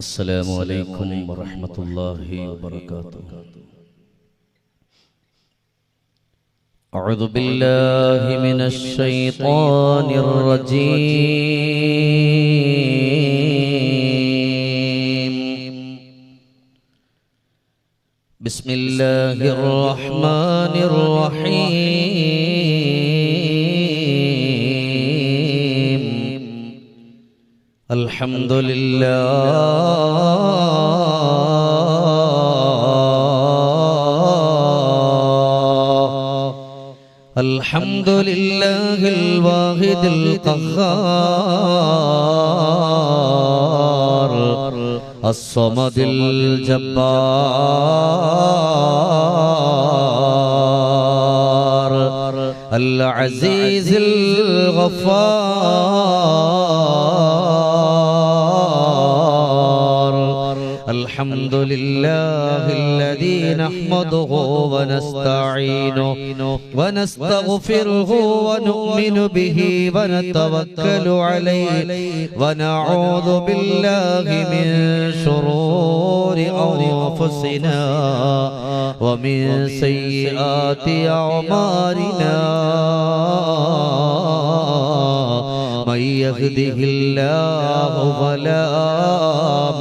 السلام عليكم ورحمة الله وبركاته. أعوذ بالله من الشيطان الرجيم. بسم الله الرحمن الرحيم. الحمد لله الحمد لله الواحد القهار الصمد الجبار العزيز الغفار. الحمد لله الذي نحمده ونستعينه ونستغفره ونؤمن به ونتوكل عليه ونعوذ بالله من شرور أنفسنا ومن سيئات أعمالنا. من يهده الله فلا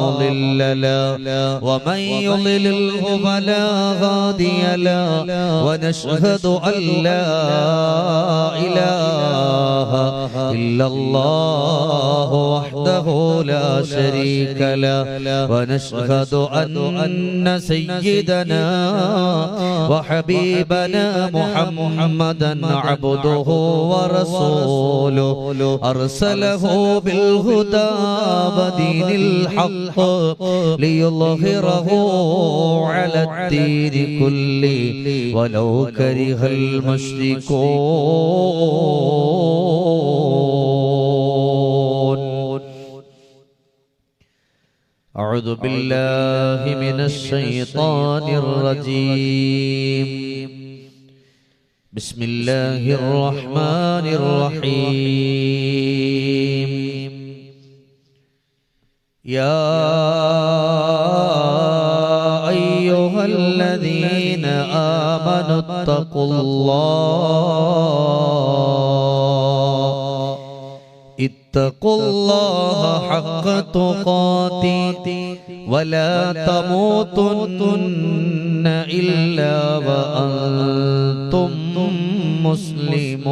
مضل له ومن يضلله فلا هادي له. ونشهد أن لا إله إلا الله وحده لا شريك له. ونشهد أن سيدنا وحبيبنا محمدا عبده ورسوله أرسله بالهدى ودين الحق ليظهره على الدين كله ولو كره المشركون. أعوذ بالله من الشيطان الرجيم. بسم الله الرحمن الرحيم. يا أيها الذين آمنوا اتقوا الله حق تقاته ولا تموتن إلا وأنتم مسلمون.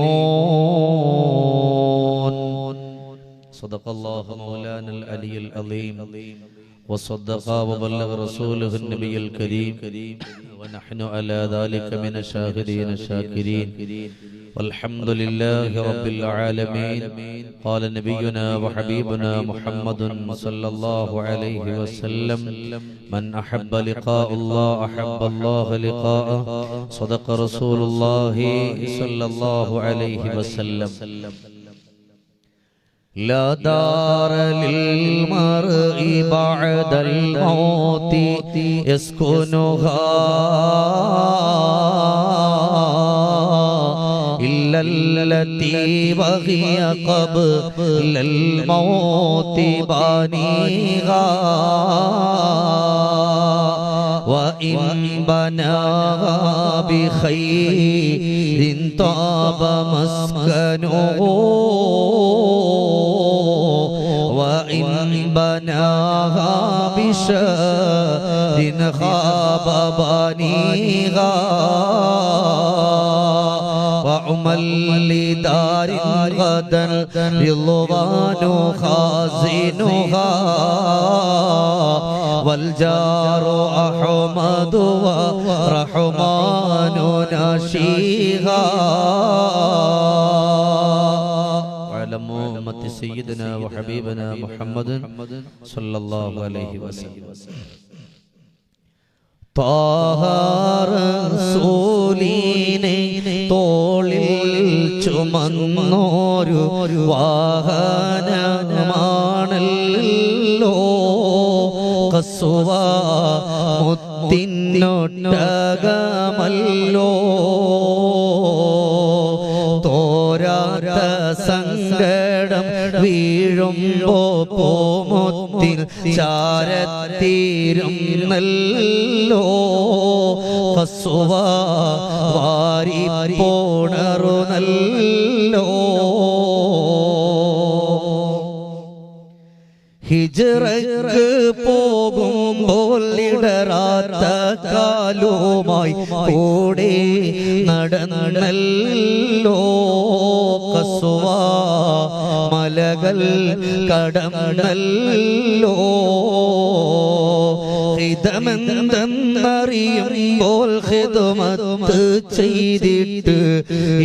صدق الله مولانا العلي العظيم وصدق وبلغ رسوله النبي الكريم ونحن على ذلك من الشاهدين الشاكرين والحمد لله رب العالمين. قال نبينا وحبيبنا محمد صلى الله عليه وسلم: من أحب لقاء الله أحب الله لقاءه. صدق رسول الله صلى الله عليه وسلم. لا دار للمرء بعد الموت يسكنها إلا التي وهي قبل الموت بانيها. وإن بناها بخير طاب مسكنه وإن بناها بشر خاب بانيها. وعمل لدار غدا رضوان خازنها والجار أحمد ورحمن ناشيها. وعلموا أمة سيدنا وحبيبنا محمد صلى الله عليه وسلم. طه റസൂലിനെ തോളിൽ ചുമന്നോരു വാഹനമാണല്ലോ കസുവ മുത്തിനൊട്ടകമല്ലോ. തോരാത്ത സങ്കടം വീഴോ വീഴുമ്പോ പൂമുത്തിൽ ചാരത്തീരും നല്ലോ കസുവ വാരി പോണറു നല്ലോ ഹിജ്റക്ക് പോകുമ്പോൾ ഇടറാത്ത കാലുമായി കൂടെ നടന്നല്ലോ കസുവ മലകൾ കടന്നല്ലോ ഹിതമെന്തെന്നറിയുമ്പോൾ ഖിദ്മത്ത് ചെയ്തിട്ട്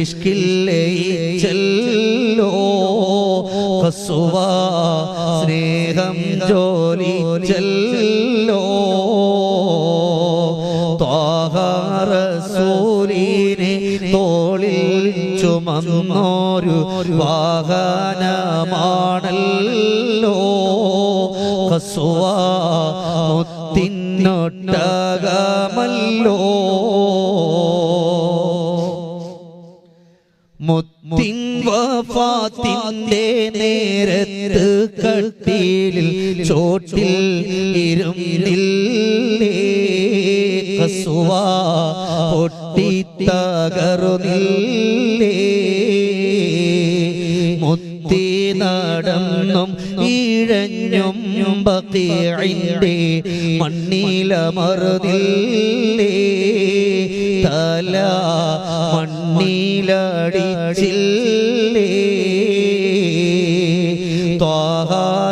ഇഷ്കിൽ ലയിച്ചല്ലോ കസുവ സ്നേഹം ജോലിച്ചല്ലോ ത്വാഹ റസൂലിനെ തോളിൽ ചുമന്നോരു വാഹനമാണല്ലോ കസുവ മുത്തിനൊട്ടകമല്ലോ മുത്തിൻ വഫാത്തിന്റെ നേരത്ത് കട്ടിലിൽ ചോട്ടിൽ ഇരുന്നില്ലേ കസുവ പൊട്ടിത്തകർന്നില്ലേ മുത്തി നടന്നും ഇഴഞ്ഞും ബഖീഇന്റെ മണ്ണിലമർന്നില്ലേ തല മണ്ണിലടിച്ചില്ലേ ത്വാഹ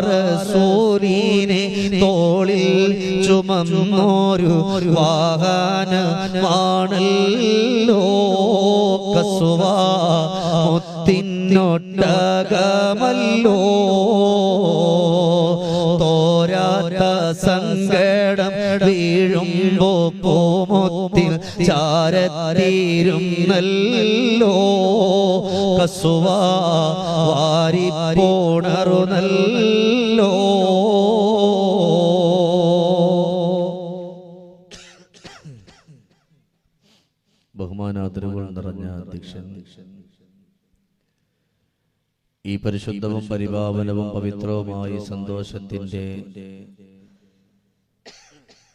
റസൂലിനെ തോളിൽ ചുമന്നോരു വാഹനമാണല്ലോ കസുവ മുത്തിനൊട്ടകമല്ലോ തോരാത്ത സങ്കടം വീഴുമ്പോ പൂമുത്തിൽ ചാരത്തീരും നല്ലോ കസുവ വാരി പോണറു നല്ലോ ബഹുമാനാദരവുകൾ നിറഞ്ഞ അധ്യക്ഷൻ, ഈ പരിശുദ്ധവും പരിപാവനവും പവിത്രവുമായ സന്തോഷത്തിന്റെ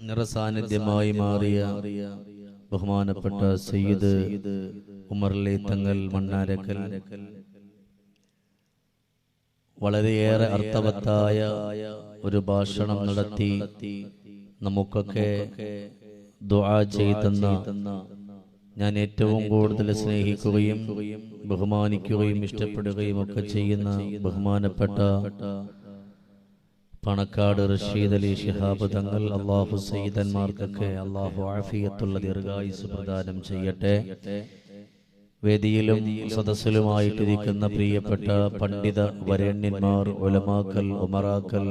നിറസാന്നിധ്യമായി മാറിയ ബഹുമാനപ്പെട്ട സയ്യിദ് ഉമർലി തങ്ങൾ മണ്ണാരക്കൽ വളരെയേറെ അർത്ഥവത്തായ ഒരു ഭാഷണം നടത്തി നമുക്കൊക്കെ ദുആ ചെയ്തെന്ന ഞാൻ ഏറ്റവും കൂടുതൽ സ്നേഹിക്കുകയും ബഹുമാനിക്കുകയും ഇഷ്ടപ്പെടുകയും ഒക്കെ ചെയ്യുന്ന ബഹുമാനപ്പെട്ട പണക്കാട് റഷീദ് അലി ശിഹാബ് തങ്ങൾ അള്ളാഹു സയ്യിദന്മാർക്കൊക്കെ അള്ളാഹു ആഫിയത്തുള്ള ദീർഘായുസ് പ്രദാനം ചെയ്യട്ടെ. വേദിയിലും സദസ്സിലുമായിട്ടിരിക്കുന്ന പ്രിയപ്പെട്ട പണ്ഡിത വരേണ്യന്മാർ, ഉലമാക്കൽ, ഉമറാക്കൽ,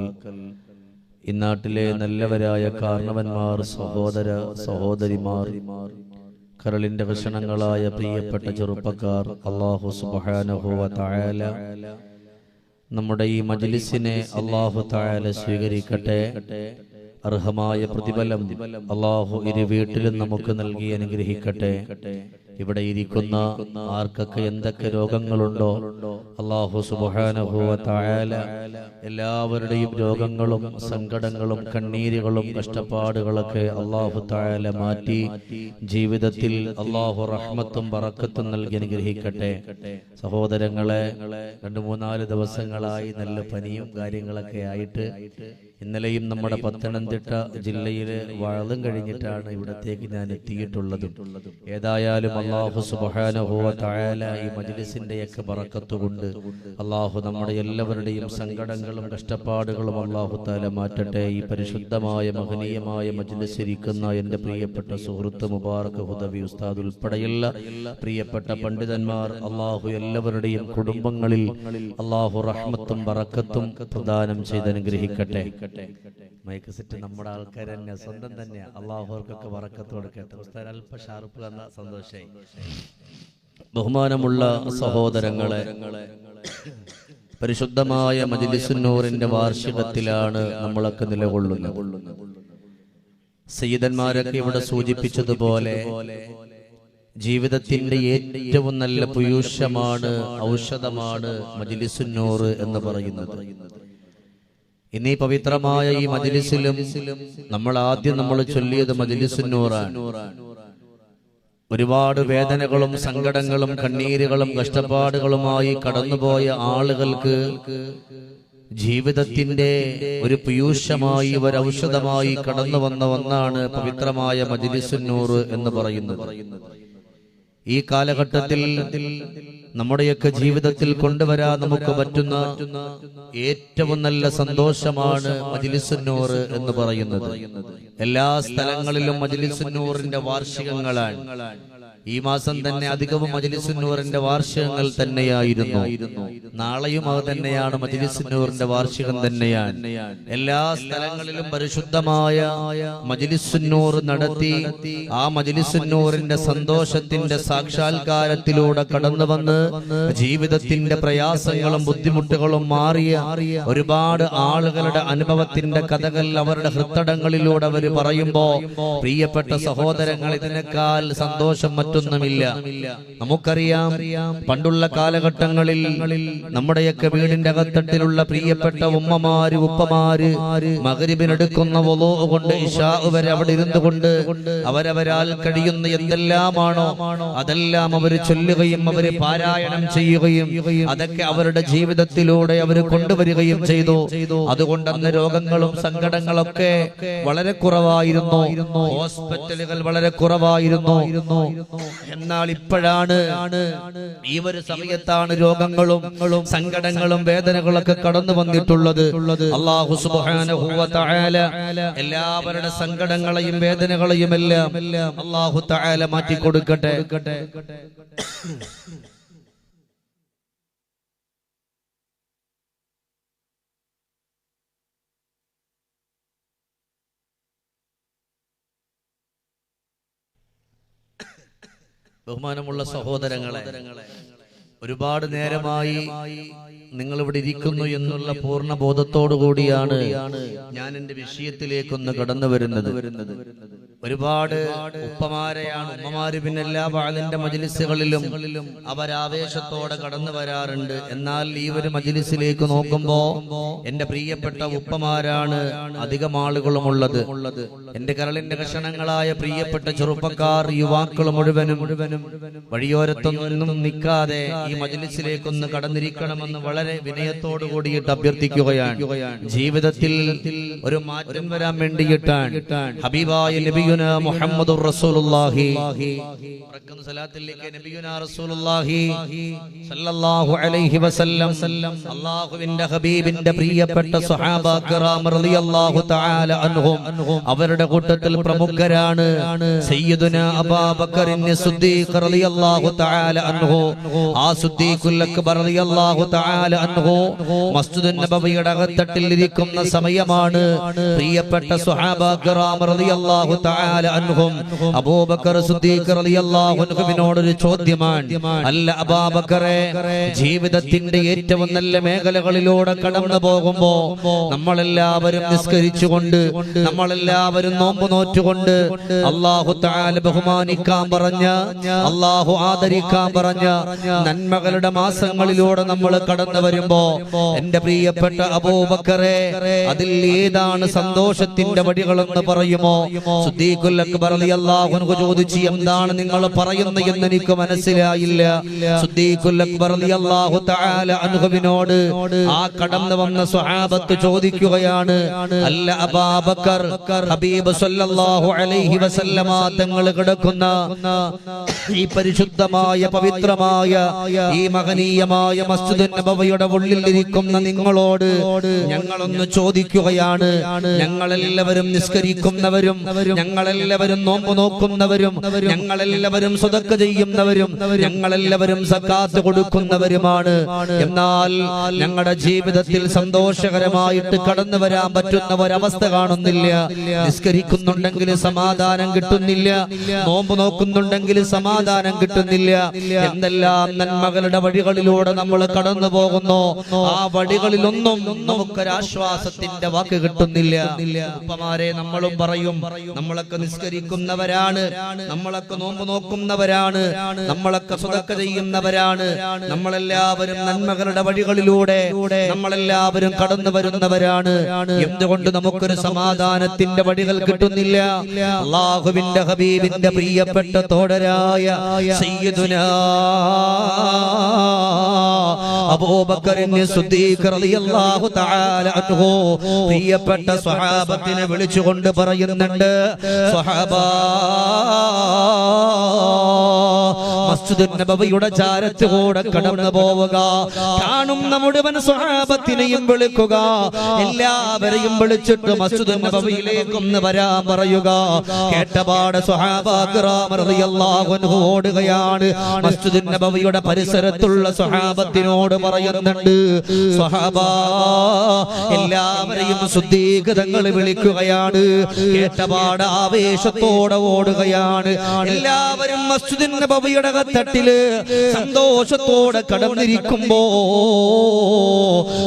ഇന്നാട്ടിലെ നല്ലവരായ കാരണവന്മാർ, സഹോദര സഹോദരിമാർ, കരളിന്റെ ഭക്ഷണങ്ങളായ പ്രിയപ്പെട്ട ചെറുപ്പക്കാർ, അല്ലാഹു സുബ്ഹാനഹു വ തആല നമ്മുടെ ഈ മജ്ലിസിനെ അല്ലാഹു തആല സ്വീകരിക്കട്ടെ. അർഹമായ പ്രതിഫലം അല്ലാഹു ഇരു വീട്ടിലും നമുക്ക് നൽകി അനുഗ്രഹിക്കട്ടെ. ഇവിടെ ഇരിക്കുന്ന ആർക്കൊക്കെ എന്തൊക്കെ രോഗങ്ങളുണ്ടോ അല്ലാഹു സുബ്ഹാനഹു വ തആല എല്ലാവരുടെയും രോഗങ്ങളും സങ്കടങ്ങളും കണ്ണീരുകളും കഷ്ടപ്പാടുകളൊക്കെ അല്ലാഹു തആല മാറ്റി ജീവിതത്തിൽ അല്ലാഹു റഹ്മത്തും ബറക്കത്തും നൽകി അനുഗ്രഹിക്കട്ടെ. സഹോദരങ്ങളെ, 2-3-4 ദിവസങ്ങളായി നല്ല പനിയും കാര്യങ്ങളൊക്കെ ആയിട്ട് ഇന്നലെയും നമ്മുടെ പത്തനംതിട്ട ജില്ലയിലെ വാഴം കഴിഞ്ഞിട്ടാണ് ഇവിടത്തേക്ക് ഞാൻ എത്തിയിട്ടുള്ളത്. ഏതായാലും അല്ലാഹു സുബ്ഹാനഹു വ തആല ഈ മജ്ലിസിന്റെയൊക്കെ ബറക്കത്ത് കൊണ്ട് അല്ലാഹു നമ്മുടെ എല്ലാവരുടെയും സങ്കടങ്ങളും കഷ്ടപ്പാടുകളും അല്ലാഹു തആല മാറ്റട്ടെ. ഈ പരിശുദ്ധമായ മഹനീയമായ മജ്ലിസിരിക്കുന്ന എൻ്റെ പ്രിയപ്പെട്ട സുഹൃത്ത് മുബാറക് ഹുദവി ഉസ്താദ് ഉൾപ്പെടെയുള്ള പ്രിയപ്പെട്ട പണ്ഡിതന്മാർ, അല്ലാഹു എല്ലാവരുടെയും കുടുംബങ്ങളിൽ അല്ലാഹു റഹ്മത്തും ബറക്കത്തും പ്രദാനം ചെയ്ത് അനുഗ്രഹിക്കട്ടെ. മൈക്ക് സെറ്റ് നമ്മുടെ ആൾക്കാർ തന്നെ, സ്വന്തം തന്നെ. അള്ളാഹുവർക്കൊക്കെ ബറക്കത്ത് കൊടുക്കട്ടെ. ഉസ്താദ് അല്പ ഷാർപ്പ് തന്ന സന്തോഷായി. ബഹുമാനമുള്ള സഹോദരങ്ങളെ, പരിശുദ്ധമായ മജ്ലിസുന്നൂറിന്റെ വാർഷികത്തിലാണ് നമ്മളൊക്കെ നിലകൊള്ളുന്നത്. സയ്യിദന്മാരൊക്കെ ഇവിടെ സൂചിപ്പിച്ചതുപോലെ ജീവിതത്തിന്റെ ഏറ്റവും നല്ല പുയൂഷമാണ്, ഔഷധമാണ് മജ്ലിസുന്നൂർ എന്ന് പറയുന്നത്. ഇന്നീ പവിത്രമായ ഈ മജ്ലിസിലും നമ്മൾ ചൊല്ലിയത് മജ്ലിസുന്നൂറാണ്. ഒരുപാട് വേദനകളും സങ്കടങ്ങളും കണ്ണീരുകളും കഷ്ടപ്പാടുകളുമായി കടന്നുപോയ ആളുകൾക്ക് ജീവിതത്തിന്റെ ഒരു പീയൂഷമായി, ഒരു ഔഷധമായി കടന്നു വന്ന ഒന്നാണ് പവിത്രമായ മജ്ലിസുന്നൂർ എന്ന് പറയുന്നത്. ഈ കാലഘട്ടത്തിൽ നമ്മുടെയൊക്കെ ജീവിതത്തിൽ കൊണ്ടുവരാൻ നമുക്ക് പറ്റുന്ന ഏറ്റവും നല്ല സന്തോഷമാണ് മജ്ലിസുന്നൂർ എന്ന് പറയുന്നത്. എല്ലാ സ്ഥലങ്ങളിലും മജ്ലിസുന്നൂറിന്റെ വാർഷികങ്ങളാണ്. ഈ മാസം തന്നെ അധികവും മജ്ലിസുന്നൂറിന്റെ വാർഷികങ്ങൾ തന്നെയായിരുന്നു. നാളെയും അത് തന്നെയാണ്, മജ്ലിസുന്നൂറിന്റെ വാർഷികം തന്നെയാണ്. എല്ലാ സ്ഥലങ്ങളിലും പരിശുദ്ധമായ മജ്ലിസുന്നൂർ നടത്തി ആ മജ്ലിസുന്നൂറിന്റെ സന്തോഷത്തിന്റെ സാക്ഷാത്കാരത്തിലൂടെ കടന്നു വന്ന് ജീവിതത്തിന്റെ പ്രയാസങ്ങളും ബുദ്ധിമുട്ടുകളും മാറിയ ഒരുപാട് ആളുകളുടെ അനുഭവത്തിന്റെ കഥകൾ അവരുടെ ഹൃത്തടങ്ങളിലൂടെ അവർ പറയുമ്പോ, പ്രിയപ്പെട്ട സഹോദരങ്ങൾ, ഇതിനേക്കാൾ സന്തോഷം മറ്റൊന്നുമില്ല. നമുക്കറിയാം, പണ്ടുള്ള കാലഘട്ടങ്ങളിൽ നമ്മുടെയൊക്കെ വീടിന്റെ അകത്തട്ടിലുള്ള പ്രിയപ്പെട്ട ഉമ്മമാര് ഉപ്പമാര് മഗ്രിബിനെടുക്കുന്ന വുളൂ കൊണ്ട് ഇശാ വരെ അവിടെ ഇരുന്നു കൊണ്ട് അവരവരാൽ കഴിയുന്ന എന്തെല്ലാമാണോ അതെല്ലാം അവര് ചൊല്ലുകയും അവര് പാരായണം ചെയ്യുകയും അതൊക്കെ അവരുടെ ജീവിതത്തിലൂടെ അവർ കൊണ്ടുവരികയും ചെയ്തു. അതുകൊണ്ട് അന്ന് രോഗങ്ങളും സങ്കടങ്ങളൊക്കെ വളരെ കുറവായിരുന്നു, ഹോസ്പിറ്റലുകൾ വളരെ കുറവായിരുന്നു. എന്നാൽ ഇപ്പോഴാണ്, ഈ ഒരു സമയത്താണ് രോഗങ്ങളും സങ്കടങ്ങളും വേദനകളൊക്കെ കടന്നു വന്നിട്ടുള്ളത്. അല്ലാഹു സുബ്ഹാനഹു വ തആല എല്ലാവരുടെ സങ്കടങ്ങളെയും വേദനകളെയും എല്ലാം അല്ലാഹു തആല മാറ്റി കൊടുക്കട്ടെ. ബഹുമാനമുള്ള സഹോദരങ്ങളെ, ഒരുപാട് നേരമായി നിങ്ങൾ ഇവിടെ ഇരിക്കുന്നു എന്നുള്ള പൂർണ്ണ ബോധത്തോടു കൂടിയാണ് ഞാൻ എന്റെ വിഷയത്തിലേക്കൊന്ന് കടന്നു വരുന്നത്. ഒരുപാട് ഉപ്പമാരെയാണ്, ഉമ്മമാര് പിന്നെ എല്ലാ വാളിന്റെ മജ്ലിസുകളിലും അവരാവേശത്തോടെ കടന്നു വരാറുണ്ട്. എന്നാൽ ഈ ഒരു മജ്ലിസിലേക്ക് നോക്കുമ്പോ എന്റെ പ്രിയപ്പെട്ട ഉപ്പമാരാണ് അധികം ആളുകളും ഉള്ളത്. എന്റെ കരളിന്റെ കഷണങ്ങളായ പ്രിയപ്പെട്ട ചെറുപ്പക്കാർ, യുവാക്കൾ മുഴുവനും വഴിയോരത്തൊന്നും നിൽക്കാതെ ഈ മജ്ലിസിലേക്കൊന്ന് കടന്നിരിക്കണമെന്ന് വളരെ വിനയത്തോടു കൂടിയിട്ട് അഭ്യർത്ഥിക്കുകയാണ്. ജീവിതത്തിൽ ഒരു മാറ്റം വരാൻ വേണ്ടിയിട്ടാണ് ഹബീബായ നബിയുനാ മുഹമ്മദുർ റസൂലുള്ളാഹി നബിയുനാ റസൂലുള്ളാഹി സല്ലല്ലാഹു അലൈഹി വസല്ലം അല്ലാഹുവിന്റെ ഹബീബിന്റെ പ്രിയപ്പെട്ട സ്വഹാബ കിറാം റളിയല്ലാഹു തആല അൻഹും, അവരുടെ കൂട്ടത്തിൽ പ്രമുഖരാണ് സയ്യിദുനാ അബൂബക്കർ സിദ്ദീഖ് റളിയല്ലാഹു തആല അൻഹു. ആ സിദ്ദീഖുൽ അക്ബർ റളിയല്ലാഹു തആല അൻഹു മസ്ജിദുൻ നബവിയുടെ അകത്തട്ടിൽ ഇരിക്കുന്ന സമയമാണ് പ്രിയപ്പെട്ട സ്വഹാബ കിറാം റളിയല്ലാഹു തആല അൻഹും അബൂബക്കർ സിദ്ദീഖ് റളിയല്ലാഹു അൻഹുവിനോട് ഒരു ചോദ്യമാണ്. അല്ല അബൂബക്കറെ, ജീവിതത്തിന്റെ ഏറ്റവും നല്ല മേഖലകളിലൂടെ കടന്നു പോകുമ്പോ നമ്മളെല്ലാവരും നിസ്കരിച്ചുകൊണ്ട്, നമ്മളെല്ലാവരും നോമ്പ് നോറ്റുകൊണ്ട് അല്ലാഹു തആല ബഹുമാനിക്കാൻ പറഞ്ഞ, അല്ലാഹു ആദരിക്കാൻ പറഞ്ഞ നന്മകളുടെ മാസങ്ങളിലൂടെ നമ്മൾ കടന്നു വരുമ്പോ, എന്റെ പ്രിയപ്പെട്ട അബൂബക്കറെ, അതിൽ ഏതാണ് സന്തോഷത്തിന്റെ വഴികളെന്ന് പറയുമോ? സിദ്ദീഖുൽ അക്ബർ റളിയല്ലാഹു അൻഹു ചോദിച്ചു, എന്താണ് നിങ്ങൾ പറയുന്നത് എന്ന് എനിക്ക് മനസ്സിലായില്ല. സിദ്ദീഖുൽ അക്ബർ റളിയല്ലാഹു തആല അൻഹുവിനോട് ആ കടന്നു വന്ന സ്വഹാബത്ത് ചോദിക്കുകയാണ്, അല്ല അബൂബക്കർ, ഹബീബ് സല്ലല്ലാഹു അലൈഹി വസല്ലമ തങ്ങൾ കിടക്കുന്ന ഈ പരിശുദ്ധമായ പവിത്രമായ ഈ മഹനീയമായ മസ്ജിദുൻ നബവിയുടെ ഉള്ളിൽ ഇരിക്കുന്ന നിങ്ങളോട് ഞങ്ങളൊന്ന് ചോദിക്കുകയാണ്. ഞങ്ങളെല്ലാവരും നിസ്കരിക്കുന്നവരും, ഞങ്ങളെല്ലാവരും നോമ്പ് നോക്കുന്നവരും, ഞങ്ങളെല്ലാവരും സദഖ ചെയ്യുന്നവരും, ഞങ്ങളെല്ലാവരും സക്കാത്ത് കൊടുക്കുന്നവരുമാണ്. എന്നാൽ ഞങ്ങളുടെ ജീവിതത്തിൽ സന്തോഷകരമായിട്ട് കടന്നു വരാൻ പറ്റുന്ന ഒരവസ്ഥ കാണുന്നില്ല. നിസ്കരിക്കുന്നുണ്ടെങ്കിൽ സമാധാനം കിട്ടുന്നില്ല, നോമ്പ് നോക്കുന്നുണ്ടെങ്കിൽ സമാധാനം കിട്ടുന്നില്ല. എന്തെല്ലാം നന്മകളുടെ വഴികളിലൂടെ നമ്മൾ കടന്നു പോകുന്നു, ആ വഴികളിലൊന്നും നമുക്കൊരാശ്വാസത്തിന്റെ വാക്ക് കിട്ടുന്നില്ല. ഉപ്പമാരെ, നമ്മളും പറയും, നമ്മളെ നമ്മളൊക്കെ നിസ്കരിക്കുന്നവരാണ്, നമ്മളൊക്കെ നോമ്പ് നോക്കുന്നവരാണ്, നമ്മളൊക്കെ സ്വതക്ക ചെയ്യുന്നവരാണ്, നമ്മളെല്ലാവരും നന്മകളുടെ വഴികളിലൂടെ നമ്മളെല്ലാവരും കടന്നു വരുന്നവരാണ്. എന്തുകൊണ്ട് നമുക്കൊരു സമാധാനത്തിന്റെ വഴികൾ കിട്ടുന്നില്ല? അല്ലാഹുവിന്റെ ഹബീബിന്റെ പ്രിയപ്പെട്ട തോഴരായ സയ്യിദുനാ അബൂബക്കർ സിദ്ദീഖ് റളിയല്ലാഹു തആല അൻഹു പ്രിയപ്പെട്ട സ്വഹാബത്തിനെ വിളിച്ചുകൊണ്ട് പറയുന്നുണ്ട്, സ്വഹാബാ, മസ്ജിദുൻ നബവിയുടെ ചാരത്തുകൂടെ കടന്നു പോവുക, കാണുന്ന മുഴുവൻ സ്വഹാബത്തിനെയും വിളിക്കുക, എല്ലാവരെയും വിളിച്ചിട്ട് മസ്ജിദുൻ നബവിയിലേക്കൊന്ന് വരാൻ പറയുക. കേട്ടപാട് സ്വഹാബാ കിറാം റളിയല്ലാഹു അൻഹു ഓടുകയാണ്. മസ്ജിദുൻ നബവിയുടെ പരിസരത്തുള്ള സ്വഹാബത്തിനോട് പറയുന്നുണ്ട്, സ്വഹാബാ, എല്ലാവരെയും സിദ്ദീഖ് തങ്ങൾ വിളിക്കുകയാണ്. കേട്ടപാട് ആവേശത്തോടെ ഓടുകയാണ്. എല്ലാവരും മസ്ജിദുൻ നബവിയുടെ തട്ടില് സന്തോഷത്തോടെ കടന്നിരിക്കുമ്പോ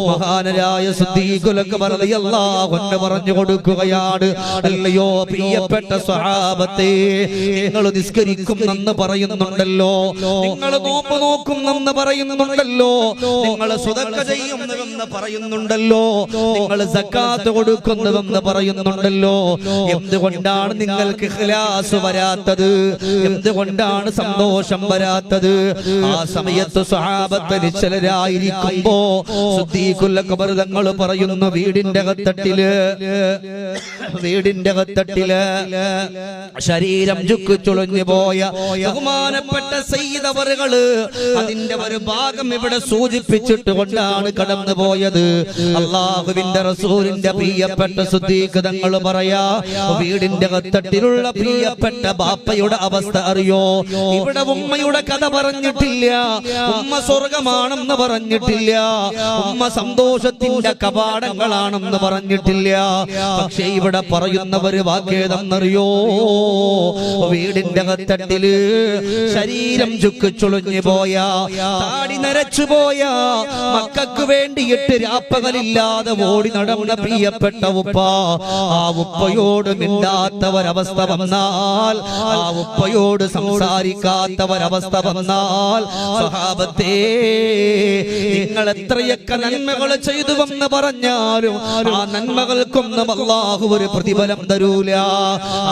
മഹാനരായ സിദ്ദീഖുൽ അക്ബർ റളിയല്ലാഹു അൻഹു പറഞ്ഞു കൊടുക്കുകയാണ്, അല്ലയോ പ്രിയപ്പെട്ട സ്വഹാബത്തെ, നിങ്ങൾ നിസ്കരിക്കുമെന്ന് പറയുന്നുണ്ടല്ലോ, നിങ്ങൾ നോമ്പ് നോക്കുമെന്ന് പറയുന്നുണ്ടല്ലോ, നിങ്ങൾ സ്വതക്ക ചെയ്യുന്നുവെന്ന് പറയുന്നുണ്ടല്ലോ, നിങ്ങൾ സക്കാത്ത് കൊടുക്കുന്നുവെന്ന് പറയുന്നുണ്ടല്ലോ, എന്തുകൊണ്ടാണ് നിങ്ങൾക്ക് ഇഖ്ലാസ് വരാത്തത്? എന്തുകൊണ്ടാണ് സന്തോഷം വരാത്തത്? ആ സമയത്ത് സ്വഹാബത്ത് നിശ്ചലരായിരിക്കുമ്പോ സിദ്ദീഖുൽ അക്ബർ തങ്ങൾ പറയുന്നു, വീടിന്റെ അകത്തട്ടില് ശരീരം ചുക്കുചുളിഞ്ഞു പോയ ബഹുമാനപ്പെട്ട സയ്യിദ് അവറുകള് അതിന്റെ ഒരു ഭാഗം ഇവിടെ സൂചിപ്പിച്ചിട്ട് കൊണ്ടാണ് കടന്നു പോയത്. അല്ലാഹുവിന്റെ റസൂലിന്റെ പ്രിയപ്പെട്ട സിദ്ദീഖ് തങ്ങൾ പറയാ, വീടിന്റെ അകത്തട്ടിലുള്ള പ്രിയപ്പെട്ട ബാപ്പയുടെ അവസ്ഥ അറിയോ? ഇവിടെ ഉമ്മയുടെ കഥ പറഞ്ഞിട്ടില്ല, ഉമ്മ സ്വർഗമാണെന്ന് പറഞ്ഞിട്ടില്ല, ഉമ്മ സന്തോഷത്തിന്റെ കവാടങ്ങളാണെന്ന് പറഞ്ഞിട്ടില്ല. പക്ഷേ ഇവിടെ പറയുന്ന ഒരു വാക്കേതെന്നറിയോ? വീടിന്റെ അകത്തട്ടില് ശരീരം ചുക്കുചുളിഞ്ഞു പോയ, താടി നരച്ചു പോയ, മക്കൾക്ക് വേണ്ടിയിട്ട് രാപ്പകലില്ലാതെ ഓടി നടന്ന പ്രിയപ്പെട്ട ഉപ്പ, ആ ഉപ്പയോട് മിണ്ടാത്തവരവസ്ഥ വന്നാൽ, ആ ഉപ്പയോട് സംസാരിക്കാത്തവരവസ്ഥ വന്നാൽ, സ്വഹാബത്തേ, നിങ്ങൾ എത്രയൊക്കെ നന്മകൾ ചെയ്തുവെന്ന് പറഞ്ഞാലും ആ നന്മകൾക്കൊന്നും അല്ലാഹു ഒരു പ്രതിഫലം തരൂല,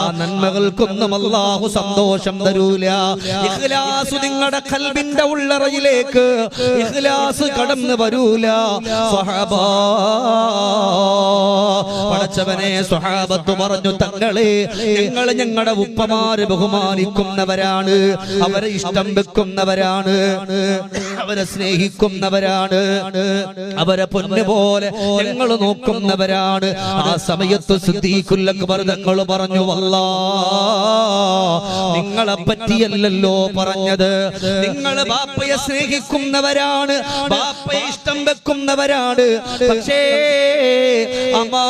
ആ നന്മകൾക്കൊന്നും അല്ലാഹു സന്തോഷം തരൂല. ഇഖ്ലാസ് നിങ്ങളുടെ ഖൽബിന്റെ ഉള്ളറയിലേക്ക് ഇഖ്ലാസ് കടന്നു വരൂല. സ്വഹാബാ, പടച്ചവനെ, സ്വഹാബത്ത് പറഞ്ഞു, തങ്ങളെ, ഞങ്ങൾ ഞങ്ങളുടെ ഉപ്പമാരെ ബഹുമാനിക്കുന്നവരാണ്, അവരെ ഇഷ്ടം വെക്കുന്നവരാണ്, അവരെ സ്നേഹിക്കുന്നവരാണ്, അവരെ പൊന്നുപോലെ ഞങ്ങൾ നോക്കുന്നവരാണ്. ആ സമയത്ത് സിദ്ദീഖുൽ അക്ബർ തങ്ങൾ പറഞ്ഞു, വല്ലാഹ്, നിങ്ങളെ പറ്റിയല്ലല്ലോ പറഞ്ഞത്, നിങ്ങൾ ബാപ്പയെ സ്നേഹിക്കുന്നവരാണ്, ബാപ്പയെ ഇഷ്ടം വെക്കുന്നവരാണ്. പക്ഷേ അമാ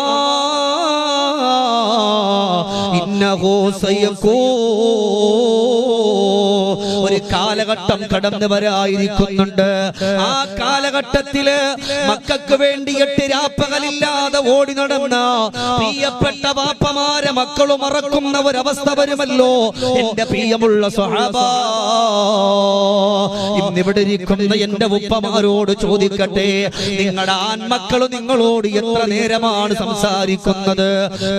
ഇന്നഹു സയഖൂ, ഒരു കാലഘട്ടം കടന്നു വരായിരിക്കുന്നുണ്ട്. ആ കാലഘട്ടത്തില് മക്കൾക്ക് വേണ്ടിയിട്ട് രാപ്പകലില്ലാതെ ഓടി നടന്ന പ്രിയപ്പെട്ട ബാപ്പമാരെ മക്കള് മറക്കുന്ന ഒരവസ്ഥ വരുമല്ലോ. എന്റെ പ്രിയമുള്ള സ്വഹാബാ, ഇന്നിവിടെ ഇരിക്കുന്ന എന്റെ ഉപ്പമാരോട് ചോദിക്കട്ടെ, നിങ്ങളുടെ ആൺമക്കൾ നിങ്ങളോട് എത്ര നേരമാണ് സംസാരിക്കുന്നത്?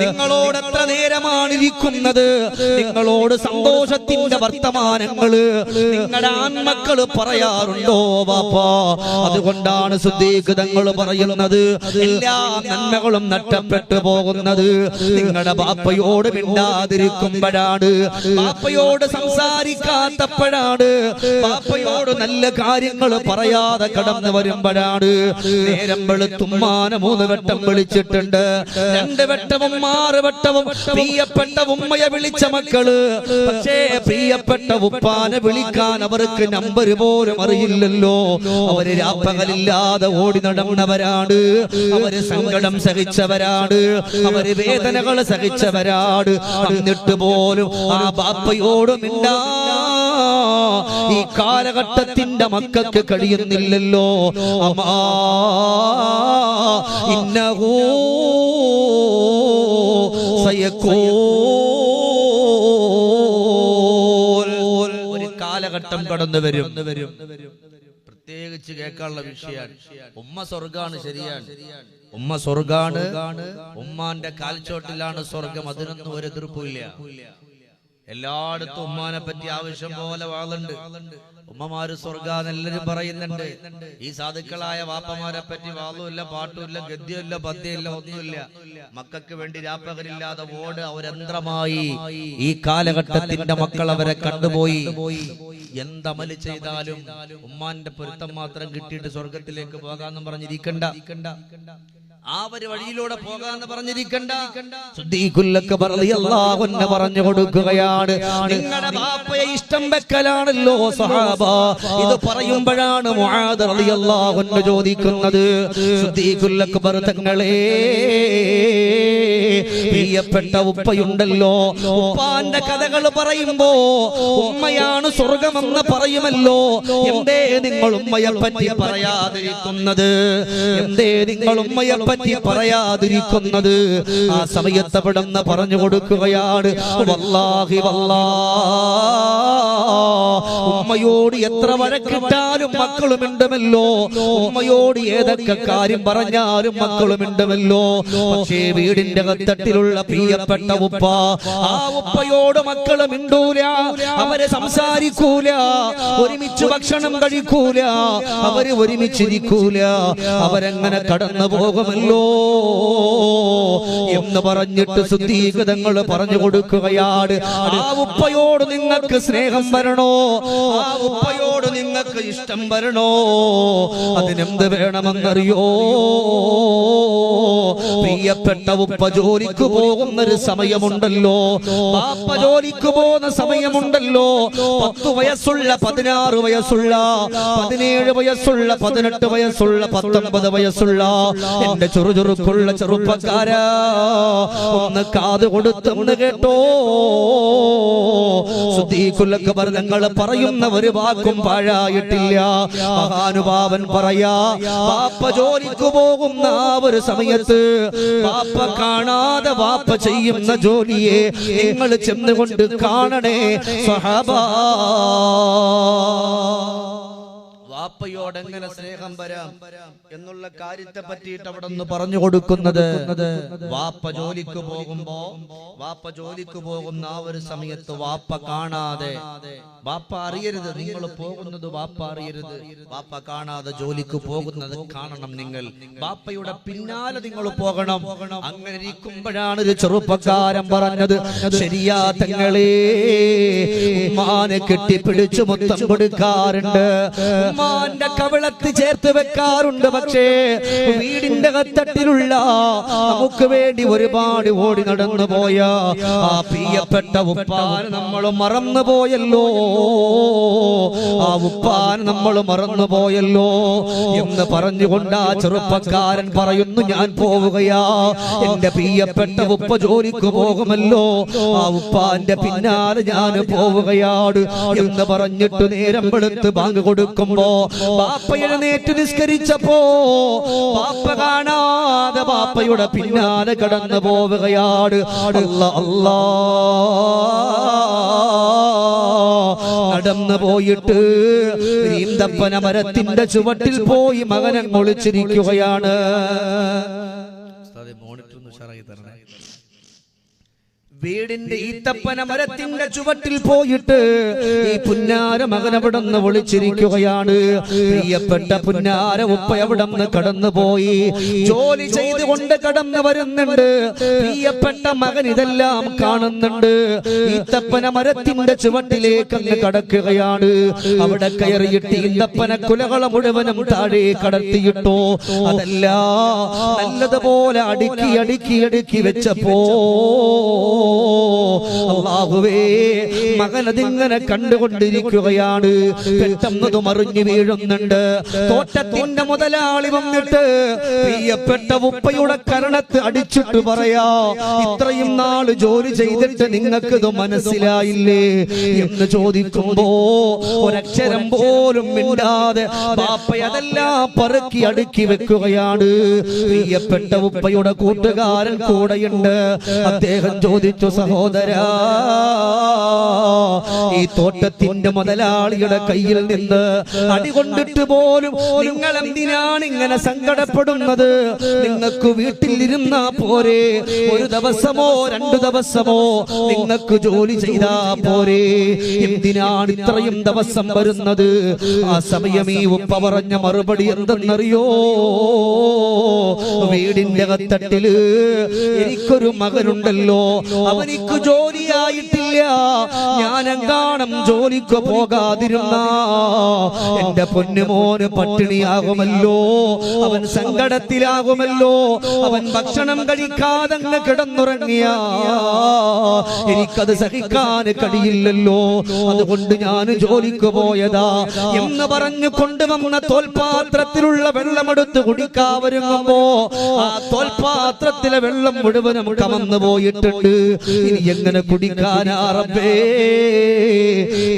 നിങ്ങളോട് എത്ര നേരമാണ് ഇരിക്കുന്നത്? നിങ്ങളോട് സന്തോഷത്തിന്റെ വർത്തമാനങ്ങള് നിങ്ങളുടെ ആൺമക്കള് പറയാറുണ്ടോ ബാപ്പാ? അതുകൊണ്ടാണ് സിദ്ദീഖ് തങ്ങൾ പറയുന്നത്, എല്ലാ നന്മകളും നഷ്ടപ്പെട്ടു പോകുന്നത് നിങ്ങളുടെ ബാപ്പയോട് മിണ്ടാതിരിക്കുമ്പോഴാണ്, ബാപ്പയോട് സംസാരിക്കാത്തപ്പോഴാണ്, ബാപ്പയോട് നല്ല കാര്യങ്ങൾ പറയാതെ കടന്നു വരുമ്പോഴാണ്. നേരം വെളുത്തുമ്മാനെ 3 വട്ടം വിളിച്ചിട്ടുണ്ട്, 2 വട്ടവും 6 വട്ടവും പ്രിയപ്പെട്ട ഉമ്മയെ വിളിച്ച മക്കള്. പക്ഷേ പ്രിയപ്പെട്ട ഉപ്പാനെ വിളിക്കാൻ അവർക്ക് നമ്പർ പോലും അറിയില്ലല്ലോ. അവര് രാപ്പകലില്ലാതെ ഓടി നടന്നവരാണ്, അവര് സങ്കടം സഹിച്ചവരാണ്, അവര് വേദനകൾ സഹിച്ചവരാണ്. എന്നിട്ട് പോലും ആ ബാപ്പയോട് മിണ്ടാ ഈ കാലഘട്ടത്തിന്റെ മക്കൾക്ക് കഴിയുന്നില്ലല്ലോ. അമാ ഇന്നഹു സയഖൂ കാലഘട്ടം കടന്നു വരും. പ്രത്യേകിച്ച് കേൾക്കാനുള്ള വിഷയമാണ്. ഉമ്മ സ്വർഗാണ്, ശരിയാണ്. ഉമ്മ സ്വർഗാണ്. ഉമ്മാന്റെ കാൽച്ചോട്ടിലാണ് സ്വർഗം. അതിനൊന്നും ഒരു എതിർപ്പില്ല. എല്ലായിടത്തും ഉമ്മാനെ പറ്റി ആവശ്യം പോലെ വാളുണ്ട്. ഉമ്മമാര് സ്വർഗാന്ന് എല്ലാരും പറയുന്നുണ്ട്. ഈ സാധുക്കളായ വാപ്പമാരെ പറ്റി വാളുമില്ല, പാട്ടുമില്ല, ഗദ്യമില്ല, പദ്യമില്ല, ഒന്നുമില്ല. മക്കൾക്ക് വേണ്ടി രാപ്പകലില്ലാതെ ഓട് അവരന്ത്രമായി ഈ കാലഘട്ടത്തിന്റെ മക്കൾ അവരെ കണ്ടുപോയി. എന്തമല് ചെയ്താലും ഉമ്മാന്റെ പൊരുത്തം മാത്രം കിട്ടിയിട്ട് സ്വർഗത്തിലേക്ക് പോകാന്ന് പറഞ്ഞിരിക്കണ്ട. ആ ഒരു വഴിയിലൂടെ പോകാന്ന് പറഞ്ഞിരിക്കണ്ട. പറഞ്ഞു കൊടുക്കുകയാണ്, നിങ്ങളുടെ ബാപ്പയെ ഇഷ്ടം വെക്കലാണല്ലോ സഹാബ. ഇത് പറയുമ്പോഴാണ് മുആദ് റളിയല്ലാഹു അൻഹു ചോദിക്കുന്നത്, സിദ്ദീഖുൽ അക്ബർ തങ്ങളെ, പ്രിയപ്പെട്ട ഉപ്പയുണ്ടല്ലോ, ഉപ്പാന്റെ കഥകൾ പറയുമ്പോ ഉമ്മയാണ് സ്വർഗമെന്ന് പറയുമല്ലോ, എന്തേ നിങ്ങൾ ഉമ്മയെ പറ്റി പറയാതിരിക്കുന്നത്? എന്തേ നിങ്ങൾ ഉമ്മയെ പറ്റി പറയാതിരിക്കുന്നത്? ആ സമയത്ത് അവിടുന്ന് പറഞ്ഞു കൊടുക്കുകയാണ്, വല്ലാഹി വല്ലാ, ഉമ്മയോട് എത്ര വഴക്കിട്ടാലും മക്കളുമുണ്ടമല്ലോ, ഉമ്മയോട് ഏതൊക്കെ കാര്യം പറഞ്ഞാലും മക്കളുമുണ്ടമല്ലോ. പക്ഷേ വീടിന്റെ തട്ടിലുള്ള പ്രിയപ്പെട്ട ഉപ്പ, ആ ഉപ്പയോട് മക്കള് മിണ്ടൂല, അവരെ സംസാരിക്കൂല, ഒരുമിച്ച് ഭക്ഷണം കഴിക്കൂല, അവര് ഒരുമിച്ചിരിക്കൂല, അവരെങ്ങനെ കടന്നു പോകുമല്ലോ എന്ന് പറഞ്ഞിട്ട് സിദ്ദീഖ് തങ്ങൾ പറഞ്ഞു കൊടുക്കുകയാണ്, ആ ഉപ്പയോട് നിങ്ങൾക്ക് സ്നേഹം വരണോ, ആ ഉപ്പയോട് നിങ്ങൾക്ക് ഇഷ്ടം വരണോ, അതിനെന്ത് വേണമെന്നറിയോ? പ്രിയപ്പെട്ട ഉപ്പ ജോലിക്ക് പോകുന്നൊരു സമയമുണ്ടല്ലോ, ബാപ്പ ജോലിക്ക് പോകുന്ന സമയമുണ്ടല്ലോ. 10 വയസ്സുള്ള, 16 വയസ്സുള്ള, 17 വയസ്സുള്ള, 18 വയസ്സുള്ള, 19 വയസ്സുള്ള എന്റെ ചുറുചുറുക്കുള്ള ചെറുപ്പക്കാരാ, ഒന്ന് കാത് കൊടുത്തൊന്ന് കേട്ടോ. സിദ്ദീഖുൽ അക്ബർ തങ്ങൾ പറയുന്ന ഒരു വാക്കും പാഴായിട്ടില്ല. മഹാനുഭാവൻ പറയാ, ബാപ്പ ജോലിക്ക് പോകുന്ന ആ ഒരു സമയത്ത് ബാപ്പ കാണാതെ ബാപ്പ ചെയ്യുന്ന ജോലിയെ നിങ്ങൾ ചെന്നുകൊണ്ട് കാണണേ സ്വഹാബാ. വാപ്പയോട് എങ്ങനെ സ്നേഹം വരാം എന്നുള്ള കാര്യത്തെ പറ്റിയിട്ട് അവിടെ ഒന്ന് പറഞ്ഞു കൊടുക്കുന്നത്, വാപ്പ ജോലിക്ക് പോകുന്ന ആ ഒരു സമയത്ത് വാപ്പ കാണാതെ, വാപ്പ അറിയരുത് നിങ്ങൾ പോകുന്നത്, വാപ്പ അറിയരുത്, വാപ്പ കാണാതെ ജോലിക്ക് പോകുന്നത് കാണണം. നിങ്ങൾ വാപ്പയുടെ പിന്നാലെ നിങ്ങൾ പോകണം. അങ്ങനെ ഇരിക്കുമ്പോഴാണ് ഒരു ചെറുപ്പക്കാരൻ പറഞ്ഞത്, ശരിയാ തങ്ങളെ, ഉമ്മാനെ കെട്ടിപ്പിടിച്ചു മുത്തം കൊടുക്കാറുണ്ട്, ഉമ്മാന്റെ കവിളത്ത് ചേർത്ത് വെക്കാറുണ്ട്. പക്ഷേ വീടിന്റെ തട്ടിലുള്ള നമുക്ക് വേണ്ടി ഒരുപാട് ഓടി നടന്നു പോയ ആ പ്രിയപ്പെട്ട ഉപ്പാൻ നമ്മൾ മറന്നു പോയല്ലോ, ആ ഉപ്പാൻ നമ്മൾ മറന്നു പോയല്ലോ എന്ന് പറഞ്ഞുകൊണ്ട് ആ ചെറുപ്പക്കാരൻ പറയുന്നു, ഞാൻ പോവുകയാ, എന്റെ പ്രിയപ്പെട്ട ഉപ്പ ജോലിക്ക് പോകുമല്ലോ, ആ ഉപ്പാന്റെ പിന്നാലെ ഞാൻ പോവുകയാണ് എന്ന് പറഞ്ഞിട്ട് നേരം വെളുത്ത് ബാങ്ക് കൊടുക്കുമ്പോ ബാപ്പ എഴുന്നേറ്റ് നിസ്കരിച്ചപ്പോ ബാപ്പ കാണാതെ ബാപ്പയുടെ പിന്നാലെ കടന്നു പോവുകയാണ്. അല്ലാ അല്ലാ, നടന്നു പോയിട്ട് ഈന്തപ്പന മരത്തിന്റെ ചുവട്ടിൽ പോയി മകനെ ഒളിച്ചിരിക്കുകയാണ്. വീടിന്റെ ഈത്തപ്പന മരത്തിന്റെ ചുവട്ടിൽ പോയിട്ട് ഈ പുന്നാര മകൻ അവിടെ നിന്ന് വിളിച്ചിരിക്കുകയാണ്. പ്രിയപ്പെട്ട പുന്നാര ഉപ്പ അവിടെ നിന്ന് കടന്നുപോയി, ജോലി ചെയ്തുകൊണ്ട് കടന്നു വരുന്നുണ്ട്. പ്രിയപ്പെട്ട മകൻ ഇതെല്ലാം കാണുന്നുണ്ട്. ഈത്തപ്പന മരത്തിന്റെ ചുവട്ടിലേക്ക് അങ്ങ് കടക്കുകയാണ്. അവിടെ കയറിയിട്ട് ഈന്തപ്പന കുലകളെ മുഴുവനും താഴെ കടത്തിയിട്ടു. അതല്ല, നല്ലതുപോലെ അടുക്കി അടുക്കി അടുക്കി വെച്ചപ്പോ അല്ലാഹുവേ, മകൻ അതിങ്ങനെ കണ്ടുകൊണ്ടിരിക്കുകയാണ്. പെട്ടെന്നത് മറിഞ്ഞു വീഴുന്നുണ്ട്. തോട്ടത്തിന്റെ മുതലാളി വന്നിട്ട് പ്രിയപ്പെട്ട ഉപ്പയുടെ കരണത്ത് അടിച്ചിട്ട് പറയാ, ഇത്രയും നാള് ജോലി ചെയ്തിട്ട് നിങ്ങൾക്ക് ഇത് മനസ്സിലായില്ലേ എന്ന് ചോദിക്കുമ്പോ ഒരക്ഷരം പോലും മിണ്ടാതെ ബാപ്പ അതെല്ലാം പറക്കി അടുക്കി വെക്കുകയാണ്. പ്രിയപ്പെട്ട ഉപ്പയുടെ കൂട്ടുകാരൻ കൂടെയുണ്ട്. അദ്ദേഹം ചോദിച്ചു, ചോദിച്ചു, സഹോദരാ, ഈ തോട്ടത്തിന്റെ മുതലാളിയുടെ കയ്യിൽ നിന്ന് അടികൊണ്ടിട്ട് പോലും നിങ്ങൾ എന്തിനാണ് ഇങ്ങനെ സങ്കടപ്പെടുന്നത്? നിങ്ങൾക്ക് വീട്ടിലിരുന്നാ പോരെ? ഒരു ദിവസമോ 2 ദിവസമോ നിങ്ങൾക്ക് ജോലി ചെയ്താ പോരെ? എന്തിനാണ് ഇത്രയും ദിവസം വരുന്നത്? ആ സമയം ഈ ഉപ്പ പറഞ്ഞ മറുപടി എന്തെന്നറിയോ? വീടിന്റെ അകത്തട്ടില് എനിക്കൊരു മകനുണ്ടല്ലോ, അവനിക്ക് ജോലിയായിട്ടില്ല. ഞാനെങ്ങാണം ജോലിക്ക് പോകാതിരുന്ന എന്റെ പൊന്നുമോന് പട്ടിണിയാകുമല്ലോ, അവൻ സങ്കടത്തിലാകുമല്ലോ, അവൻ ഭക്ഷണം കഴിക്കാതെ കിടന്നുറങ്ങിയ എനിക്കത് സഹിക്കാൻ കഴിയില്ലല്ലോ. അതുകൊണ്ട് ഞാൻ ജോലിക്ക് പോയതാ എന്ന് പറഞ്ഞു കൊണ്ടുവന്ന തോൽപാത്രത്തിലുള്ള വെള്ളമെടുത്ത് കുടിക്കാവരുമ്പോ ആ തോൽപാത്രത്തിലെ വെള്ളം മുഴുവനും കമന്നു പോയിട്ടുണ്ട്. ഇനി എങ്ങനെ കുടിക്കാനാ റബ്ബേ?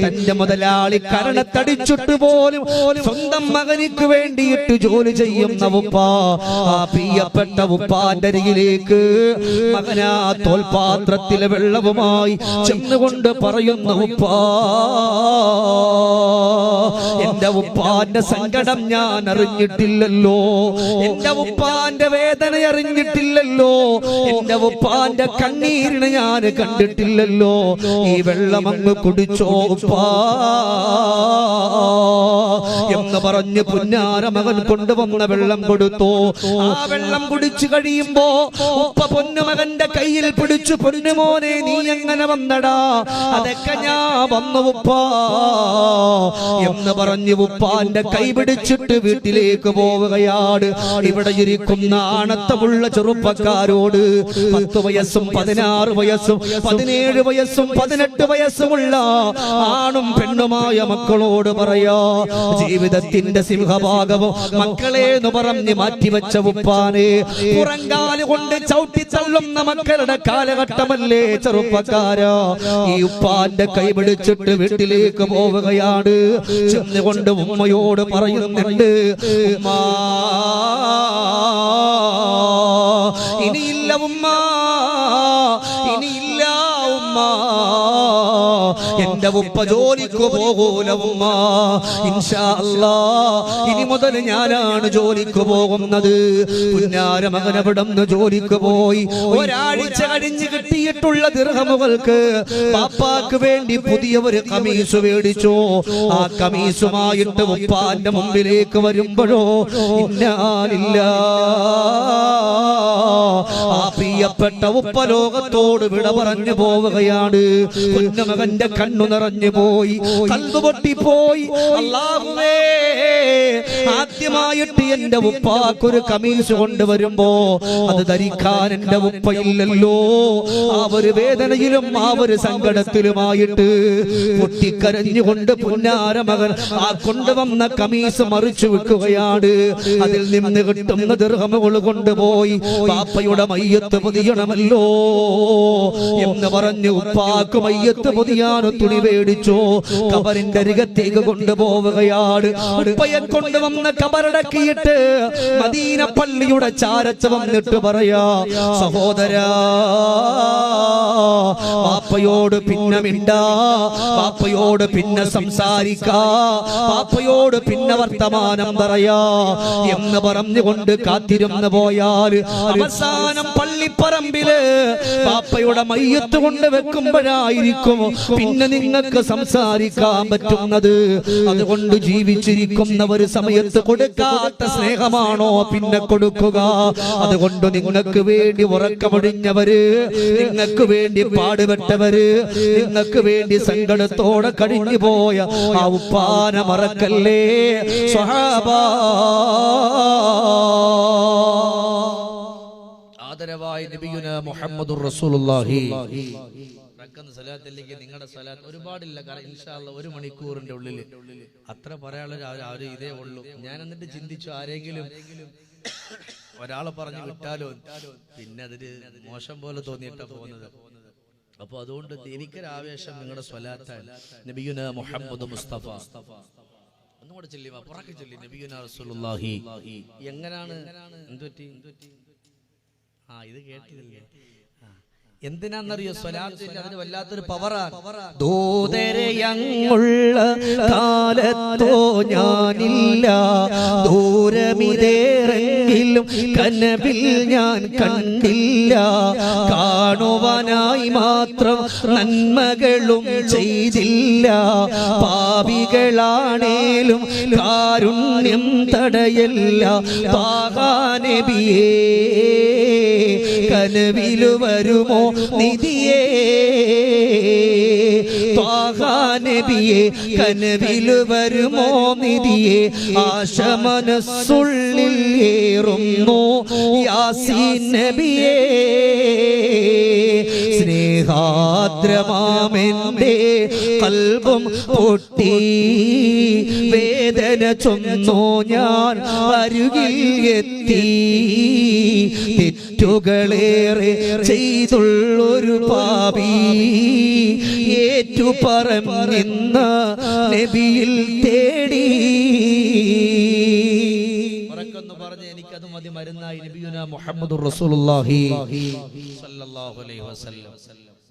തന്റെ മുതലാളി കരണത്തടിച്ചിട്ട് പോലും സ്വന്തം മകനിക്ക് വേണ്ടിയിട്ട് ജോലി ചെയ്യുന്ന ഉപ്പ, ആ പ്രിയപ്പെട്ട ഉപ്പാന്റെ അരികിലേക്ക് മകനാ തോൽപാത്രത്തിലെ വെള്ളവുമായി ചെന്നുകൊണ്ട് പറയുന്ന, ഉപ്പാ, എന്റെ ഉപ്പാന്റെ സങ്കടം ഞാൻ അറിഞ്ഞിട്ടില്ലല്ലോ, എന്റെ ഉപ്പാന്റെ വേദന അറിഞ്ഞിട്ടില്ലല്ലോ, എന്റെ ഉപ്പാന്റെ കണ്ണീരിനെ ഞാൻ കണ്ടിട്ടില്ലല്ലോ. ഈ വെള്ളം അങ്ങ് കുടിച്ചോ ഉപ്പാ എന്ന് പറഞ്ഞ് പുന്നാര മകൻ കൊണ്ടുവന്ന വെള്ളം കൊടുത്തു. ആ വെള്ളം കുടിച്ചു കഴിയുമ്പോ ഉപ്പ പൊന്നുമകന്റെ കയ്യിൽ പിടിച്ചു, പൊന്നുമോനെ നീ എങ്ങനെ വന്നടാ? അതൊക്കെ ഞാൻ വന്നു ഉപ്പാ എന്ന് പറഞ്ഞ് ഉപ്പാന്റെ കൈ പിടിച്ചിട്ട് വീട്ടിലേക്ക് പോവുകയാണ്. ഇവിടെ ഇരിക്കുന്ന ആണത്തമുള്ള ചെറുപ്പക്കാരോട് 10 വയസ്സും 16 വയസ്സും 17 വയസ്സും 18 വയസ്സുമുള്ള ആണും പെണ്ണുമായ മക്കളോട് പറയാ, ജീവിതത്തിന്റെ സിംഹഭാഗവും മക്കളെ എന്ന് പറഞ്ഞ് മാറ്റിവെച്ച ഉപ്പാനെ പുറങ്കാല് കൊണ്ട് ചവിട്ടി തള്ളുന്ന മക്കളുടെ കാലഘട്ടമല്ലേ ചെറുപ്പക്കാരാ? ഈ ഉപ്പാന്റെ കൈ പിടിച്ചിട്ട് വീട്ടിലേക്ക് പോവുകയാണ്. ചെന്നുകൊണ്ട് ഉമ്മയോട് പറയുന്നുണ്ട്, ഉമ്മാ, ഇനിയില്ല ഉമ്മ, ഇനിയില്ല ഉമ്മ, എന്റെ ഉപ്പ ജോലിക്ക് പോകൂല ഉമ്മ, ഇൻഷാ അല്ലാഹ് ഇനി മുതൽ ഞാനാണ് ജോലിക്ക് പോകുന്നത്. പുന്നാര മകനവിടുന്ന് ജോലിക്ക് പോയി. ഒരാഴ്ച കഴിഞ്ഞ് കിട്ടിയിട്ടുള്ള ദിർഹമുകൾക്ക് പാപ്പാക്ക് വേണ്ടി പുതിയ ഒരു കമീസ് മേടിച്ചു. ആ കമീസുമായിട്ട് ഉപ്പാന്റെ മുമ്പിലേക്ക് വരുമ്പോഴോ ഇന്നാലില്ല, ആ പ്രിയപ്പെട്ട ഉപ്പ ലോകത്തോട് വിട പറഞ്ഞു പോവുകയാണ്. കുഞ്ഞമകന്റെ കണ്ണു നിറഞ്ഞു പോയി, കൽബ് പൊട്ടിപ്പോയി. അല്ലാഹുവേ, ആദ്യമായിട്ട് എന്റെ ഉപ്പാക്കൊരു കമീസ് കൊണ്ടുവരുമ്പോ അത് ധരിക്കാൻ എന്റെ ഉപ്പയില്ലല്ലോ. ആ ഒരു വേദനയിലും ആ ഒരു സങ്കടത്തിലുമായിട്ട് പൊട്ടിക്കരഞ്ഞുകൊണ്ട് പുന്നാര മകൻ ആ കൊണ്ടുവന്ന കമീസ് മറിച്ചു വെക്കുകയാണ്. അതിൽ നിന്ന് കിട്ടുന്ന ദിർഹമുകൾ കൊണ്ടുപോയി പാപ്പയുടെ മയ്യത്ത് പൊതിയണമല്ലോ എന്ന് പറഞ്ഞു ഉപ്പാക്ക് മയ്യത്ത് പൊതിയാൻ തുണി മേടിച്ചു. കബറിന്റെ അരികത്തേക്ക് കൊണ്ടുപോവുകയാണ്. ഉപ്പയെ കൊണ്ടുവന്ന കബറടക്കിയിട്ട് മദീന പള്ളിയുടെ ചാരത്ത് വന്നിട്ട് പറയാ, സഹോദരാ, പാപ്പയോട് പിന്നെ മിണ്ടാ, പാപ്പയോട് പിന്നെ സംസാരിക്കാ, പാപ്പയോട് പിന്നെ വർത്തമാനം പറയാ എന്ന് പറഞ്ഞുകൊണ്ട് കാത്തിരുന്ന് പോയാൽ അവസാനം പള്ളിപ്പറമ്പില് പാപ്പയുടെ മയ്യത്ത് കൊണ്ട് വെക്കുമ്പോഴായിരിക്കും പിന്നെ നിങ്ങൾക്ക് സംസാരിക്കാൻ പറ്റുന്നത്. അതുകൊണ്ട് ജീവിച്ചിരിക്കുന്ന ഒരു സമയത്ത് കൊടുക്കാത്ത സ്നേഹമാണോ പിന്നെ കൊടുക്കുക? അതുകൊണ്ട് നിങ്ങൾക്ക് വേണ്ടി ഉറക്കമൊഴിഞ്ഞവര്, നിങ്ങൾക്ക് വേണ്ടി പാടുപെട്ടവര്, നിങ്ങൾക്ക് വേണ്ടി സങ്കടത്തോടെ കഴിഞ്ഞു പോയ ആ ഉപ്പാന മറക്കല്ലേ സ്വഹാബാ. ആദരവായ നബിയുനാ മുഹമ്മദുർ റസൂലുള്ളാഹി സലാത്തിലേക്ക് നിങ്ങളുടെ സലാത്ത് ഒരുപാടില്ല. കാരണം ഇൻഷാ അല്ലാഹ് 1 മണിക്കൂറിന്റെ ഉള്ളിൽ അത്ര പറയാനുള്ള ഇതേ ഉള്ളൂ. ഞാൻ എന്നിട്ട് ചിന്തിച്ചു, ആരെങ്കിലും ഒരാളെ പറഞ്ഞു വിട്ടാലോ, പിന്നെ അതൊരു മോശം പോലെ തോന്നിയിട്ടാ പോകുന്നത്. അപ്പൊ അതുകൊണ്ട് എനിക്കൊരാവേശം നിങ്ങളുടെ സ്വലാത്താണ്. നബിയുനാ മുഹമ്മദ് മുസ്തഫ ഒന്നുകൂടെ ചൊല്ലി, പുറക്കെ ചൊല്ലി, നബിയുനാ റസൂലുള്ളാഹി. എങ്ങനാണ്? എന്തുപറ്റി? ഇത് കേട്ടില്ലേ? എന്തിനാന്നറിയോ? സ്വലാത്തിന് അതിന് വല്ലാത്തൊരു പവറാണ്. ദൂതരയങ്ങുള്ള കാലത്തോ ഞാനില്ല, ദൂരമിതേറെങ്കിലും കനവിൽ ഞാൻ കണ്ടില്ല. കാണുവാനായി മാത്രം നന്മകളും ചെയ്തില്ല, പാപികളാണേലും കാരുണ്യം തടയല്ല. പാകാനബിയേ കനവിലു വരുമോ നിധിയേ, നബിയെ കനവിലു വരുമോ നിധിയേ. ആശ മനസ്സുള്ളിൽ ഏറുന്നു യാസീൻ നബിയേ. സ്നേഹാദ്രമാമെന്റെ കൽബും പൊട്ടി വേദന ചൊന്നു ഞാൻ അരുകിൽ എത്തി. തെറ്റുകളേറെ ചെയ്തുള്ളൊരു പാപി ഏറ്റുപറഞ്ഞിന്ന നബിയിൽ തേടി. പറഞ്ഞ് എനിക്കത് മതി മരുന്നായി നബിയുനാ മുഹമ്മദുർ റസൂലുള്ളാഹി സ്വല്ലല്ലാഹു അലൈഹി വസല്ലം.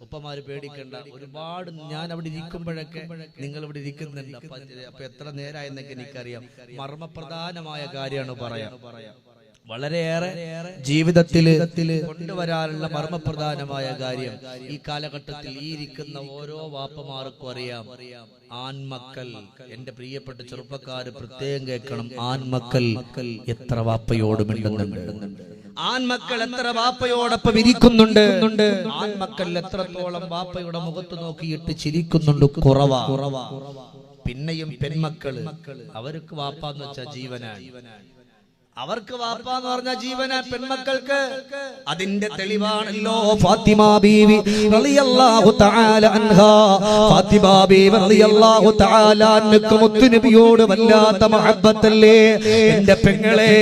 ഉപ്പമാര് പേടിക്കണ്ട, ഒരുപാട് ഞാൻ അവിടെ ഇരിക്കുമ്പോഴൊക്കെ നിങ്ങൾ ഇവിടെ ഇരിക്കുന്നുണ്ട്. അപ്പൊ എത്ര നേരമായെന്നൊക്കെ എനിക്കറിയാം. മർമ്മപ്രധാനമായ കാര്യമാണ് പറയാം. വളരെയേറെ ജീവിതത്തിൽ കൊണ്ടുവരാനുള്ള മർമ്മപ്രധാനമായ കാര്യം ഈ കാലഘട്ടത്തിൽ ഈ ഇരിക്കുന്ന ഓരോ വാപ്പമാർക്കും അറിയാം. ആൺമക്കൾ, എന്റെ പ്രിയപ്പെട്ട ചെറുപ്പക്കാര് പ്രത്യേകം കേൾക്കണം, ആൺമക്കൾ എത്ര വാപ്പയോട് മിണ്ടുന്നുണ്ട്, ആൺമക്കൾ എത്ര വാപ്പയോടൊപ്പം ഇരിക്കുന്നുണ്ട്, ആൺമക്കൾ എത്രത്തോളം വാപ്പയുടെ മുഖത്ത് നോക്കിയിട്ട് ചിരിക്കുന്നുണ്ട് കുറവാ. പിന്നെയും പെൺമക്കള്, അവർക്ക് വാപ്പാന്ന് വെച്ചാൽ ജീവനാണ്. അവർക്ക് വാപ്പ എന്ന് പറഞ്ഞ ജീവന, പെൺമക്കൾക്ക് അതിന്റെ തെളിവാണല്ലോ ഫാത്തിമ ബീവി റളിയല്ലാഹു തആല അൻഹാ. ഫാത്തിമ ബീവി റളിയല്ലാഹു തആല അൻഹ മുത്തുനബിയോട് വല്ലാത്ത മഹബ്ബത്തല്ലേ. എന്റെ പെങ്ങളെ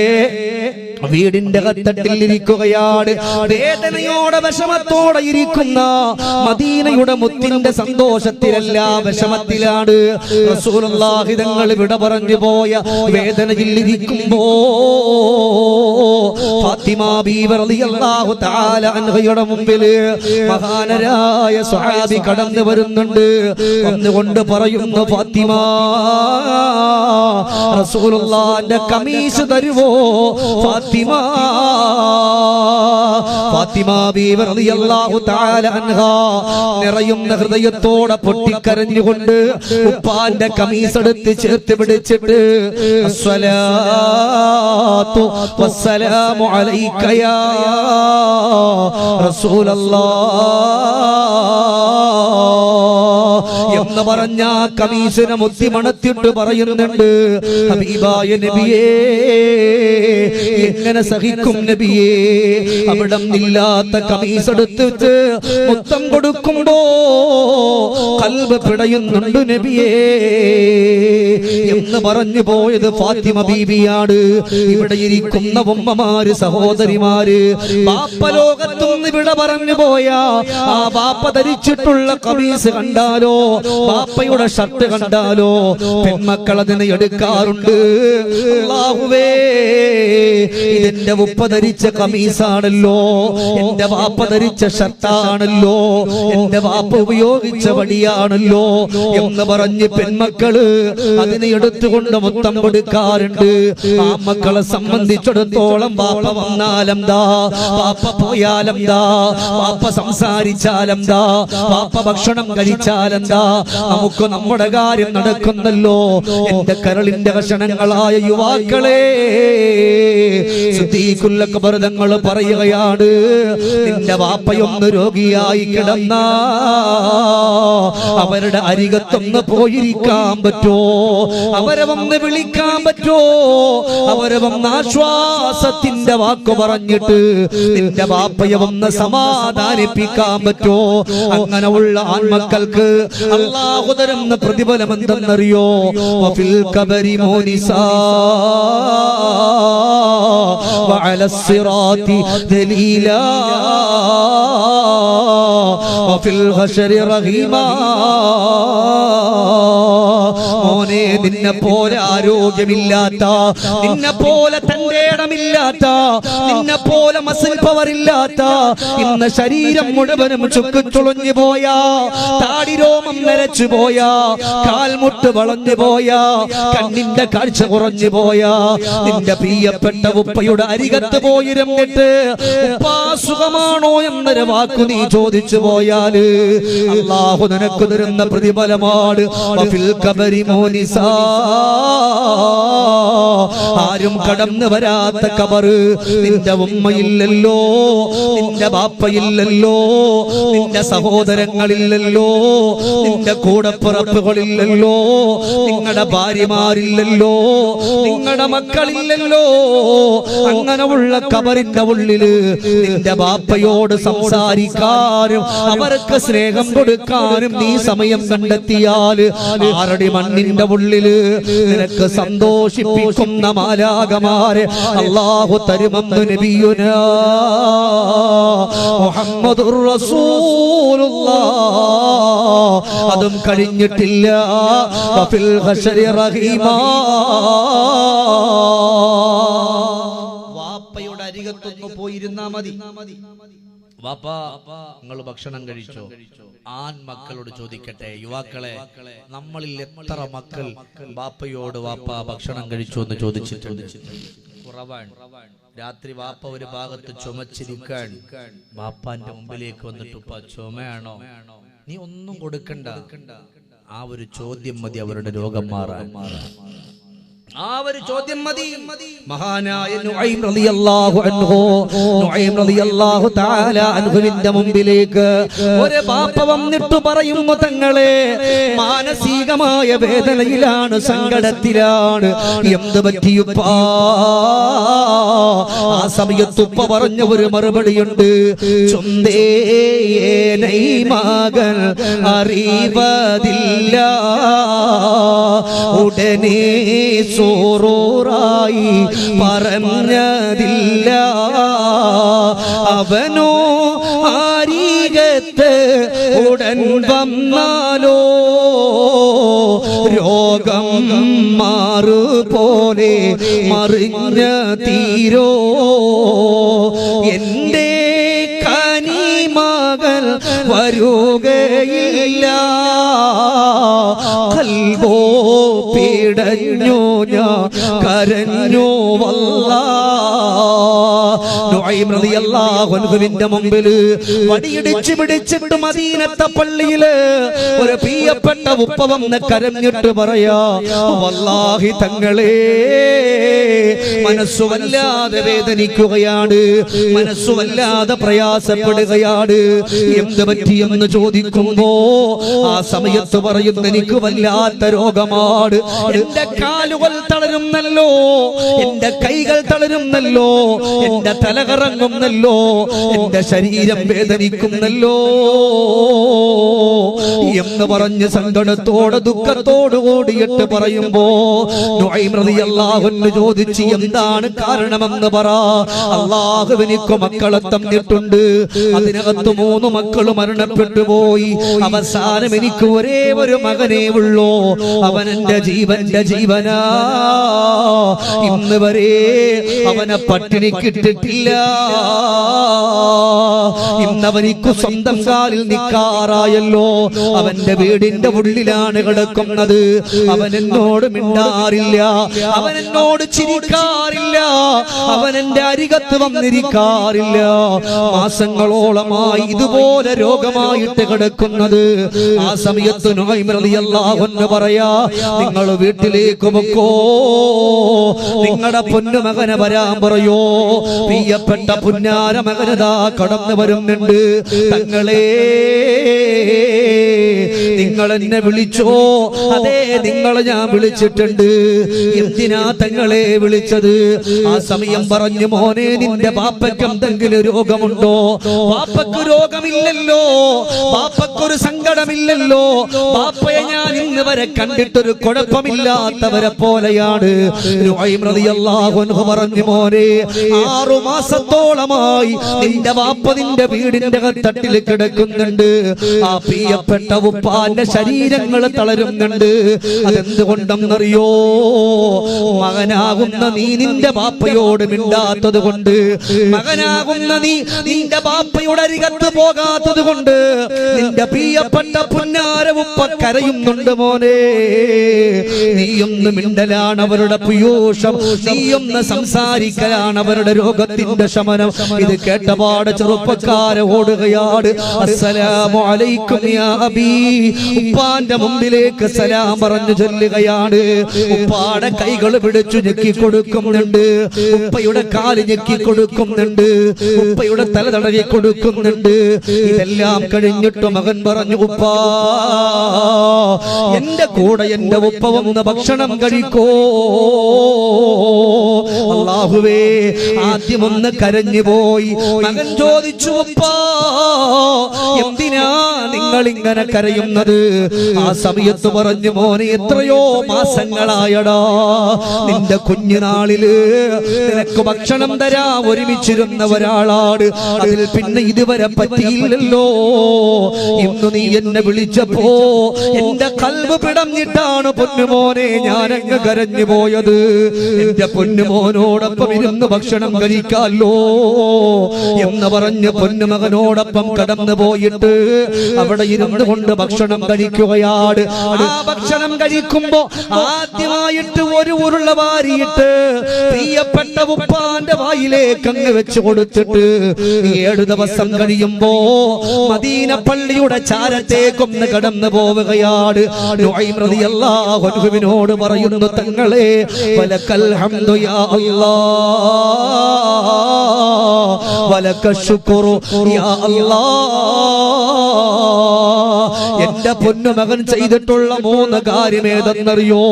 വീടിന്റെ കത്തട്ടിൽ ഇരിക്കുകയാണ്, വേദനയോടെ വിഷമത്തോടെ ഇരിക്കുന്ന മദീനയുടെ മുത്തിന്റെ സന്തോഷത്തിലല്ല വിഷമത്തിലാണ് റസൂലുള്ളാഹി തങ്ങൾ വിട പറഞ്ഞു പോയ വേദനയിൽ ഇരിക്കുമ്പോ ഫാത്തിമ ബീവി റളിയല്ലാഹു തആല അൻഹയുടെ മുമ്പിൽ മഹാനരായ സ്വഹാബി കടന്നു വരുന്നുണ്ട്. വന്നുകൊണ്ട് പറയുന്നു, ഫാത്തിമ റസൂലുള്ളാഹിന്റെ കമീസ് തരുവോ? ഫാത്തിമ ബീവി റളിയല്ലാഹു തആല അൻഹാ നിറയുന്ന ഹൃദയത്തോടെ പൊട്ടിക്കരഞ്ഞുകൊണ്ട് ഉപ്പാന്റെ കമീസ് എടുത്ത് ചേർത്ത് പിടിച്ചിട്ട് അസ്സലാത്തു വസ്സലാമു അലൈക യാ റസൂലല്ലാഹ് എന്ന് പറഞ്ഞ കമീസിനെ മുത്തി മണത്തിട്ട് പറയുന്നുണ്ട്, ഹബീബായ നബിയേ എങ്ങനെ സഹിക്കും നബിയേ? അവിടം ഇല്ലാത്ത കമീസ് എടുത്തിട്ട് മുത്തം കൊടുക്കുമ്പോ ഖൽബ് പിടയുന്നുണ്ട് നബിയേ എന്ന് പറഞ്ഞു പോയത് ഫാത്തിമ ബീവിയാണ്. ഇവിടെ ഇരിക്കുന്ന ഉമ്മമാര്, സഹോദരിമാര്, ബാപ്പ ലോകത്തുനിന്ന് ഇവിടെ പറഞ്ഞു പോയാ ആ ബാപ്പ ധരിച്ചിട്ടുള്ള കമീസ് കണ്ടാലോ, ബാപ്പയുടെ ഷർട്ട് കണ്ടാലോ പെൺമക്കൾ അതിനെ എടുക്കാറുണ്ട്. അല്ലാഹുവേ, ഇതെന്റെ ഉപ്പ ധരിച്ച കമീസാണല്ലോ, എന്റെ വാപ്പ ധരിച്ച ഷർട്ടാണല്ലോ, എന്റെ വാപ്പ ഉപയോഗിച്ച വടിയാണല്ലോ എന്ന് പറഞ്ഞ് പെൺമക്കള് അതിനെ എടുത്തുകൊണ്ട് മുത്തം കൊടുക്കാറുണ്ട്. ആ മക്കളെ സംബന്ധിച്ചിടത്തോളം വാപ്പ വന്നാലെന്താ, വാപ്പ പോയാലെന്താ, വാപ്പ സംസാരിച്ചാലെന്താ, വാപ്പ ഭക്ഷണം കഴിച്ചാലെന്താ, നമുക്ക് നമ്മുടെ കാര്യം നടക്കുന്നല്ലോ. എന്റെ കരളിന്റെ കഷണങ്ങളായ യുവാക്കളെ, സിദ്ദീഖുൽ അക്ബർ തങ്ങൾ പറയുകയാണ്, നിന്റെ വാപ്പയൊന്ന് രോഗിയായി കിടന്ന അവരുടെ അരികത്തൊന്ന് പോയിരിക്കാൻ പറ്റോ? അവരെ വന്ന് വിളിക്കാൻ പറ്റോ? അവരെ വന്ന് ആശ്വാസത്തിന്റെ വാക്ക് പറഞ്ഞിട്ട് നിന്റെ വാപ്പയെ വന്ന് സമാധാനിപ്പിക്കാൻ പറ്റോ? അങ്ങനെയുള്ള ആൺമക്കൾക്ക് അല്ലാഹു തരുന്ന പ്രതിഫലം എന്തെന്നറിയോ? വഫിൽ ഖബരി മോനിസാ وعلى الصراط دليلا وفي الحشر رغيما മോനെ നിന്നെ പോലെ ആരോഗ്യമില്ലാത്ത, നിന്നെ പോലെ തന്റെ ഇടമില്ലാത്ത, നിന്നെ പോലെ മസിൽ പവർ ഇല്ലാത്ത, ഇന്ന് ശരീരം മുഴുവനും ചുക്കുചുളുഞ്ഞു പോയ, താടിരോമം നരച്ചു പോയ, കാൽമുട്ട് വളഞ്ഞു പോയ, കണ്ണിന്റെ കാഴ്ച കുറഞ്ഞു പോയ നിന്റെ പ്രിയപ്പെട്ട ഉപ്പയുടെ അരികത്ത് പോയിരുന്നിട്ട് ഉപ്പാ സുഖമാണോ എന്നൊരു വാക്കു നീ ചോദിച്ചു പോയാല് അല്ലാഹു നിനക്ക് തരുന്ന പ്രതിഫലമാണ് വഫിൽ ഖബരി മോനിസാ, ആരും കടന്നു വരാത്ത ഖബറ്. നിന്റെ ഉമ്മയില്ലല്ലോ, നിന്റെ ബാപ്പയില്ലല്ലോ, നിന്റെ സഹോദരങ്ങളില്ലല്ലോ, നിന്റെ കൂടപ്പിറപ്പുകളില്ലല്ലോ, നിങ്ങളുടെ ഭാര്യമാരില്ലല്ലോ, നിങ്ങളുടെ മക്കളില്ലല്ലോ. അങ്ങനെയുള്ള ഖബറിന്റെ ഉള്ളില് നിന്റെ ബാപ്പയോട് സംസാരിക്കാനും അവർക്ക് സ്നേഹം കൊടുക്കാനും നീ സമയം കണ്ടെത്തിയാൽ ആറടി മണ്ണിന്റെ ഉള്ളില് നിനക്ക് സന്തോഷിപ്പിക്കുന്ന മാലാകമാരെ അല്ലാഹു തരുമെന്ന് നബിയുനാ മുഹമ്മദുർ റസൂലുള്ളാഹ്. അതും കഴിഞ്ഞിട്ടില്ല വഫിൽ ഹശരി റഹീമാ, വാപ്പയുടെ അരികത്തൊന്ന് പോയിരുന്നാ മതി. വാപ്പാ നിങ്ങൾ ഭക്ഷണം കഴിച്ചോ? ആൺമക്കളോട് ചോദിക്കട്ടെ, യുവാക്കളെ, നമ്മളിൽ എത്ര മക്കൾ വാപ്പയോട് വാപ്പ ഭക്ഷണം കഴിച്ചോ എന്ന് ചോദിച്ചിട്ടുണ്ട്? കുറവാണ്. രാത്രി വാപ്പ ഒരു ഭാഗത്ത് ചുമച്ചിരിക്കാൻ, വാപ്പാന്റെ മുമ്പിലേക്ക് വന്നിട്ട് ഉപ്പ ചുമയാണോ? നീ ഒന്നും കൊടുക്കണ്ട, ആ ഒരു ചോദ്യം മതി അവരുടെ രോഗം മാറാൻ. ആ ഒരു ചോദ്യം മതി. മഹാനായ നുഐം റളിയല്ലാഹു അൻഹു, നുഐം റളിയല്ലാഹു തആല അൻഹുവിന്റെ മുമ്പിലേക്ക് ഒരു ബാപ്പ വന്നിട്ട് പറയുന്നു, തങ്ങളെ മാനസികമായ വേദനയിലാണ്, സങ്കടത്തിലാണ്, എന്ത് പറ്റിയുപ്പാ? ആ സമയത്ത് ഉപ്പ പറഞ്ഞ ഒരു മറുപടിയുണ്ട്, ചൊന്തേനൈ മകൻ അറിവതില്ല, ഉടനെ സൂറൂറായി പറഞ്ഞതില്ല, അവനോ ആരീകത്ത് ഉടൻ വന്നാലോ രോഗം മാറുപോലെ മറിഞ്ഞ തീരോ, എന്റെ കനിമകൾ വരുകയില്ല, കൽബോ പീടഞ്ഞോ ഞാൻ കരഞ്ഞോ വല്ലാഹ്. നുഐം റളിയല്ലാഹു അൻഹുവിന്റെ മുമ്പിൽ വടിയിടിച്ച് പിടിച്ചിട്ട് മദീനത്തെ പള്ളിയില് ഒരു പ്രിയപ്പെട്ട ഉപ്പ വന്ന് കരഞ്ഞിട്ട് പറയാ, വല്ലാഹി തങ്ങളെ മനസ്സു വല്ലാതെ വേദനിക്കുകയാണ്, മനസ്സു വല്ലാതെ പ്രയാസപ്പെടുകയാണ്, എന്ത് പറ്റിയെന്ന് ചോദിക്കുമ്പോ ആ സമയത്ത് പറയുന്നു, എനിക്ക് വല്ലാത്ത രോഗമാണ്, എന്റെ കാലുകൾ തളരുന്നല്ലോ, എന്റെ കൈകൾ തളരുന്നല്ലോ, എന്റെ തലകറങ്ങുന്നല്ലോ, എന്റെ ശരീരം വേദനിക്കുന്നല്ലോ എന്ന് പറഞ്ഞ് സങ്കടത്തോടെ ദുഃഖത്തോടു കൂടിയിട്ട് പറയുമ്പോ നുഐം റളിയല്ലാഹു അൻഹു ചോദിച്ചു, എന്താണ് കാരണമെന്ന് പറ. അല്ലാഹുവിനിക്ക് മക്കളെ തന്നിട്ടുണ്ട്, അതിനകത്ത് 3 മക്കൾ മരണപ്പെട്ടു പോയി, അവസാനം എനിക്ക് ഒരേ ഒരു മകനേ ഉള്ളൂ, അവൻ എന്റെ ജീവന്റെ ജീവനാ, ഇന്ന് വരെ അവനെ പട്ടിണി കിട്ടിട്ടില്ല, ഇന്നവനിക്ക് സ്വന്തം കാലിൽ നിൽക്കാറായല്ലോ, അവന്റെ വീടിന്റെ ഉള്ളിലാണ് കിടക്കുന്നത്, അവൻ എന്നോട് മിണ്ടാറില്ല, അവൻ എന്നോട് ചിരിക്കാറില്ല, അവൻ എന്റെ അരികത്ത് വന്നിരിക്കാറില്ല, മാസങ്ങളോളമായി ഇതുപോലെ രോഗമായിട്ട് കിടക്കുന്നത്. ആ സമയത്ത് നുഐം റളിയല്ലാഹു അൻഹു പറയാ, നിങ്ങൾ വീട്ടിലേക്ക് പൊക്കോ, നിങ്ങളുടെ പൊന്നുമകനെ വരാൻ പറയോ, പ്രിയപ്പെട്ട പുന്നാര മകനതാ കടന്നു വരുന്നുണ്ട്, തങ്ങളെ നിങ്ങൾ എന്നെ വിളിച്ചോ? അതെ, നിങ്ങളെ ഞാൻ വിളിച്ചിട്ടുണ്ട്. എന്തിനാ തങ്ങളെ വിളിച്ചത്? ആ സമയം പറഞ്ഞു, മോനെ നിന്റെ ബാപ്പയ്ക്ക് എന്തെങ്കിലും രോഗമുണ്ടോ? ബാപ്പക്ക് രോഗമില്ലല്ലോ, ബാപ്പക്കൊരു സങ്കടമില്ലല്ലോ, ബാപ്പയെ ഞാൻ ഇന്ന് വരെ കണ്ടിട്ടൊരു കുഴപ്പമില്ലാത്തവരെ പോലെയാണ്. നുഐം റളിയല്ലാഹു അൻഹു പറഞ്ഞു, മോനെ 6 മാസത്തോളമായി നിന്റെ ബാപ്പ നിന്റെ വീടിന്റെ തട്ടിൽ കിടക്കുന്നുണ്ട്, ആ പ്രിയപ്പെട്ട ഉപ്പാന്റെ ശരീരങ്ങൾ തളരുന്നുണ്ട്. അതെന്തുകൊണ്ടെന്നറിയോ? മകനാകുന്ന നീ നിന്റെ ബാപ്പയോട് മിണ്ടാത്തത് കൊണ്ട്, മകനാകുന്ന നീ നിന്റെ ബാപ്പയുടെ അരികത്ത് പോകാത്തത് കൊണ്ട് നിന്റെ പ്രിയപ്പെട്ട പുന്നാരവുപ്പ കരയുന്നുണ്ട് മോനെ. നീയൊന്ന് മിണ്ടലാണ് അവരുടെ പീയൂഷം, നീയൊന്ന് സംസാരിക്കലാണ് അവരുടെ രോഗത്തിന്റെ ശമനം. ഇത് കേട്ടപാട് ചെറുപ്പക്കാരെ ഓടുകയാണ്. അസ്സലാമു അലൈക്കും യാ അബീ. ഉപ്പാന്റെ മുമ്പിലേക്ക് സലാം പറഞ്ഞു ചൊല്ലുകയാണ്. ഉപ്പാടെ കൈകൾ പിടിച്ചു ഞെക്കി കൊടുക്കുന്നുണ്ട്, ഉപ്പയുടെ കാല് ഞെക്കി കൊടുക്കുന്നുണ്ട്, ഉപ്പയുടെ തല തടവി കൊടുക്കുന്നുണ്ട്. ഇതെല്ലാം കഴിഞ്ഞിട്ട് മകൻ പറഞ്ഞു, ഉപ്പാ എന്റെ കൂടെ എന്റെ ഉപ്പ വന്ന് ഭക്ഷണം കഴിക്കോ. അല്ലാഹുവേ, ആദ്യം ഒന്ന് കരഞ്ഞു പോയി. മകൻ ചോദിച്ചു, ഉപ്പാ എന്തിനാ നിങ്ങൾ ഇങ്ങനെ കരയുന്നത്? ആ സമയത്ത് പറഞ്ഞു, മോനെ എത്രയോ മാസങ്ങളായടാ നിന്റെ കുഞ്ഞുനാളില് നിനക്ക് ഭക്ഷണം തരാ ഒരുമിച്ചിരുന്ന ഒരാളാണ്, അതിൽ പിന്നെ ഇതുവരെ പറ്റിയില്ലല്ലോ. ഇന്ന് നീ എന്നെ വിളിച്ചപ്പോ എന്റെ കൽബ് പിടഞ്ഞിട്ടാണ് പൊന്നുമോനെ ഞാൻ അങ്ങ് കരഞ്ഞു പോയത്. എന്റെ പൊന്നുമോനോടൊപ്പം ഇരുന്ന് ഭക്ഷണം കഴിക്കാലോ എന്ന് പറഞ്ഞ് പൊന്നുമകനോടൊപ്പം കടന്നു പോയിട്ട് അവിടെ ഇരുന്നു കൊണ്ട് ഭക്ഷണം കഴിക്കുകയാണ്. ആ ഭക്ഷണം കഴിക്കുമ്പോ ആദ്യമായിട്ട് ഒരു ഉരുള വാരിയിട്ട് പ്രിയപ്പെട്ട ഉപ്പാന്റെ വായിലേക്ക് അങ്ങ് വെച്ച് കൊടുത്തിട്ട് 7 ദിവസം കഴിയുമ്പോ മദീന പള്ളിയുടെ ചാരത്തേക്കൊന്ന് കടന്നു പോവുകയാണ്. നുഐം റളിയല്ലാഹു അൻഹുവിനോട് പറയുന്നു, തങ്ങളെ വലക്കൽ ഹംദു യാ അല്ലാഹ് വലക ശുക്റു യാ അല്ലാഹ്. എന്റെ പൊന്നുമകൻ ചെയ്തിട്ടുള്ള 3 കാര്യം ഏതെന്നറിയോ?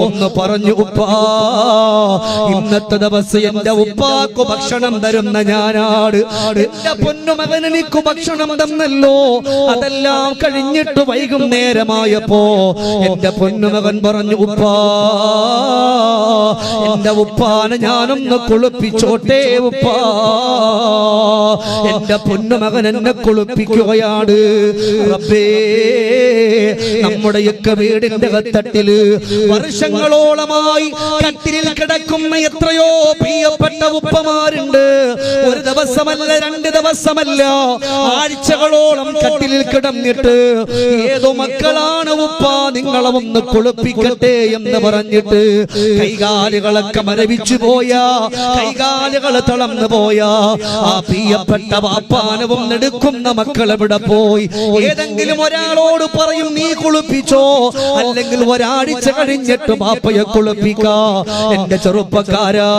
ഒന്ന് പറഞ്ഞു, ഉപ്പാ ഇന്നത്തെ ദിവസം എന്റെ ഉപ്പാക്ക് ഭക്ഷണം തരുന്ന ഞാനാണ്. എന്റെ പൊന്നുമകൻ എനിക്ക് ഭക്ഷണം തന്നല്ലോ. അതെല്ലാം കഴിഞ്ഞിട്ട് വൈകുന്നേരമായപ്പോ എന്റെ പൊന്നുമകൻ പറഞ്ഞു, ഉപ്പാ എന്റെ ഉപ്പാനെ ഞാനൊന്ന് കുളിപ്പിച്ചോട്ടെ ഉപ്പാ. എന്റെ പൊന്നുമകൻ എന്നെ കുളിപ്പിക്കുകയാണ്. റബ്ബേ, നമ്മുടെയൊക്കെ വീടിന്റെ കത്തട്ടില് വർഷങ്ങളോളമായി കട്ടിലിൽ കിടക്കുന്ന എത്രയോ പ്രിയപ്പെട്ട ഉപ്പമാരുണ്ട്. ഒരു ദിവസമല്ല, 2 ദിവസമല്ല, ആഴ്ചകളോളം കട്ടിലിൽ കിടന്നിട്ട് ഏതോ മക്കളാണ് ഉപ്പ നിങ്ങളെ ഒന്ന് കുളിപ്പിക്കട്ടെ എന്ന് പറഞ്ഞിട്ട് കൈകാലുകളൊക്കെ മരവിച്ചു പോയാ, കൈകാലുകൾ തളർന്നു പോയാ ആ പ്രിയപ്പെട്ട വാപ്പാനവും നെടുക്കുന്ന മക്കളെവിടെ പോയി? ഏതെങ്കിലും ഒരാളോട് പറയും നീ കുളിപ്പിച്ചോ, അല്ലെങ്കിൽ ഒരാഴ്ച കഴിഞ്ഞിട്ട് ബാപ്പയെ കുളിപ്പിക്കാ. എന്റെ ചെറുപ്പക്കാരാ,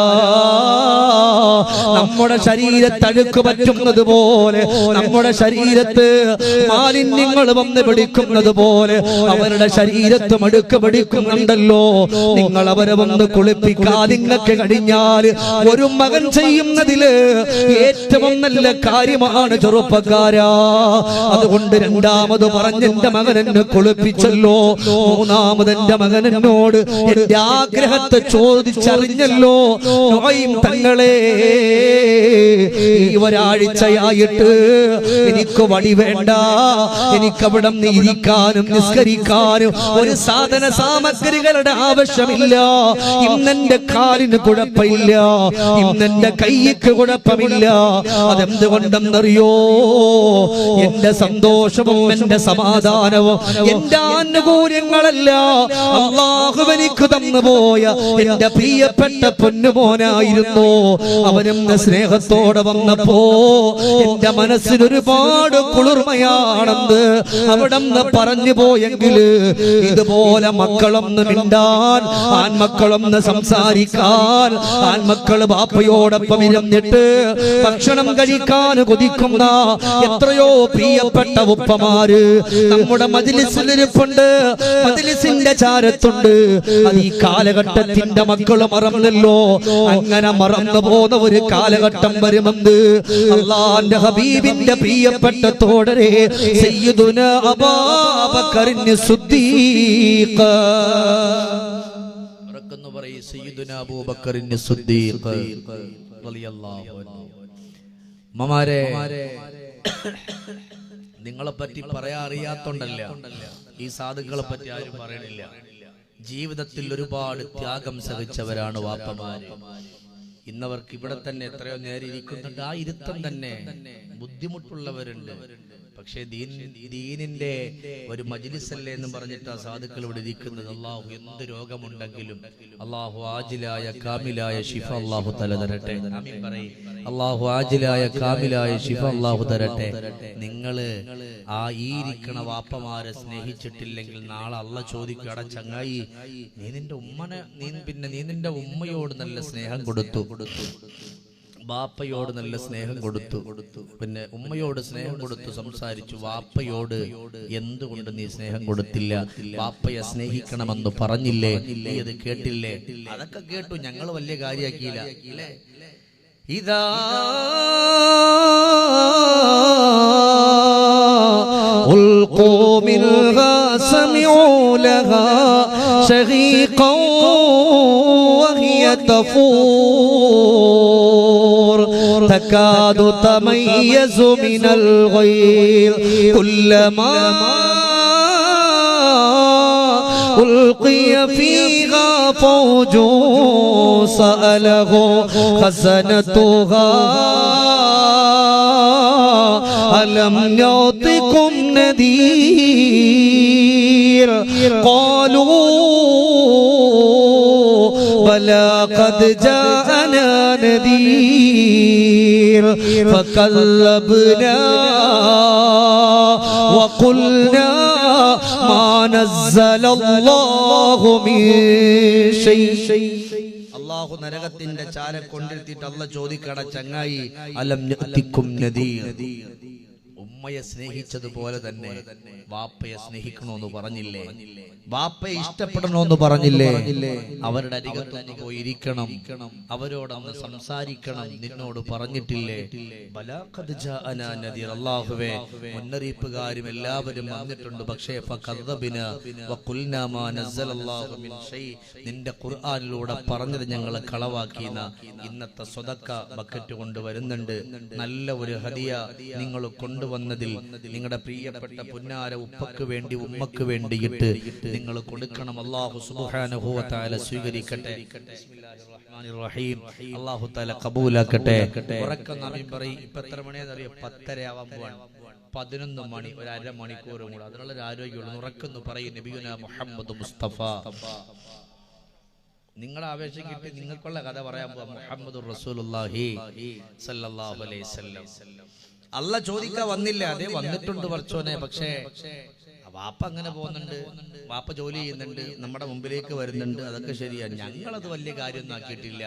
നമ്മുടെ ശരീരത്ത് അഴുക്ക് പറ്റുന്നത് പോലെ, നമ്മുടെ ശരീരത്ത് മാലിന്യങ്ങൾ വന്ന് പിടിക്കുന്നത് പോലെ അവരുടെ ശരീരത്തും അഴുക്ക് പിടിക്കുന്നുണ്ടല്ലോ. നിങ്ങൾ അവരെ വന്ന് കുളിപ്പിക്കാ നിങ്ങൾക്ക് കഴിഞ്ഞാൽ ഒരു മകൻ ചെയ്യുന്നതില് ഏറ്റവും നല്ല കാര്യമാണ് ചെറുപ്പക്കാരാ. അതുകൊണ്ട് രണ്ടാമത് പറഞ്ഞ എന്റെ മകൻ എന്നെ കുളിപ്പിച്ചല്ലോ, മൂന്നാമത് എന്റെ മകൻ എന്നോട് എന്റെ ആഗ്രഹത്തെ ചോദിച്ചറിഞ്ഞല്ലോ. തങ്ങളെ ഈ ഒരാഴ്ചയായിട്ട് എനിക്ക് വടി വേണ്ട, എനിക്കവിടെ ഇരിക്കാനും നിസ്കരിക്കാനും ഒരു സാധന സാമഗ്രികളുടെ ആവശ്യമില്ല. ഇന്നെന്റെ കാലിന് കുഴപ്പമില്ല, ഇന്നെന്റെ കൈക്ക് കുഴപ്പമില്ല. അതെന്തുകൊണ്ടെന്നറിയോ? എന്റെ സന്തോഷവും എന്റെ സമാധാനവും എന്റെ ആനുകൂല്യങ്ങളല്ല, അല്ലാഹു എനിക്ക് തന്നു പോയ എന്റെ പ്രിയപ്പെട്ട പൊന്നുമോനായിരുന്നു. അവനും സ്നേഹത്തോടെ വന്നപ്പോ എന്റെ മനസ്സിന് ഒരുപാട് കുളിർമയാണെന്ന് അവിടെന്ന് പറഞ്ഞു പോയെങ്കിൽ ഇതുപോലെ മക്കളൊന്ന് മിണ്ടാൻ, ആൺമക്കളൊന്ന് സംസാരിക്കാൻ, ആൺമക്കൾ ബാപ്പയോടൊപ്പം ഇരുന്നിട്ട് ഭക്ഷണം കഴിക്കാൻ കൊതിക്കുന്ന എത്രയോ പ്രിയപ്പെട്ട ഉപ്പമാര് നമ്മുടെ മജ്‌ലിസിലിരിപ്പുണ്ട്, മജ്‌ലിസിന്റെ ചാരത്തുണ്ട്. അത് ഈ കാലഘട്ടത്തിന്റെ മക്കൾ മറന്നല്ലോ. അങ്ങനെ മറന്നു പോകുന്ന ഒരു കാലഘട്ടം വരുമെന്ന് അല്ലാഹുവിന്റെ ഹബീബിന്റെ പ്രിയപ്പെട്ട തോഴരെ സയ്യിദുനാ അബൂബക്കർ സിദ്ദീഖ് സയ്യിദുനാ അബൂബക്കർ സിദ്ദീഖ് റളിയല്ലാഹു അൻഹു. മമാരെ, നിങ്ങളെ പറ്റി പറയാൻ അറിയാത്തോണ്ടല്ല, ഈ സാധുക്കളെ പറ്റി ആരും പറയണില്ല. ജീവിതത്തിൽ ഒരുപാട് ത്യാഗം സഹിച്ചവരാണ് വാപ്പമാര്. ഇന്നവർക്ക് ഇവിടെ തന്നെ എത്രയോ നേരം ഇരിക്കുന്നുണ്ട്. ആ ഇരുത്തം തന്നെ ബുദ്ധിമുട്ടുള്ളവരുണ്ട്. പക്ഷേ ദീനിന്റെ ഒരു മജ്ലിസല്ലേ എന്ന് പറഞ്ഞിട്ട് ആ സാധുക്കൾ ഇവിടെ ഇരിക്കുന്നത്. അള്ളാഹു എന്ത് രോഗമുണ്ടെങ്കിലും അള്ളാഹു ആജിലായ കാമിലായ ശിഫ അള്ളാഹു തല തരട്ടെ. ആമീൻ പറയ്. അള്ളാഹു ആജിലായ കാമിലായ ശിഫ അള്ളാഹു തരട്ടെ. നിങ്ങള് ആ ഈ ഇരിക്കണ വാപ്പമാരെ സ്നേഹിച്ചിട്ടില്ലെങ്കിൽ നാളെ അള്ളാഹ് ചോദിക്കും, എടാ ചങ്ങായി, നീ നിന്റെ ഉമ്മയോട് നല്ല സ്നേഹം കൊടുത്തു, ബാപ്പയോട് നല്ല സ്നേഹം കൊടുത്തു, പിന്നെ ഉമ്മയോട് സ്നേഹം കൊടുത്തു, സംസാരിച്ചു. വാപ്പയോട് എന്തുകൊണ്ട് നീ സ്നേഹം കൊടുത്തില്ല? വാപ്പയെ സ്നേഹിക്കണമെന്ന് പറഞ്ഞില്ലേ? നീ അത് കേട്ടില്ലേ? അതൊക്കെ കേട്ടു, ഞങ്ങൾ വലിയ കാര്യാക്കിയില്ല. ഇതാ ألقوا منها سمعوا لها شهيقا وهي تفور تكاد تميز من الغيظ كلما ألقي فيها فوج سأله خزنتها ألم يعطكم نذير قالوا بلى قد جاءنا نذير فكذبنا وقلنا ما نزل الله من شيء. അള്ളാഹു നരകത്തിന്റെ ചാര കൊണ്ടിരുത്തിയിട്ട് അള്ളാഹ് ചോദിക്കട ചങ്ങായി, അലം യഅതികും നദീർ, ഉമ്മയെ സ്നേഹിച്ചതുപോലെ തന്നെ വാപ്പയെ സ്നേഹിക്കണമെന്ന് പറഞ്ഞില്ലേ? വാപ്പയെ ഇഷ്ടപ്പെടണമെന്ന് പറഞ്ഞില്ലേ? അവരുടെ അരികത്തൊന്ന് പോയിരിക്കണം, അവരോടൊന്ന് സംസാരിക്കണം, നിന്നോട് പറഞ്ഞിട്ടില്ലേ? ബലാഖദ് ജാഅനാ നദീർ, അല്ലാഹുവേ മുന്നറിയിപ്പുകാരും എല്ലാവരും വന്നിട്ടുണ്ട്. പക്ഷേ ഫകദ്ദബിനാ വഖുൽനാ മാ നസ്സലല്ലാഹു മിൻ ഷൈ, നിന്റെ ഖുർആനിലൂടെ പറഞ്ഞത് ഞങ്ങൾ കളവാക്കിയെന്ന. ഇന്നത്തെ സ്വതക്ക ബക്കറ്റ് കൊണ്ടുവരുന്നുണ്ട്. നല്ല ഒരു ഹദിയ നിങ്ങൾ കൊണ്ടുവന്നതിൽ നിങ്ങളുടെ പ്രിയപ്പെട്ട പുന്നാര ഉപ്പക്ക് വേണ്ടി ഉമ്മക്ക് വേണ്ടിയിട്ട് നിങ്ങൾ കൊടുക്കണം. അല്ലാഹു സുബ്ഹാനഹു വ തആല സ്വീകരിക്കട്ടെ. ബിസ്മില്ലാഹിർ റഹ്മാനിർ റഹീം. അല്ലാഹു തആല ഖബൂലാക്കട്ടെ. ഉറക്കം ആമീൻ പറയ്. ഇപ്പോ എത്ര മണിയാണെന്ന് അറിയോ? 10:30 ആവാൻ പോവാണ്. 11 മണി, ഒരു അര മണിക്കൂറും കൂടെ. അതിനുള്ള ഒരു ആരോഗ്യമുള്ള ഉറക്കെന്ന് പറയും നബിയുനാ മുഹമ്മദ് മുസ്തഫ. നിങ്ങളുടെ ആവേശം കിട്ടി നിങ്ങൾക്കുള്ള കഥ പറയാൻ പോവാ. മുഹമ്മദുർ റസൂലുള്ളാഹി സ്വല്ലല്ലാഹു അലൈഹി വസല്ലം. അല്ലാഹ് ചോദിക്കാൻ വന്നില്ല, അതേ വന്നിട്ടുണ്ട് പടച്ചോനെ. പക്ഷേ വാപ്പ അങ്ങനെ പോകുന്നുണ്ട്, വാപ്പ ജോലി ചെയ്യുന്നുണ്ട്, നമ്മുടെ മുമ്പിലേക്ക് വരുന്നുണ്ട്, അതൊക്കെ ശരിയാ. ഞങ്ങളത് വലിയ കാര്യമൊന്നും ആക്കിയിട്ടില്ല.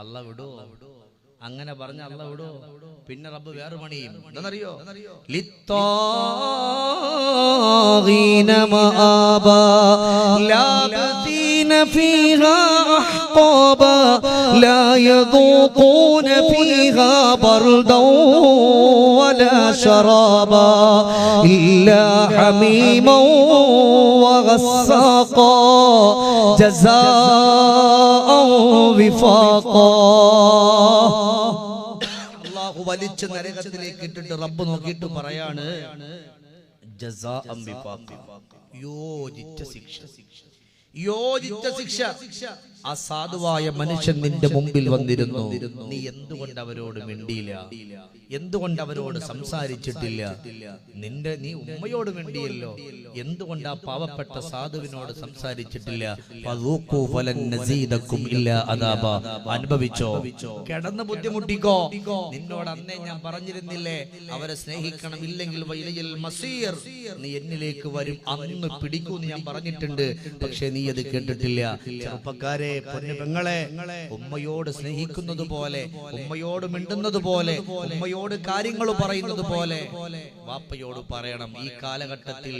അല്ലാഹ് വിടോ? അങ്ങനെ പറഞ്ഞ അല്ലാഹ് വിടോ? പിന്നെ റബ്ബ് വേറെ പണിയും. എന്താണെന്നറിയോ? للطاغين مآبا لابثين فيها أحقابا لا يذوقون فيها بردا ولا شرابا إلا حميما وغساقا جزاء وفاقا. വലിച്ച് നരകത്തിലേക്ക് ഇട്ടിട്ട് റബ്ബ് നോക്കിയിട്ട് പറയാണ്, ജസാഅൻ വിഫാഖ്, യോജിച്ച ശിക്ഷ, യോജിച്ച ശിക്ഷ. ആ സാധുവായ മനുഷ്യൻ നിന്റെ മുമ്പിൽ വന്നിരുന്നു, നീ എന്തുകൊണ്ട് അവരോട് മിണ്ടിയില്ല? എന്തുകൊണ്ട് അവരോട് സംസാരിച്ചിട്ടില്ല? നീ ഉമ്മയോട് മിണ്ടിയല്ലോ, എന്തുകൊണ്ട് ആ പാവപ്പെട്ട സാധുവിനോട് സംസാരിച്ചിട്ടില്ല? അനുഭവിച്ചോ, കിടന്ന് ബുദ്ധിമുട്ടിക്കോ. നിന്നോട് അന്നേ ഞാൻ പറഞ്ഞിരുന്നില്ലേ അവരെ സ്നേഹിക്കണം, ഇല്ലെങ്കിൽ വൈലയിൽ മസീർ, നീ എന്നിലേക്ക് വരും, അന്ന് പിടിക്കൂന്ന് ഞാൻ പറഞ്ഞിട്ടുണ്ട്. പക്ഷെ നീ അത് കേട്ടിട്ടില്ല. ചെറുപ്പക്കാരെ, പൊന്നു പെങ്ങളെ, ഉമ്മയോട് സ്നേഹിക്കുന്നത് പോലെ, ഉമ്മയോട് മിണ്ടുന്നത് പോലെ, ഉമ്മയോട് കാര്യങ്ങൾ പറയുന്നത് പോലെ വാപ്പയോട് പറയണം. ഈ കാലഘട്ടത്തിൽ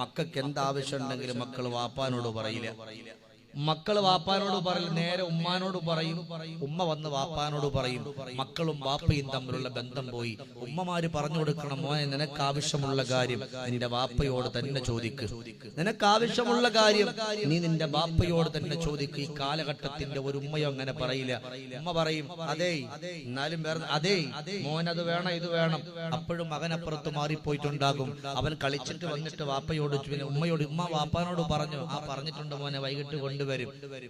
മക്കൾക്ക് എന്താവശ്യം ഉണ്ടെങ്കിലും മക്കൾ വാപ്പാനോട് പറയില്ല. മക്കള് വാപ്പാനോട് പറയും, നേരെ ഉമ്മാനോട് പറയും, ഉമ്മ വന്ന് വാപ്പാനോട് പറയും. മക്കളും വാപ്പയും തമ്മിലുള്ള ബന്ധം പോയി. ഉമ്മമാര് പറഞ്ഞു കൊടുക്കണം, മോനെ നിനക്ക് ആവശ്യമുള്ള കാര്യം നിന്റെ വാപ്പയോട് തന്നെ ചോദിക്ക്. നിനക്ക് ആവശ്യമുള്ള കാര്യം നീ നിന്റെ വാപ്പയോട് തന്നെ ചോദിക്ക്. ഈ കാലഘട്ടത്തിന്റെ ഒരു ഉമ്മയോ അങ്ങനെ പറയില്ല. ഉമ്മ പറയും, അതേ എന്നാലും വേറെ അതേ മോനത് വേണം ഇത് വേണം. അപ്പോഴും മകനപ്പുറത്ത് മാറിപ്പോയിട്ടുണ്ടാകും. അവൻ കളിച്ചിട്ട് വന്നിട്ട് വാപ്പയോട് ഉമ്മയോട് ഉമ്മ വാപ്പാനോട് പറഞ്ഞു, ആ പറഞ്ഞിട്ടുണ്ട് മോനെ വൈകിട്ട് കൊണ്ടുവരും.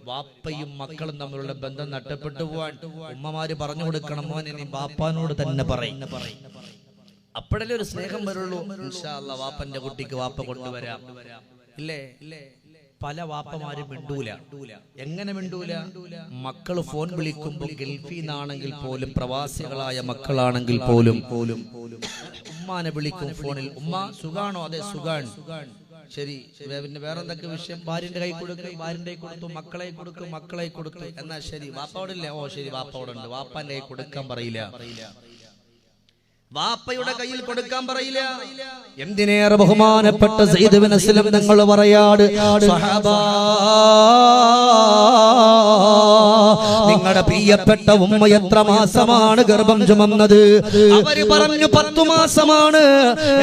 വാപ്പയും മക്കളും തമ്മിലുള്ള ബന്ധം നഷ്ടപ്പെട്ടു പോവാൻ ഉമ്മമാര് പറഞ്ഞു കൊടുക്കണം, മോനെ നീ വാപ്പാനോട് തന്നെ പറയും. അപ്പോഴല്ലേ ഒരു സ്നേഹം വരുള്ളൂ. ഇൻഷാ അല്ലാഹ് വാപ്പന്റെ കുട്ടിക്ക് വാപ്പ കൊണ്ടുവരാം. ഇല്ലേ? പല വാപ്പമാരും മിണ്ടൂല. എങ്ങനെ മിണ്ടൂല? മക്കള് ഫോൺ വിളിക്കുമ്പോൾ ഗൾഫിൽ നിന്നാണെങ്കിൽ പോലും, പ്രവാസികളായ മക്കളാണെങ്കിൽ പോലും ഉമ്മാനെ വിളിക്കും ഫോണിൽ. ഉമ്മ സുഖാണോ? അതെ സുഖാണ്. ശരി, പിന്നെ വേറെ എന്തൊക്കെ വിഷയം? ഭാര്യന്റെ കൈ കൊടുക്കും, ഭാര്യന്റെ കൈ കൊടുത്തു. മക്കളെ കൊടുത്തു. എന്നാ ശരി, വാപ്പാവോടില്ലേ? ഓ ശരി, വാപ്പാവോടുണ്ട്. വാപ്പാന്റെ കൈ കൊടുക്കാൻ പറയില്ല, വാപ്പയുടെ കയ്യിൽ കൊടുക്കാൻ പറയില്ല. എന്തിനേറെ ബഹുമാനപ്പെട്ട സയ്യിദ് ഇബ്നു അസ്ലം തങ്ങൾ പറയാട്, സ്വഹാബാ നിങ്ങളുടെ പ്രിയപ്പെട്ട ഉമ്മ എത്ര മാസമാണ് ഗർഭം ചുമന്നത്? അവര് പറഞ്ഞു 10 മാസമാണ്.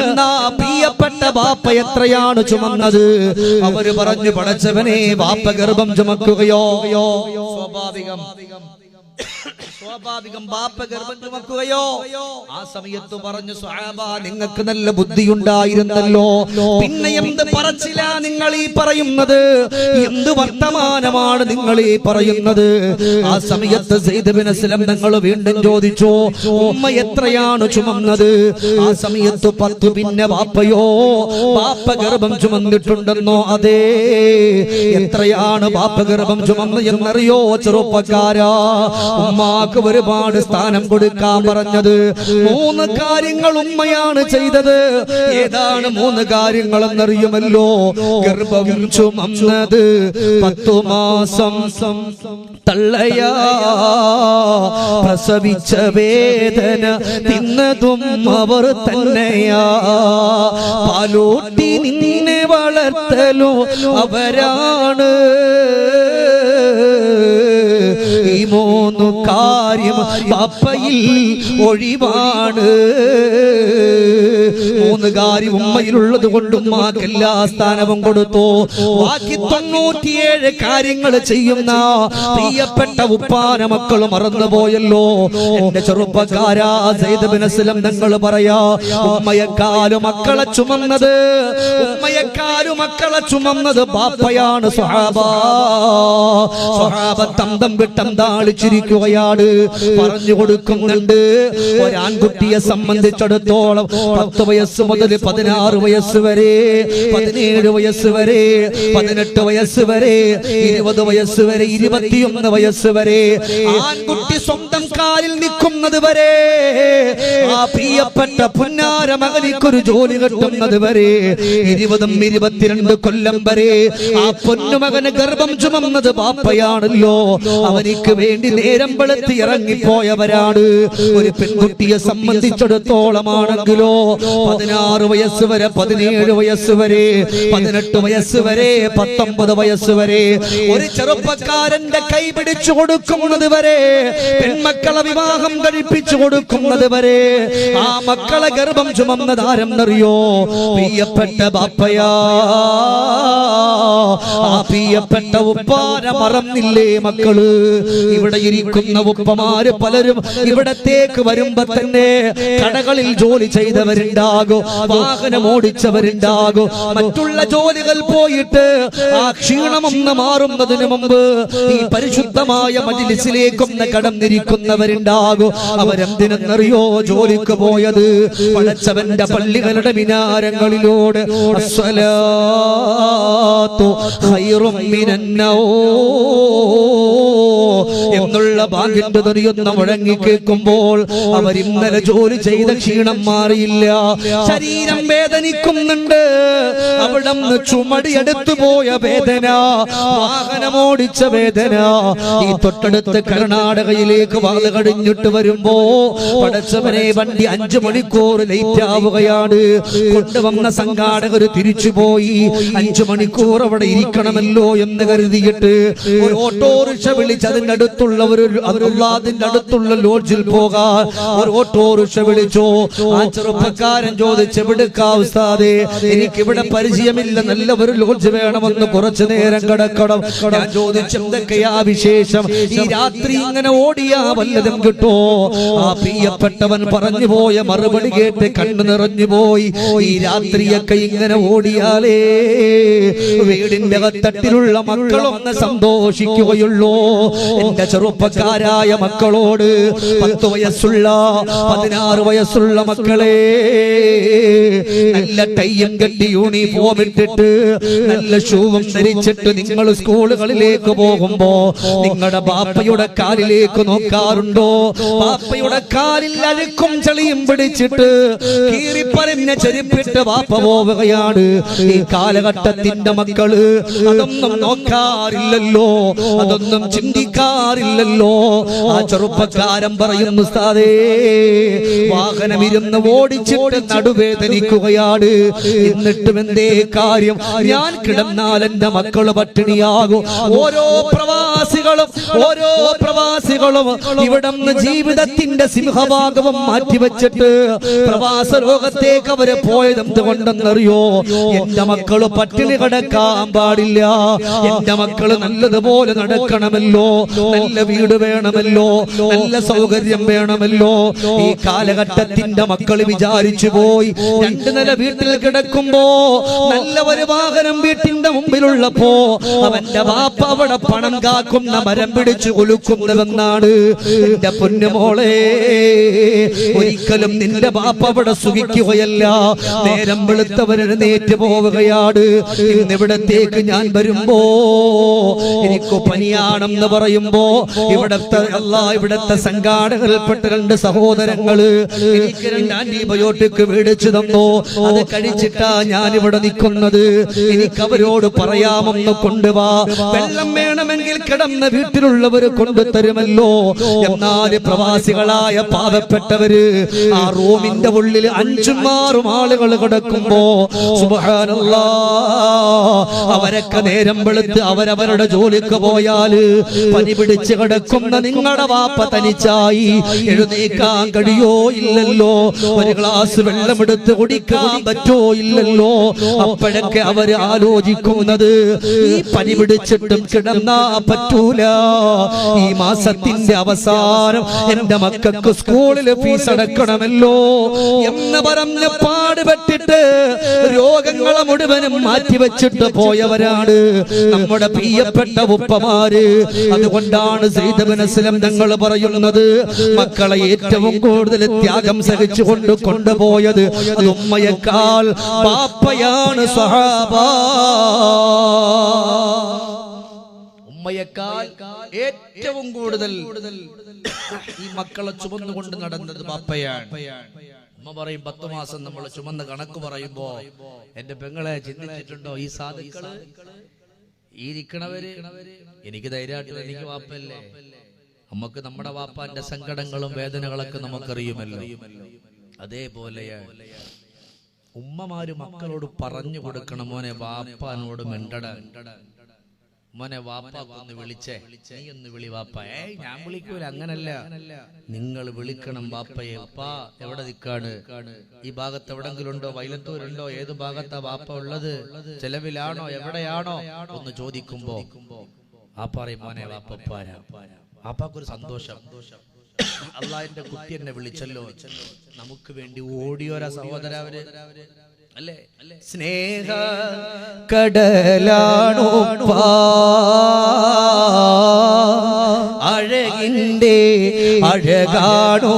എന്നാ പ്രിയപ്പെട്ട ബാപ്പ എത്രയാണ് ചുമന്നത്? അവര് പറഞ്ഞു, പടച്ചവനെ, ബാപ്പ ഗർഭം ചുമക്കുകയോ? സ്വാഭാവികം ബാപ്പ ഗർഭം ചുമക്കുകയോ? ആ സമയത്ത് പറഞ്ഞു, സ്വഹാബ നിങ്ങൾക്ക് നല്ല ബുദ്ധിയുണ്ടായിരുന്നല്ലോ, പിന്നെ എന്ത് പറച്ചില നിങ്ങൾ ഈ പറയുന്നത്? എന്ത് വർത്തമാനമാണ് നിങ്ങൾ ഈ പറയുന്നത്? ആ സമയത്ത് സയ്യിദ് ഇബ്നു അസ്ലം തങ്ങൾ വീണ്ടും ചോദിച്ചു, ഉമ്മ എത്രയാണ് ചുമന്നത്? ആ സമയത്ത് 10. പിന്നെ ബാപ്പയോ? ബാപ്പ ഗർഭം ചുമന്നിട്ടുണ്ടെന്നോ? അതെ. എത്രയാണ് ബാപ്പ ഗർഭം ചുമന്നത് എന്നറിയോ ചെറുപ്പക്കാരാ? ഉമ്മാക്ക് ഒരുപാട് സ്ഥാനം കൊടുക്കാൻ പറഞ്ഞത് 3 കാര്യങ്ങൾ ഉമ്മയാണ് ചെയ്തത്. ഏതാണ് 3 കാര്യങ്ങൾ എന്നറിയുമല്ലോ? ഗർഭം ചുമന്നത് 10 മാസം, തള്ളയാ പ്രസവിച്ച വേദന തിന്നതും അവർ തന്നെയാ, പാലൂട്ടി നിന്നെ വളർത്തലോ അവരാണ്. ഈ 3 കാര്യം ബാപ്പയിൽ ഒഴിവാണ്. 3 കാര്യം ഉമ്മയിലുള്ളത് കൊണ്ട് ഉമ്മാക്ക് എല്ലാ സ്ഥാനവും കൊടുത്തു. ബാക്കി 97 കാര്യങ്ങൾ ചെയ്യുന്ന പ്രിയപ്പെട്ട ഉപ്പാന മക്കൾ മറന്നുപോയല്ലോ. എന്റെ ചെറുപ്പക്കാരാ, സയ്യിദ് ഇബ്നു അസ്ലം തങ്ങൾ പറയാ, ഉമ്മയെക്കാളും മക്കളെ ചുമന്നത് ബാപ്പയാണ്. സ്വഹാബത്തന്തം വിട്ടം താളിച്ചിരിക്കുകയാണ്. പറഞ്ഞു കൊടുക്കുന്നുണ്ട്, ഒരാൺകുട്ടിയെ സംബന്ധിച്ചിടത്തോളം 10 വയസ്സ് മുതൽ 16 വയസ്സ് വരെ, 17 വയസ്സ് വരെ, 18 വയസ്സ് വരെ, 20 വയസ്സ് വരെ, 21 വയസ്സ് വരെ ആൺകുട്ടി സ്വന്തം കാലിൽ നിൽക്കുന്നത് വരെ, ആ പ്രിയപ്പെട്ട പുന്നാര മകനിക്കൊരു ജോലി കിട്ടുന്നത് വരെ, 20-22 കൊല്ലം വരെ ആ പൊന്നുമകന് ഗർഭം ചുമന്നത് ബാപ്പയാണല്ലോ. അവനിക്ക് വേണ്ടി നേരം വെളുത്ത് ഇറങ്ങിപ്പോയവരാണ്. ഒരു പെൺകുട്ടിയെ സംബന്ധിച്ചിടത്തോളമാണെങ്കിലോ 16 വയസ്സ് വരെ, 17 വയസ്സ് വരെ, 18 വയസ്സ് വരെ, 19 വയസ്സ് വരെ ഒരു ചെറുപ്പക്കാരന്റെ കൈ പിടിച്ചു കൊടുക്കുന്നത് വരെ, പെൺമക്കളെ വിവാഹം കഴിപ്പിച്ചു കൊടുക്കുന്നത് വരെ ആ മക്കളെ ഗർഭം ചുമന്നത് ആരെന്നറിയോ? പ്രിയപ്പെട്ട ബാപ്പയാ. ആ പ്രിയപ്പെട്ട ഉപ്പാനെ മറന്നില്ലേ മക്കള്? ഇവിടെ ഇരിക്കുന്ന ഉപ്പമാര് പലരും ഇവിടത്തേക്ക് വരുമ്പോ തന്നെ കടകളിൽ ജോലി ചെയ്തവരുണ്ടാകും, വാഹനം ഓടിച്ചവരുണ്ടാകും, മറ്റുള്ള ജോലികൾ പോയിട്ട് ആ ക്ഷീണമൊന്ന് മാറുന്നതിന് മുമ്പ് ഈ പരിശുദ്ധമായ മജ്‌ലിസിലേക്കൊന്ന് കടന്നിരിക്കുന്നവരുണ്ടാകും. അവരെന്തിനെന്നറിയോ ജോലിക്ക് പോയത്? പടച്ചവന്റെ പള്ളികളുടെ മിനാരങ്ങളിലൂടെ അസ്സലാത്തു ഖൈറും മിനന്നൗം എന്നുള്ള ബാങ്കിന്റെ തൊരിയൊന്ന് മുഴങ്ങി കേൾക്കുമ്പോൾ അവർ ഇന്നലെ ജോലി ചെയ്ത ക്ഷീണം മാറിയില്ല. ശരീരം വേദനിക്കുന്നുണ്ട്. അവിടുന്ന് ചുമടിയെടുത്തു പോയ വേദന, വാഹനമോടിച്ച വേദന. ഈ തൊട്ടടുത്ത് കർണാടകയിലേക്ക് വാത കഴിഞ്ഞിട്ട് വരുമ്പോ പടച്ചവനെ വണ്ടി 5 മണിക്കൂർ ലേറ്റ് ആവുകയാണ്. കൊണ്ടുവന്ന സംഘാടകർ തിരിച്ചുപോയി. 5 മണിക്കൂർ അവിടെ ഇരിക്കണമല്ലോ എന്ന് കരുതിയിട്ട് ഒരു ഓട്ടോറിക്ഷ വിളിച്ച് അതിന്റെ അടുത്തുള്ള അതിന്റെ അടുത്തുള്ള ലോഡ്ജിൽ പോകാൻ ഒരു ഓട്ടോറിക്ഷ വിളിച്ചോ. ആ ചെറുപ്പക്കാരൻ ചോദിച്ചു, എവിടുക്കാ ഉസ്താദേ, എനിക്കിവിടെ പരിചയമില്ല, നല്ല ഒരു ലോഡ്ജ് വേണമെന്ന്, കുറച്ചു നേരം കിടക്കണം. ഞാൻ ചോദിച്ചു, എന്തൊക്കെയാ വിശേഷം, ഈ രാത്രി ഇങ്ങനെ ഓടിയാ വല്ലതും കിട്ടോ? ആ പ്രിയപ്പെട്ടവൻ പറഞ്ഞു പോയ മറുപടി കേട്ട് കണ്ണു നിറഞ്ഞു പോയി. ഈ രാത്രിയൊക്കെ ഇങ്ങനെ ഓടിയാലേ വീടിന്റെ അകത്തട്ടിലുള്ള മക്കളൊന്ന് സന്തോഷിക്കുകയുള്ളൂ. എന്റെ ചെറുപ്പക്കാരായ മക്കളോട്, 10 വയസ്സുള്ള 16 വയസ്സുള്ള മക്കളെ, നല്ല ടൈയും കെട്ടി യൂണിഫോം ഇട്ടിട്ട് നല്ല ഷൂവും ധരിച്ചിട്ട് നിങ്ങൾ സ്കൂളുകളിലേക്ക് പോകുമ്പോ നിങ്ങളുടെ ബാപ്പയുടെ കാലിലേക്ക് നോക്കാറുണ്ടോ? ബാപ്പയുടെ കാലിൽ അഴുക്കും ചെളിയും പിടിച്ചിട്ട് കീറിപ്പറിഞ്ഞ ചെരുപ്പിട്ട് ബാപ്പ പോവുകയാണ്. ഈ കാലഘട്ടത്തിന്റെ മക്കള് അതൊന്നും നോക്കാറില്ലല്ലോ, അതൊന്നും ചിന്തിക്കാറില്ലല്ലോ. ആ ചെറുപ്പക്കാരൻ പറയുന്നു, ഉസ്താദേ, വാഹനം ഇരുന്ന് ഓടിച്ചിട്ട് നടുവേദനിക്കുകയാണ്, എന്നിട്ടും എന്തേ കാര്യം, ഞാൻ കിടന്നാൽ എന്റെ മക്കള് പട്ടിണിയാകും. ഓരോ പ്രവാസികളും ഇവിടുന്ന് ജീവിതത്തിന്റെ സിംഹഭാഗവും മാറ്റിവെച്ചിട്ട് പ്രവാസ ലോകത്തേക്ക് അവര് പോയത് എന്തുകൊണ്ടെന്നറിയോ? എന്റെ മക്കള് പട്ടിണി കിടക്കാൻ പാടില്ല, എന്റെ മക്കള് നല്ലതുപോലെ നടക്കണമല്ലോ, നല്ല വീട് വേണമല്ലോ, നല്ല സൗകര്യം വേണമല്ലോ. ഈ കാലഘട്ടത്തിന്റെ മക്കൾ വിചാരിച്ചു പോയി, 2 നില വീട്ടിൽ കിടക്കുമ്പോ നല്ല ഒരു വാഹനം വീട്ടിന്റെ മുമ്പിലുള്ളപ്പോ അവന്റെ വാപ്പ അവിടെ പണം കാക്കുന്ന മരം പിടിച്ചു കുലുക്കുന്നതെന്നാണ്. എന്റെ പൊന്നുമോളെ, ഒരിക്കലും നിന്റെ ബാപ്പ അവിടെ സുഖിക്കുകയല്ല. നേരം വെളുത്തവരെഴുന്നേറ്റ് പോവുകയാണ്. ഇന്നിവിടത്തേക്ക് ഞാൻ വരുമ്പോ എനിക്ക് പനിയാണെന്ന് പറയുമ്പോ ഇവിടത്തെ സംഘാടകരിൽപ്പെട്ട 2 സഹോദരങ്ങള് എനിക്ക് 2 ആന്റിബയോട്ടിക് മേടിച്ചു തന്നു. അത് കഴിച്ചിട്ടാ ഞാൻ ഇവിടെ നിൽക്കുന്നത്. എനിക്ക് അവരോട് പറയാമെന്ന് കൊണ്ടുവാ, വെള്ളം വേണമെങ്കിൽ കിടന്ന വീട്ടിലുള്ളവര് കൊണ്ടുതരുമല്ലോ. എന്നാൽ പ്രവാസികളായ പാവപ്പെട്ടവര് ആ റൂമിന്റെ ഉള്ളിൽ 5-6 ആളുകൾ കിടക്കുമ്പോ സുബ്ഹാനല്ലാഹ്, അവരൊക്കെ നേരം വെളുത്ത് അവരവരുടെ ജോലിക്ക് പോയാല് പനി പിടിച്ച് കിടക്കുന്ന നിങ്ങളുടെ വാപ്പ തനിച്ചായി എഴുന്നേക്കാൻ കഴിയോ? ഇല്ലല്ലോ. ഒരു ഗ്ലാസ് വെള്ളമെടുത്ത് കുടിക്കാൻ പറ്റോ? ഇല്ലല്ലോ. അപ്പോഴൊക്കെ അവര് ആലോചിക്കുന്നത്, ഈ പനി പിടിച്ചിട്ടും കിടന്നാ പറ്റൂല, ഈ മാസത്തിന്റെ അവസാനം എന്റെ മക്കൾക്ക് സ്കൂളിൽ ഫീസ് അടക്കണമല്ലോ എന്ന് പറഞ്ഞ് പാടുപെട്ടിട്ട് രോഗങ്ങളെ മുഴുവനും മാറ്റിവെച്ചിട്ട് പോയവരാണ് നമ്മുടെ പ്രിയപ്പെട്ട ഉപ്പമാര്. അതുകൊണ്ടാണ് സയ്യിദ് ഇബ്നു അസ്ലം തങ്ങൾ പറയുന്നത്, മക്കളെ ഏറ്റവും കൂടുതൽ ത്യാഗം സഹിച്ചുകൊണ്ട് കൊണ്ടുപോയത് അത് ഉമ്മയേക്കാൾ ബാപ്പയാണ് സ്വഹാബ. ഉമ്മയേക്കാൾ ഏറ്റവും കൂടുതൽ ഈ മക്കളെ ചുമന്നുകൊണ്ട് നടന്നത് ബാപ്പയാണ്. ഉമ്മ പറയും, 10 മാസം നമ്മൾ ചുമന്ന് കണക്ക് പറയുമ്പോ, എന്റെ പെങ്ങളെ ചിന്തിച്ചിട്ടുണ്ടോ, ഈ സാധുക്കള് ഈ ഇരിക്കണവര്, എനിക്ക് ധൈര്യമായിട്ട് എനിക്ക് വാപ്പല്ലേ, നമുക്ക് നമ്മുടെ വാപ്പാന്റെ സങ്കടങ്ങളും വേദനകളൊക്കെ നമുക്കറിയുമല്ലോ. അതേപോലെയാണ് ഉമ്മമാര് മക്കളോട് പറഞ്ഞു കൊടുക്കണം, മോനെ വാപ്പാനോട് മിണ്ടട, മോനെ വാപ്പാക്കൊന്ന് വിളിച്ചേ, നീ ഒന്ന് വിളി വാപ്പ. ഞാൻ വിളിക്കൂല, അങ്ങനല്ല, നിങ്ങൾ വിളിക്കണം വാപ്പയെ. വാപ്പാ എവിടെ നിൽക്കാണ്, ഈ ഭാഗത്ത് എവിടെങ്കിലും ഉണ്ടോ, വൈലത്തൂരുണ്ടോ, ഏത് ഭാഗത്താ വാപ്പ ഉള്ളത്, ചെലവിലാണോ, എവിടെയാണോ ഒന്ന് ചോദിക്കുമ്പോ ആ പറയും, മോനെ വാപ്പപ്പാരാ. വാപ്പാക്കൊരു സന്തോഷം, അള്ളാഹിന്റെ കുട്ടി എന്നെ വിളിച്ചല്ലോ, നമുക്ക് വേണ്ടി ഓടിയോരാ സഹോദരവര് അല്ലേ. സ്നേഹ കടലാണോ അഴകിന്റെ അഴകാണോ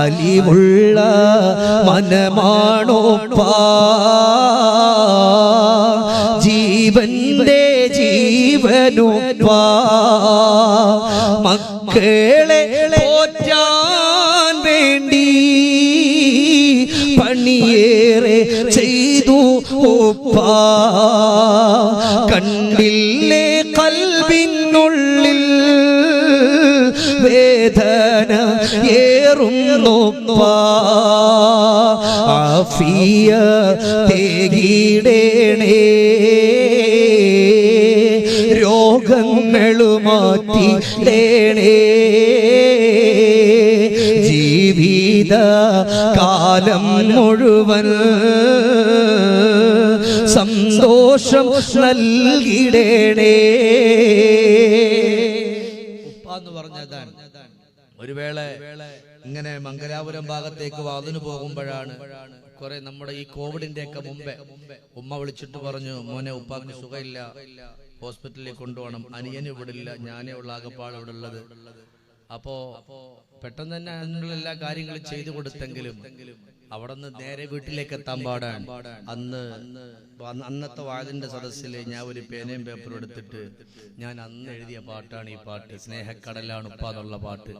അലിവുള്ള മനമാണോ ജീവന്റെ ജീവനോ മക്കളെ പോറ്റാൻ വേണ്ടി പണിയേറെ ചെയ്തു ഉപ്പ കണ്ടില്ലേ കൽബിനുള്ളിൽ വേദന ഏറുന്നുപ്പ ആഫിയ തേകിടേണേ രോഗങ്ങളു മാറ്റിടേണേ ജീവിത കാലം മുഴുവൻ സന്തോഷം നൽകിടേണേ. ഉപ്പ എന്ന് പറഞ്ഞതാണ്. ഒരു വേള ഇങ്ങനെ മംഗലാപുരം ഭാഗത്തേക്ക് വാതിന് പോകുമ്പോഴാണ് കുറെ നമ്മുടെ ഈ കോവിഡിന്റെ ഒക്കെ മുമ്പേ ഉമ്മ വിളിച്ചിട്ട് പറഞ്ഞു, മോനെ ഉപ്പാക്ക് സുഖമില്ല, ഹോസ്പിറ്റലിൽ കൊണ്ടുപോകണം, അനിയന് ഇവിടെ ഇല്ല, ഞാനേ ഉള്ള ആകപ്പാട് ഇവിടെ ഉള്ളത്. അപ്പോ പെട്ടെന്ന് തന്നെ അതിനുള്ള എല്ലാ കാര്യങ്ങളും ചെയ്തു കൊടുത്തെങ്കിലും അവിടെ നിന്ന് നേരെ വീട്ടിലേക്ക് എത്താൻ പാടാണ്. അന്നത്തെ വാതിന്റെ സദസ്സിൽ ഞാൻ ഒരു പേനയും പേപ്പറും എടുത്തിട്ട് ഞാൻ അന്ന് എഴുതിയ പാട്ടാണ് ഈ പാട്ട്, സ്നേഹക്കടലാണ് ഉപ്പ എന്നുള്ള പാട്ട്.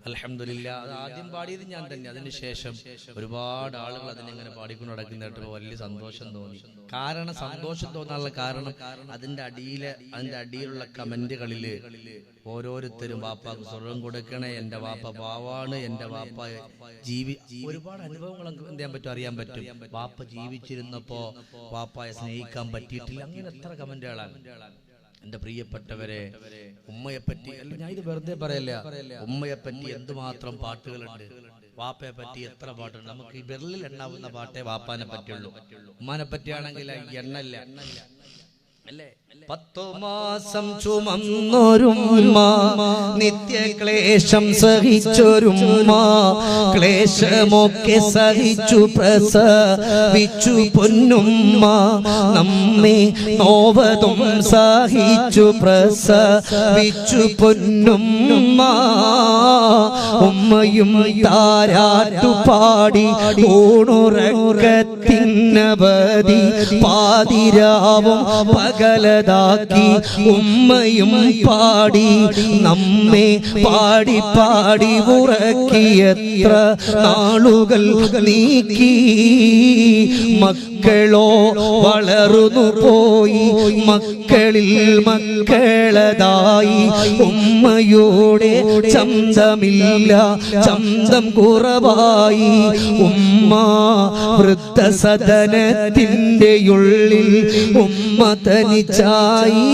അൽഹംദുലില്ലാ, അത് ആദ്യം പാടിയത് ഞാൻ തന്നെ. അതിനുശേഷം ഒരുപാട് ആളുകൾ അതിനെങ്ങനെ പാടിക്കൊണ്ട് നടക്കുന്നതായിട്ട് വലിയ സന്തോഷം തോന്നി. കാരണം സന്തോഷം തോന്നാനുള്ള കാരണം അതിന്റെ അടിയിലുള്ള കമന്റുകളില് ഓരോരുത്തരും വാപ്പാക്ക് സ്വർഗം കൊടുക്കണേ, എന്റെ വാപ്പ പാവാണ്, എന്റെ വാപ്പ ഒരുപാട് അനുഭവങ്ങൾ എന്ത് ചെയ്യാൻ പറ്റും, അറിയാൻ പറ്റും. വാപ്പ ജീവിച്ചിരുന്നപ്പോ വാപ്പായെ സ്നേഹിക്കാൻ പറ്റിയിട്ടില്ല, അങ്ങനെ എത്ര കമന്റുകളാണ്. എന്റെ പ്രിയപ്പെട്ടവരെ, ഉമ്മയെപ്പറ്റി അല്ല, ഞാൻ ഇത് വെറുതെ പറയല്ല, ഉമ്മയെപ്പറ്റി എന്തുമാത്രം പാട്ടുകളുണ്ട്, വാപ്പയെ പറ്റി എത്ര പാട്ടുണ്ട്. നമുക്ക് ഈ വിരലിൽ എണ്ണാവുന്ന പാട്ടേ വാപ്പാനെ പറ്റിയുള്ളൂ. ഉമ്മാനെ പറ്റിയാണെങ്കിൽ എണ്ണല്ല അല്ലേ. 10 മാസം ചുമന്നൊരുമ്മ, നിത്യക്ലേശം സഹിച്ചൊരുമ്മ, ക്ലേശമൊക്കെ സഹിച്ചു പ്രസവിച്ചു പൊന്നുമ്മ, നമ്മെ നോവതും സഹിച്ചു പ്രസവിച്ചു പൊന്നുമ്മ. ഉമ്മയും താരാട്ടുപാടി ഊണുറക്കത്തിനവധി പാതിരാവും പകലതാക്കി ഉമ്മയും പാടി നമ്മെ പാടി പാടി ഉറക്കിയത്ര നാളുകൾ നീക്കി. മക്കളോ വളർന്നു പോയി, മക്കളിൽ മക്കളതായി, ഉമ്മയോടെ ചന്തമില്ല, ചന്തം കുറവായി. ഉമ്മ വൃദ്ധസദനത്തിന്റെ ഉള്ളിൽ ഉമ്മ തനിച്ചായി.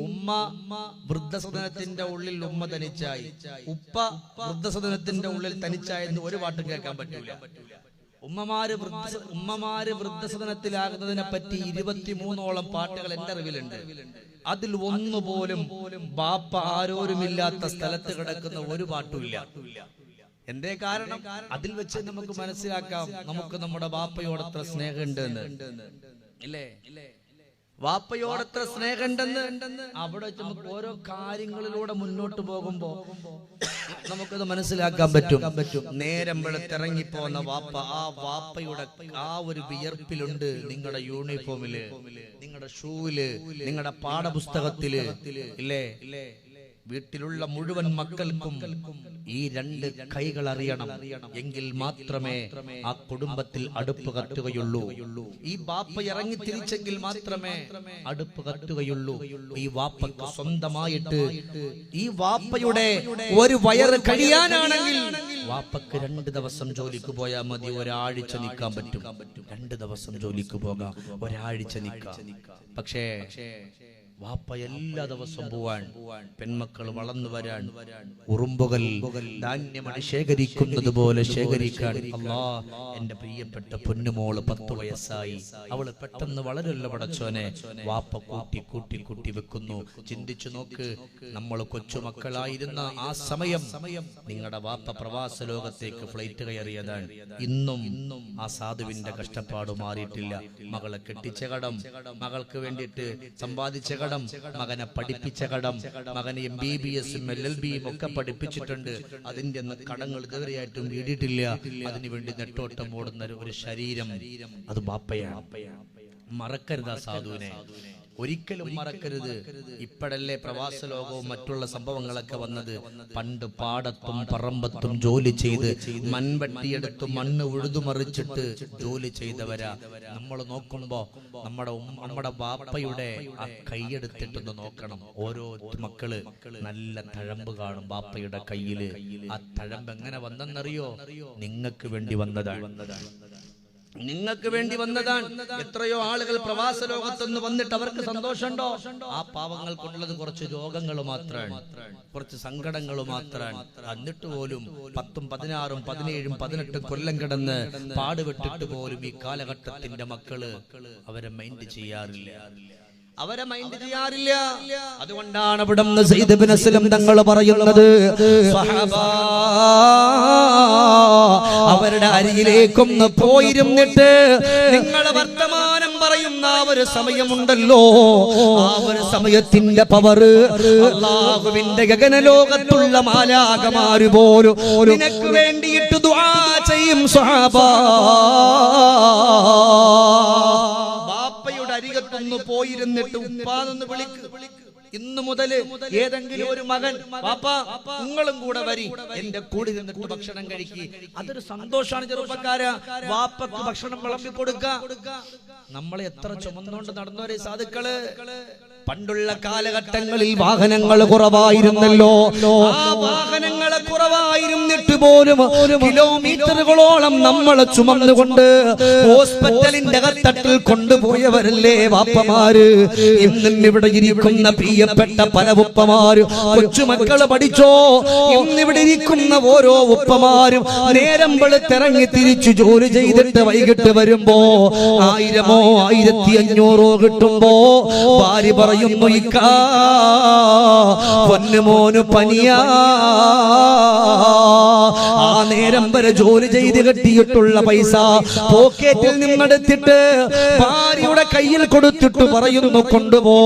ഉമ്മ വൃദ്ധസദനത്തിന്റെ ഉള്ളിൽ ഉമ്മ തനിച്ചായി, ഉപ്പ വൃദ്ധസദനത്തിന്റെ ഉള്ളിൽ തനിച്ചായെന്ന് ഒരു പാട്ടും കേൾക്കാൻ പറ്റില്ല. ഉമ്മമാര് വൃദ്ധസദനത്തിലാകുന്നതിനെ പറ്റി 23ഓളം പാട്ടുകൾ എന്റെ അറിവിലുണ്ട്. അതിൽ ഒന്നുപോലും ബാപ്പ ആരോരുമില്ലാത്ത സ്ഥലത്ത് കിടക്കുന്ന ഒരു പാട്ടുമില്ല. എന്തേ കാരണം? അതിൽ വെച്ച് നമുക്ക് മനസ്സിലാക്കാം നമുക്ക് നമ്മുടെ ബാപ്പയോടത്ര സ്നേഹമുണ്ടെന്ന്, ഇല്ലേ? വാപ്പയോടത്ര സ്നേഹമുണ്ടെന്ന് അവിടെ വെച്ച് നമുക്ക് ഓരോ കാര്യങ്ങളിലൂടെ മുന്നോട്ട് പോകുമ്പോ നമുക്കത് മനസ്സിലാക്കാൻ പറ്റും. നേരം വെളുത്തിറങ്ങിപ്പോന്ന വാപ്പ, ആ വാപ്പയുടെ ആ ഒരു വിയർപ്പിലുണ്ട് നിങ്ങളുടെ യൂണിഫോമില്, നിങ്ങളുടെ ഷൂവില്, നിങ്ങളുടെ പാഠപുസ്തകത്തില്, ഇല്ലേ? വീട്ടിലുള്ള മുഴുവൻ മക്കൾക്കും ഈ 2 കൈകൾ അറിയണം, എങ്കിൽ മാത്രമേ ആ കുടുംബത്തിൽ അടുപ്പ് കത്തുകയുള്ളൂ. ഈ വാപ്പ ഇറങ്ങി തിരിച്ചെങ്കിൽ മാത്രമേ അടുപ്പ് കത്തുകയുള്ളൂ. ഈ വാപ്പക്ക് സ്വന്തമായിട്ട് ഈ വാപ്പയുടെ ഒരു വയറ് കഴിയാനാണെങ്കിൽ വാപ്പക്ക് 2 ദിവസം ജോലിക്ക് പോയാൽ മതി, ഒരാഴ്ച നിൽക്കാൻ പറ്റും. 2 ദിവസം ജോലിക്ക് പോകാം, ഒരാഴ്ച നിൽക്കാം. പക്ഷേ വാപ്പ എല്ലാ ദിവസവും പോവാൻ, പെൺമക്കൾ വളർന്നു വരാൻ, ഉറുമ്പുകൾ ധാന്യമണി ശേഖരിക്കുന്നത് പോലെ ശേഖരിക്കാൻ. അല്ലാ, എന്റെ പ്രിയപ്പെട്ട പൊന്നുമോള് 10 വയസ്സായി, അവള് പെട്ടെന്ന് വളരല്ല പടച്ചോനെ. വാപ്പ കൂട്ടി കൂട്ടി കൂട്ടി വെക്കുന്നു. ചിന്തിച്ചു നോക്ക്, നമ്മൾ കൊച്ചുമക്കളായിരുന്ന ആ സമയം നിങ്ങളുടെ വാപ്പ പ്രവാസ ലോകത്തേക്ക് ഫ്ലൈറ്റ് കയറിയതാണ്. ഇന്നും ആ സാധുവിന്റെ കഷ്ടപ്പാട് മാറിയിട്ടില്ല. മകളെ കെട്ടിച്ച കടം, മകൾക്ക് വേണ്ടിയിട്ട് സമ്പാദിച്ച കടം, മകനെ പഠിപ്പിച്ച കടം, മകനെ MBBS-ഉം LLB-യും ഒക്കെ പഠിപ്പിച്ചിട്ടുണ്ട്. അതിന്റെ കടങ്ങൾ ഇതുവരെയായിട്ടും വീടിയിട്ടില്ല. അതിനുവേണ്ടി നെട്ടോട്ടം ഓടുന്ന ഒരു ശരീരം, അത് ബാപ്പയാണ്. മറക്കരുത് ആ സാധുവിനെ, ഒരിക്കലും മറക്കരുത്. ഇപ്പോഴല്ലേ പ്രവാസ ലോകവും മറ്റുള്ള സംഭവങ്ങളൊക്കെ വന്നത്. പണ്ട് പാടത്തും പറമ്പത്തും ജോലി ചെയ്ത് മൺവെട്ടിയെടുത്ത് മണ്ണ് ഉഴുതുമറിച്ചിട്ട് ജോലി ചെയ്തവരാ. നമ്മൾ നോക്കുമ്പോ നമ്മുടെ ബാപ്പയുടെ ആ കൈയെടുത്തിട്ടൊന്ന് നോക്കണം. ഓരോ മക്കള് നല്ല തഴമ്പ് കാണും ബാപ്പയുടെ കയ്യില്. ആ തഴമ്പ് എങ്ങനെ വന്നെന്നറിയോ? നിങ്ങൾക്ക് വേണ്ടി വന്നതാണ്, നിങ്ങൾക്ക് വേണ്ടി വന്നതാണ്. എത്രയോ ആളുകൾ പ്രവാസ ലോകത്തുനിന്ന് വന്നിട്ട് അവർക്ക് സന്തോഷമുണ്ടോ? ആ പാവങ്ങൾക്കുള്ളത് കുറച്ച് രോഗങ്ങൾ മാത്രമാണ്, കുറച്ച് സങ്കടങ്ങൾ മാത്രമാണ്. എന്നിട്ട് പോലും 10, 16, 17, 18 കൊല്ലം കിടന്ന് പാടുപെട്ടിട്ട് പോലും ഈ കാലഘട്ടത്തിന്റെ മക്കള് അവരെ മൈൻഡ് ചെയ്യാറില്ല, അവരെ മൈൻഡ് ചെയ്യാറില്ല. അതുകൊണ്ടാണ് ഇവിടുന്ന് സയ്യിദ് ഇബ്നു അസ്ലം തങ്ങൾ പറയുന്നത്, സ്വഹാബാ അവരുടെ അരികിലേക്കൊന്ന് പോയിരുന്നിട്ട് നിങ്ങൾ വർത്തമാനം പറയുന്ന ഒരു സമയമുണ്ടല്ലോ, ആ ഒരു സമയത്തിന്റെ പവർ അല്ലാഹുവിന്റെ ഗഗനലോകത്തുള്ള മാലാഖമാര് പോലും നിനക്ക് വേണ്ടിയിട്ട് ദുആ ചെയ്യും സ്വഹാബാ. ബാപ്പയുടെ അരികത്തൊന്ന് പോയിരുന്നിട്ട് ഉപ്പാന്നൊന്ന് വിളിക്ക്. ഇന്നു മുതൽ ഏതെങ്കിലും ഒരു മകൻ പാപ്പാ നിങ്ങളും കൂടെ വരി, എന്റെ കൂടെ നിന്നിട്ട് ഭക്ഷണം കഴിക്കി. അതൊരു സന്തോഷമാണ് ചെറുപ്പക്കാരാ. വാപ്പക്ക് ഭക്ഷണം വിളമ്പി കൊടുക്കുക. നമ്മളെ എത്ര ചുമന്നുകൊണ്ട് നടന്നവരെ സാധുക്കള്. പണ്ടുള്ള കാലഘട്ടങ്ങളിൽ വാഹനങ്ങൾ കുറവായിരുന്നല്ലോ. ആ വാഹനങ്ങളെ കുറവായിരുന്നിട്ട് പോലും കിലോമീറ്ററുകളോളം നമ്മളെ ചുമന്നുകൊണ്ട് ഹോസ്പിറ്റലിന്റെ അകത്തട്ടിൽ കൊണ്ടുപോയവരല്ലേ വാപ്പമാര്. ഇന്നും ഇവിടെ ഇരിക്കുന്ന പ്രിയപ്പെട്ട പല ഉപ്പമാരും കൊച്ചുമക്കള് പഠിച്ചോ. ഇന്നിവിടെ ഇരിക്കുന്ന ഓരോ ഉപ്പമാരും നേരം വെളുത്തിറങ്ങി തിരിച്ചു ജോലി ചെയ്തിട്ട് വൈകിട്ട് വരുമ്പോ 1000 1500 കിട്ടുമ്പോ ഭാര്യ പറയുന്നു, ഇക്കാ പൊന്നുമോന് പനിയാ. ആ നേരം വരെ ജോലി ചെയ്ത് കെട്ടിയിട്ടുള്ള പൈസ പോക്കറ്റിൽ നിന്നെടുത്തിട്ട് ഭാര്യയുടെ കയ്യിൽ കൊടുത്തിട്ട് പറയുന്നു, കൊണ്ടുപോ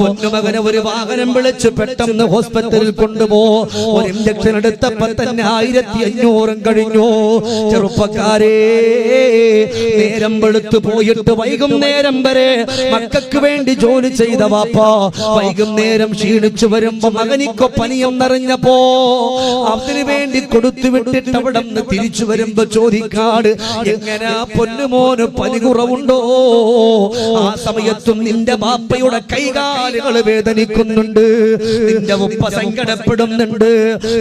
പൊന്നുമകനെ ഒരു വാഹനം വിളിച്ച് പെട്ടെന്ന് ഹോസ്പിറ്റലിൽ കൊണ്ടുപോ. ഒരു ഇഞ്ചക്ഷൻ എടുത്തപ്പോ തന്നെ 1500 കഴിഞ്ഞു. ചെറുപ്പക്കാരെ, നേരം വെളുത്ത് പോയിട്ട് വൈകുന്നേരം വരെ മക്കൾക്ക് വേണ്ടി ജോലി ചെയ്ത വാപ്പ വൈകുന്നേരം ക്ഷീണിച്ചു വരുമ്പോ മകനിക്കോ പനിയെന്നറിഞ്ഞപ്പോ അതിനു വേണ്ടി കൊടുത്തു വിട്ടിട്ട് അവിടെ നിന്ന് തിരിച്ചു വരുമ്പോ ചോദിക്കാട്, എങ്ങനെ പൊന്നുമോന് പനി കുറവുണ്ടോ? ആ സമയത്തും നിന്റെ ബാപ്പയുടെ കൈകാലുകൾ വേദനിക്കുന്നുണ്ട്, നിന്റെ ഉപ്പ സങ്കടപ്പെടുന്നുണ്ട്,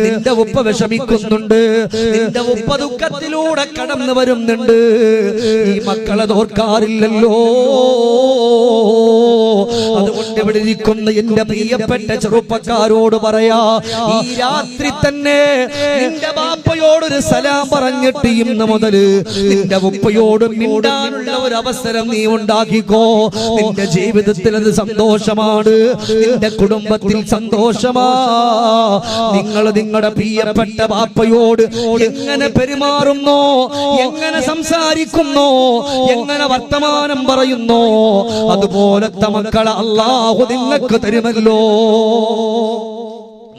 നിന്റെ ഉപ്പ വിഷമിക്കുന്നുണ്ട്, നിന്റെ ഉപ്പ ദുഃഖത്തിലൂടെ കടന്നു വരുന്നുണ്ട്. ഈ മക്കളെ ഓർക്കാറില്ലല്ലോ. അതുകൊണ്ട് ഇവിടെ ഇരിക്കുന്ന എന്റെ പ്രിയപ്പെട്ട ചെറുപ്പക്കാരോട് പറയാ, ഈ രാത്രി തന്നെ നിന്റെ ബാപ്പയോടൊരു സലാം പറഞ്ഞിട്ട് ഇന്ന് മുതൽ നിന്റെ ഉപ്പയോട് മിണ്ടാനുള്ള ഒരു അവസരം നീ ഉണ്ടാക്കിക്കോ. നിന്റെ ജീവിതത്തിൽ അത് സന്തോഷമാണ്, നിന്റെ കുടുംബത്തിൽ സന്തോഷമാ. നിങ്ങൾ നിങ്ങളുടെ പ്രിയപ്പെട്ട ബാപ്പയോട് എങ്ങനെ പെരുമാറുന്നോ, എങ്ങനെ സംസാരിക്കുന്നോ, എങ്ങനെ വർത്തമാനം പറയുന്നോ, അതുപോലത്തെ മക്കളെ അല്ലാഹു നിങ്ങൾക്ക് തരുമല്ലോ.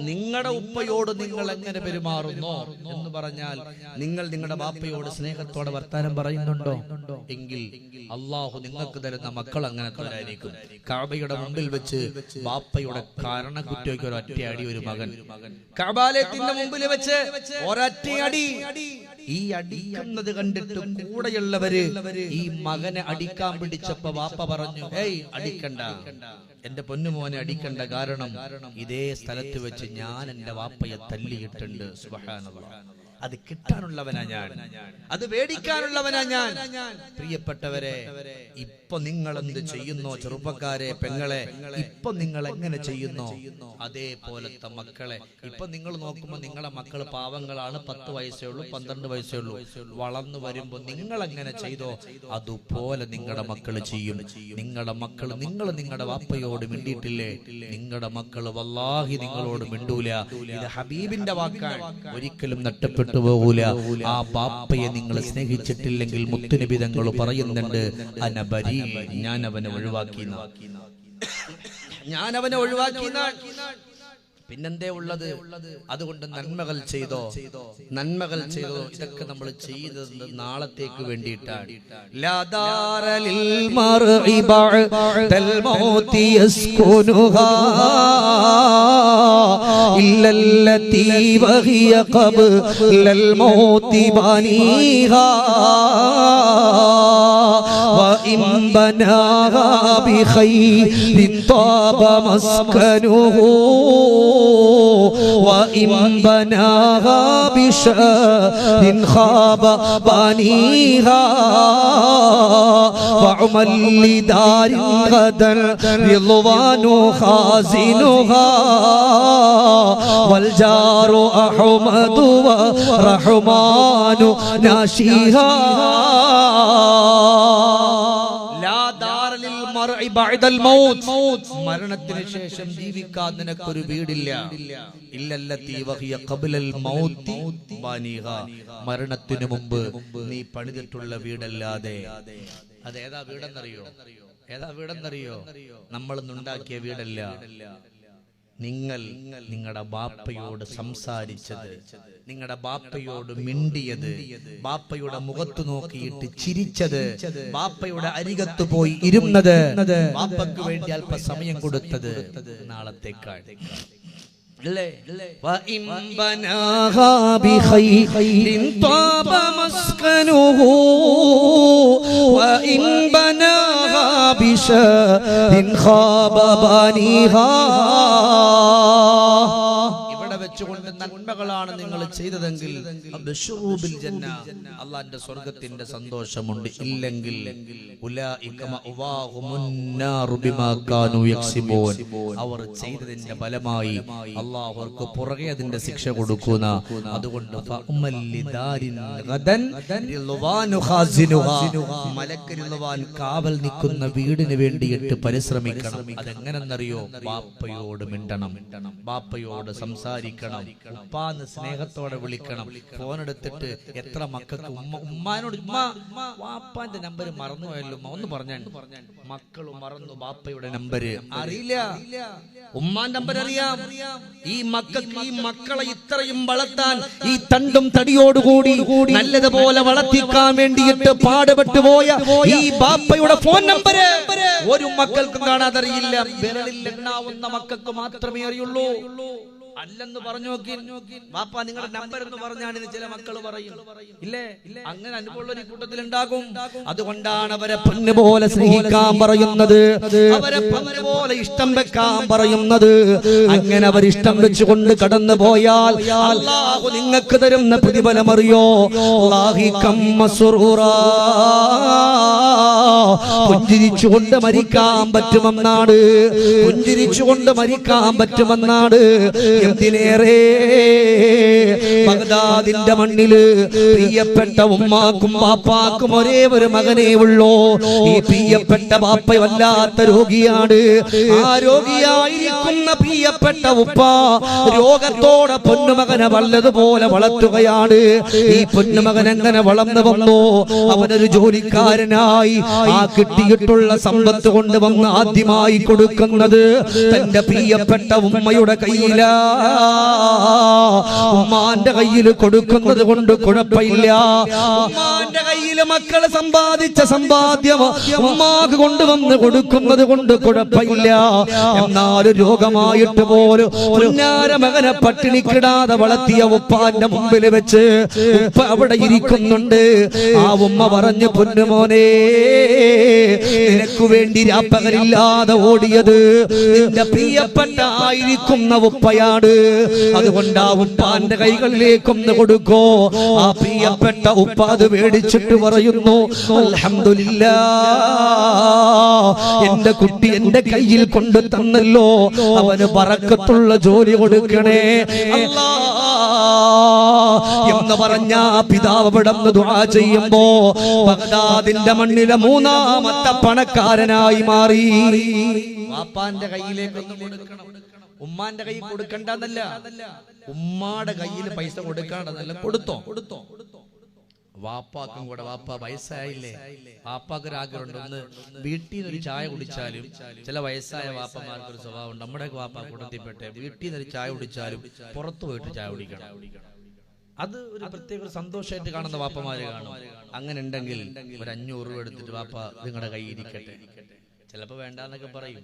നിങ്ങളുടെ ഉപ്പയോട് നിങ്ങൾ എങ്ങനെ പെരുമാറുന്നോ എന്ന് പറഞ്ഞാൽ നിങ്ങൾ നിങ്ങളുടെ ബാപ്പയോട് സ്നേഹത്തോടെ വർത്താനം പറയുന്നുണ്ടോ എങ്കിൽ അള്ളാഹു നിങ്ങൾക്ക് തരുന്ന മക്കൾ അങ്ങനത്തെ. കഅബയുടെ മുമ്പിൽ വെച്ച് ബാപ്പയുടെ കാരണക്കുറ്റിക്ക് ഒരു ഒറ്റയടി ഒരു മകൻ, കഅബാലയത്തിന്റെ മുമ്പിൽ വെച്ച് ഒരൊറ്റയടി. ഈ അടിക്കുന്നത് കണ്ടിട്ട് കൂടെയുള്ളവര് ഈ മകനെ അടിക്കാൻ പിടിച്ചപ്പോ ബാപ്പ പറഞ്ഞു, ഏയ് അടിക്കണ്ട, എന്റെ പൊന്നുമോനെ അടിക്കണ്ട. കാരണം ഇതേ സ്ഥലത്ത് വെച്ച് ഞാൻ എന്റെ വാപ്പയെ തല്ലിയിട്ടുണ്ട്. സുബ്ഹാനല്ലാഹ്. അത് കിട്ടാനുള്ളവനാ ഞാൻ, അത് വേടിക്കാനുള്ളവനാ ഞാൻ. പ്രിയപ്പെട്ടവരെ, ഇപ്പൊ നിങ്ങൾ എന്ത് ചെയ്യുന്നോ ചെറുപ്പക്കാരെ, പെങ്ങളെ, ഇപ്പൊ നിങ്ങൾ എങ്ങനെ ചെയ്യുന്നോ അതേപോലത്തെ മക്കളെ ഇപ്പൊ നിങ്ങൾ നോക്കുമ്പോ നിങ്ങളെ മക്കള് പാവങ്ങളാണ്, 10 വയസ്സേ ഉള്ളൂ, 12 വയസ്സേ ഉള്ളൂ. വളർന്നു വരുമ്പോ നിങ്ങൾ എങ്ങനെ ചെയ്തോ അതുപോലെ നിങ്ങളുടെ മക്കള് ചെയ്യും. നിങ്ങളുടെ മക്കള്, നിങ്ങൾ നിങ്ങളുടെ വാപ്പയോട് മിണ്ടിയിട്ടില്ലേ, നിങ്ങളുടെ മക്കള് വല്ലാഹി നിങ്ങളോട് മിണ്ടൂല. ഇത് ഹബീബിന്റെ വാക്കാണ്, ഒരിക്കലും നഷ്ടപ്പെട്ടു പോകൂല. ആ ബാപ്പയെ നിങ്ങൾ സ്നേഹിച്ചിട്ടില്ലെങ്കിൽ മുത്തുനബി തങ്ങൾ പറയുന്നുണ്ട്, അനബരി, ഞാൻ അവനെ ഒഴിവാക്കി, ഞാൻ അവനെ ഒഴിവാക്കി. പിന്നെന്തേ ഉള്ളത്? അതുകൊണ്ട് നന്മകൾ ചെയ്തോ, നന്മകൾ ചെയ്തോ. ഇതൊക്കെ നമ്മൾ ചെയ്തത് നാളത്തേക്ക് വേണ്ടിയിട്ടാണ്. ലാ ദാര ലിൽ മർഇ ബഅദൽ മൗതി യസ്കുനുഹാ ഇല്ലല്ലതി വഹിയ ഖബ്ലൽ മൗതി ബനീഹാ വഇൻ ബനാഹാ ബിഖൈരിൻ ത്വാബ മസ്കനുഹു وإن بناها بشر خاب بنيها وعمل لدار غدا رضوان خازنها والجار أحمد ورحمن ناشيها മരണത്തിന് ശേഷം ജീവിക്കാൻ നിനക്കൊരു വീടില്ല. മരണത്തിന് മുമ്പ് നീ പണിതിട്ടുള്ള വീടല്ലാതെ. അതേതാ വീടെന്നറിയോ? ഏതാ വീടെന്നറിയോ? നമ്മൾ ഉണ്ടാക്കിയ വീടല്ല. നിങ്ങൾ നിങ്ങളുടെ ബാപ്പയോട് സംസാരിച്ചത്, നിങ്ങളുടെ ബാപ്പയോട് മിണ്ടിയത്, ബാപ്പയുടെ മുഖത്ത് നോക്കിയിട്ട് ചിരിച്ചത്, ബാപ്പയുടെ അരികത്ത് പോയി ഇരുന്നത്, ബാപ്പയ്ക്ക് വേണ്ടി അല്പസമയം കൊടുത്തത് നാളത്തേക്കാൾ. وإن بناها بخير طاب مسكنه وإن بناها بشر خاب بنيها. വെച്ചുകൊണ്ട് നന്മകളാണ് നിങ്ങൾ ചെയ്തതെങ്കിൽ അള്ളാന്റെ സ്വർഗത്തിന്റെ സന്തോഷമുണ്ട്. ഇല്ലെങ്കിൽ അവർ ചെയ്തതിന്റെ ഫലമായി അള്ളാഹു അവർക്ക് പുറകെ അതിന്റെ ശിക്ഷ കൊടുക്കുന്ന. അതുകൊണ്ട് കാവൽ നിൽക്കുന്ന വീടിന് വേണ്ടിയിട്ട് പരിശ്രമിക്കണം. അതെങ്ങനെന്നറിയോ? ബാപ്പയോട് മിണ്ടണം, ബാപ്പയോട് സംസാരിക്കണം, ഉപ്പാന്ന് സ്നേഹത്തോടെ വിളിക്കണം. ഫോൺ എടുത്തിട്ട് എത്ര മക്കൾക്ക് ഉമ്മാനോട് വാപ്പാന്റെ നമ്പർ മറന്നുപോയല്ലോ ഒന്ന് പറഞ്ഞാൽ, മക്കൾ മറന്നു ബാപ്പയുടെ നമ്പര് അറിയില്ല, ഉമ്മാന്റെ നമ്പർ അറിയാം. ഈ മക്കളെ ഇത്രയും വളർത്താൻ ഈ തണ്ടും തടിയോടുകൂടി നല്ലതുപോലെ വളർത്തിക്കാൻ വേണ്ടിയിട്ട് പാടുപെട്ടു പോയ ഈ ബാപ്പയുടെ ഫോൺ നമ്പര് ഒരു മക്കൾക്കും കാണാതറിയില്ല. വിരലിൽ എണ്ണാവുന്ന മക്കൾക്ക് മാത്രമേ അറിയുള്ളൂ. അല്ലെന്ന് പറഞ്ഞു നോക്കി, വാപ്പ നിങ്ങളുടെ നമ്പർ എന്ന് പറഞ്ഞാണ് ചില മക്കൾ പറയും. ഇല്ലേ? അങ്ങനെ അനുഭവമുള്ള ഒരു കൂട്ടത്തിലുണ്ടാകും. അതുകൊണ്ടാണ് അവരെ പൊന്നുപോലെ സ്നേഹിക്കാൻ പറയുന്നത്, അവരെ പൊന്നുപോലെ ഇഷ്ടം വെക്കാൻ പറയുന്നത്. അങ്ങനെ അവർ ഇഷ്ടം വെച്ചുകൊണ്ട് കടന്നു പോയാൽ അല്ലാഹു നിങ്ങൾക്ക് തരുന്ന പ്രതിഫലം അറിയോ? പുഞ്ചിരിച്ചുകൊണ്ട് മരിക്കാൻ പറ്റുമെന്നാണ്, പുഞ്ചിരിച്ചുകൊണ്ട് മരിക്കാൻ പറ്റുമെന്നാണ്. എന്തിനേറെ ബഗ്ദാദിന്റെ മണ്ണില് പ്രിയപ്പെട്ട ഉമ്മാക്കും ബാപ്പാക്കും ഒരേ ഒരു മകനേ ഉള്ളൂ. ഈ പ്രിയപ്പെട്ട ബാപ്പ വല്ലാത്ത രോഗിയാണ്. ആ രോഗിയായിരിക്കുന്ന പ്രിയപ്പെട്ട ഉപ്പ രോഗത്തോടെ പൊന്നുമകനെ വല്ലതുപോലെ വളർത്തുകയാണ്. ഈ പൊന്നുമകൻ എങ്ങനെ വളർന്നു വന്നു? അവനൊരു ജോലിക്കാരനായി ആ കിട്ടിയിട്ടുള്ള സമ്പത്ത് കൊണ്ട് വന്ന് ആദ്യമായി കൊടുക്കുന്നത് തന്റെ പ്രിയപ്പെട്ട ഉമ്മയുടെ കയ്യിലാ. ഉമ്മാന്റെ കയ്യിൽ കൊടുക്കുന്നത് കൊണ്ട് കുഴപ്പമില്ല. ഉമ്മാന്റെ കയ്യിൽ മക്കളെ സമ്പാദിച്ച സമ്പാദ്യം ഉമ്മാക്ക് കൊണ്ടുവന്ന് കൊടുക്കുന്നത് കൊണ്ട് കുഴപ്പമില്ല. എന്നാൽ രോഗമായിട്ട് പോലും പൊന്നാര മകനെ പട്ടിണിക്കിടാതെ വളർത്തിയ ഉപ്പാന്റെ മുമ്പിൽ വെച്ച് ഉപ്പ അവിടെ ഇരിക്കുന്നുണ്ട്. ആ ഉമ്മ പറഞ്ഞു, പൊന്നുമോനെ, നിനക്ക് വേണ്ടി രാപ്പകലില്ലാതെ ഓടിയത് നിന്റെ പ്രിയപ്പെട്ട ആയിരിക്കുന്ന ഉപ്പയാണ്. അതുകൊണ്ട് ആ ഉപ്പാന്റെ കൈകളിലേക്കൊന്ന് കൊടുക്കോ. ആ പ്രിയപ്പെട്ട ഉപ്പ അത് മേടിച്ചിട്ട് പറയുന്നു, അൽഹംദുലില്ലാഹ്, എന്റെ കുട്ടി എന്റെ കയ്യിൽ കൊണ്ടു തന്നല്ലോ, അവന് ബറക്കത്തുള്ള ജോലി കൊടുക്കണേ അല്ലാഹ് എന്ന് പറഞ്ഞ പിതാവ് വിടന്ന് ദുആ ചെയ്യുമ്പോ ബഗ്ദാദിന്റെ മണ്ണിലെ മൂന്നാമത്തെ പണക്കാരനായി മാറി. വാപ്പാന്റെ കയ്യിലേക്കൊന്ന് കൊടുക്കണം, ഉമ്മാന്റെ കയ്യിൽ കൊടുക്കണ്ടെന്നല്ല, ഉമ്മാടെ കയ്യിൽ പൈസ കൊടുക്കാണ്ടെന്നല്ല. കൊടുത്തോ? വാപ്പാക്കും കൂടെ, വാപ്പ വയസ്സായില്ലേ, വാപ്പാക്കൊരാഗ്രഹമുണ്ട് ഒന്ന് വീട്ടിൽ നിന്ന് ഒരു ചായ കുടിച്ചാലും. ചില വയസ്സായ വാപ്പമാർക്കൊരു സ്വഭാവം, നമ്മുടെ വാപ്പ കൂട്ടത്തിൽപ്പെട്ടെ വീട്ടിൽ നിന്ന് ഒരു ചായ കുടിച്ചാലും പുറത്തു പോയിട്ട് ചായ കുടിക്കണം. അത് ഒരു പ്രത്യേക ഒരു സന്തോഷമായിട്ട് കാണുന്ന വാപ്പമാര് കാണും. അങ്ങനെ ഉണ്ടെങ്കിൽ ഒരു 500 രൂപ എടുത്തിട്ട് വാപ്പ നിങ്ങളുടെ കയ്യിൽ ഇരിക്കട്ടെ. ചിലപ്പോ വേണ്ടാന്നൊക്കെ പറയും,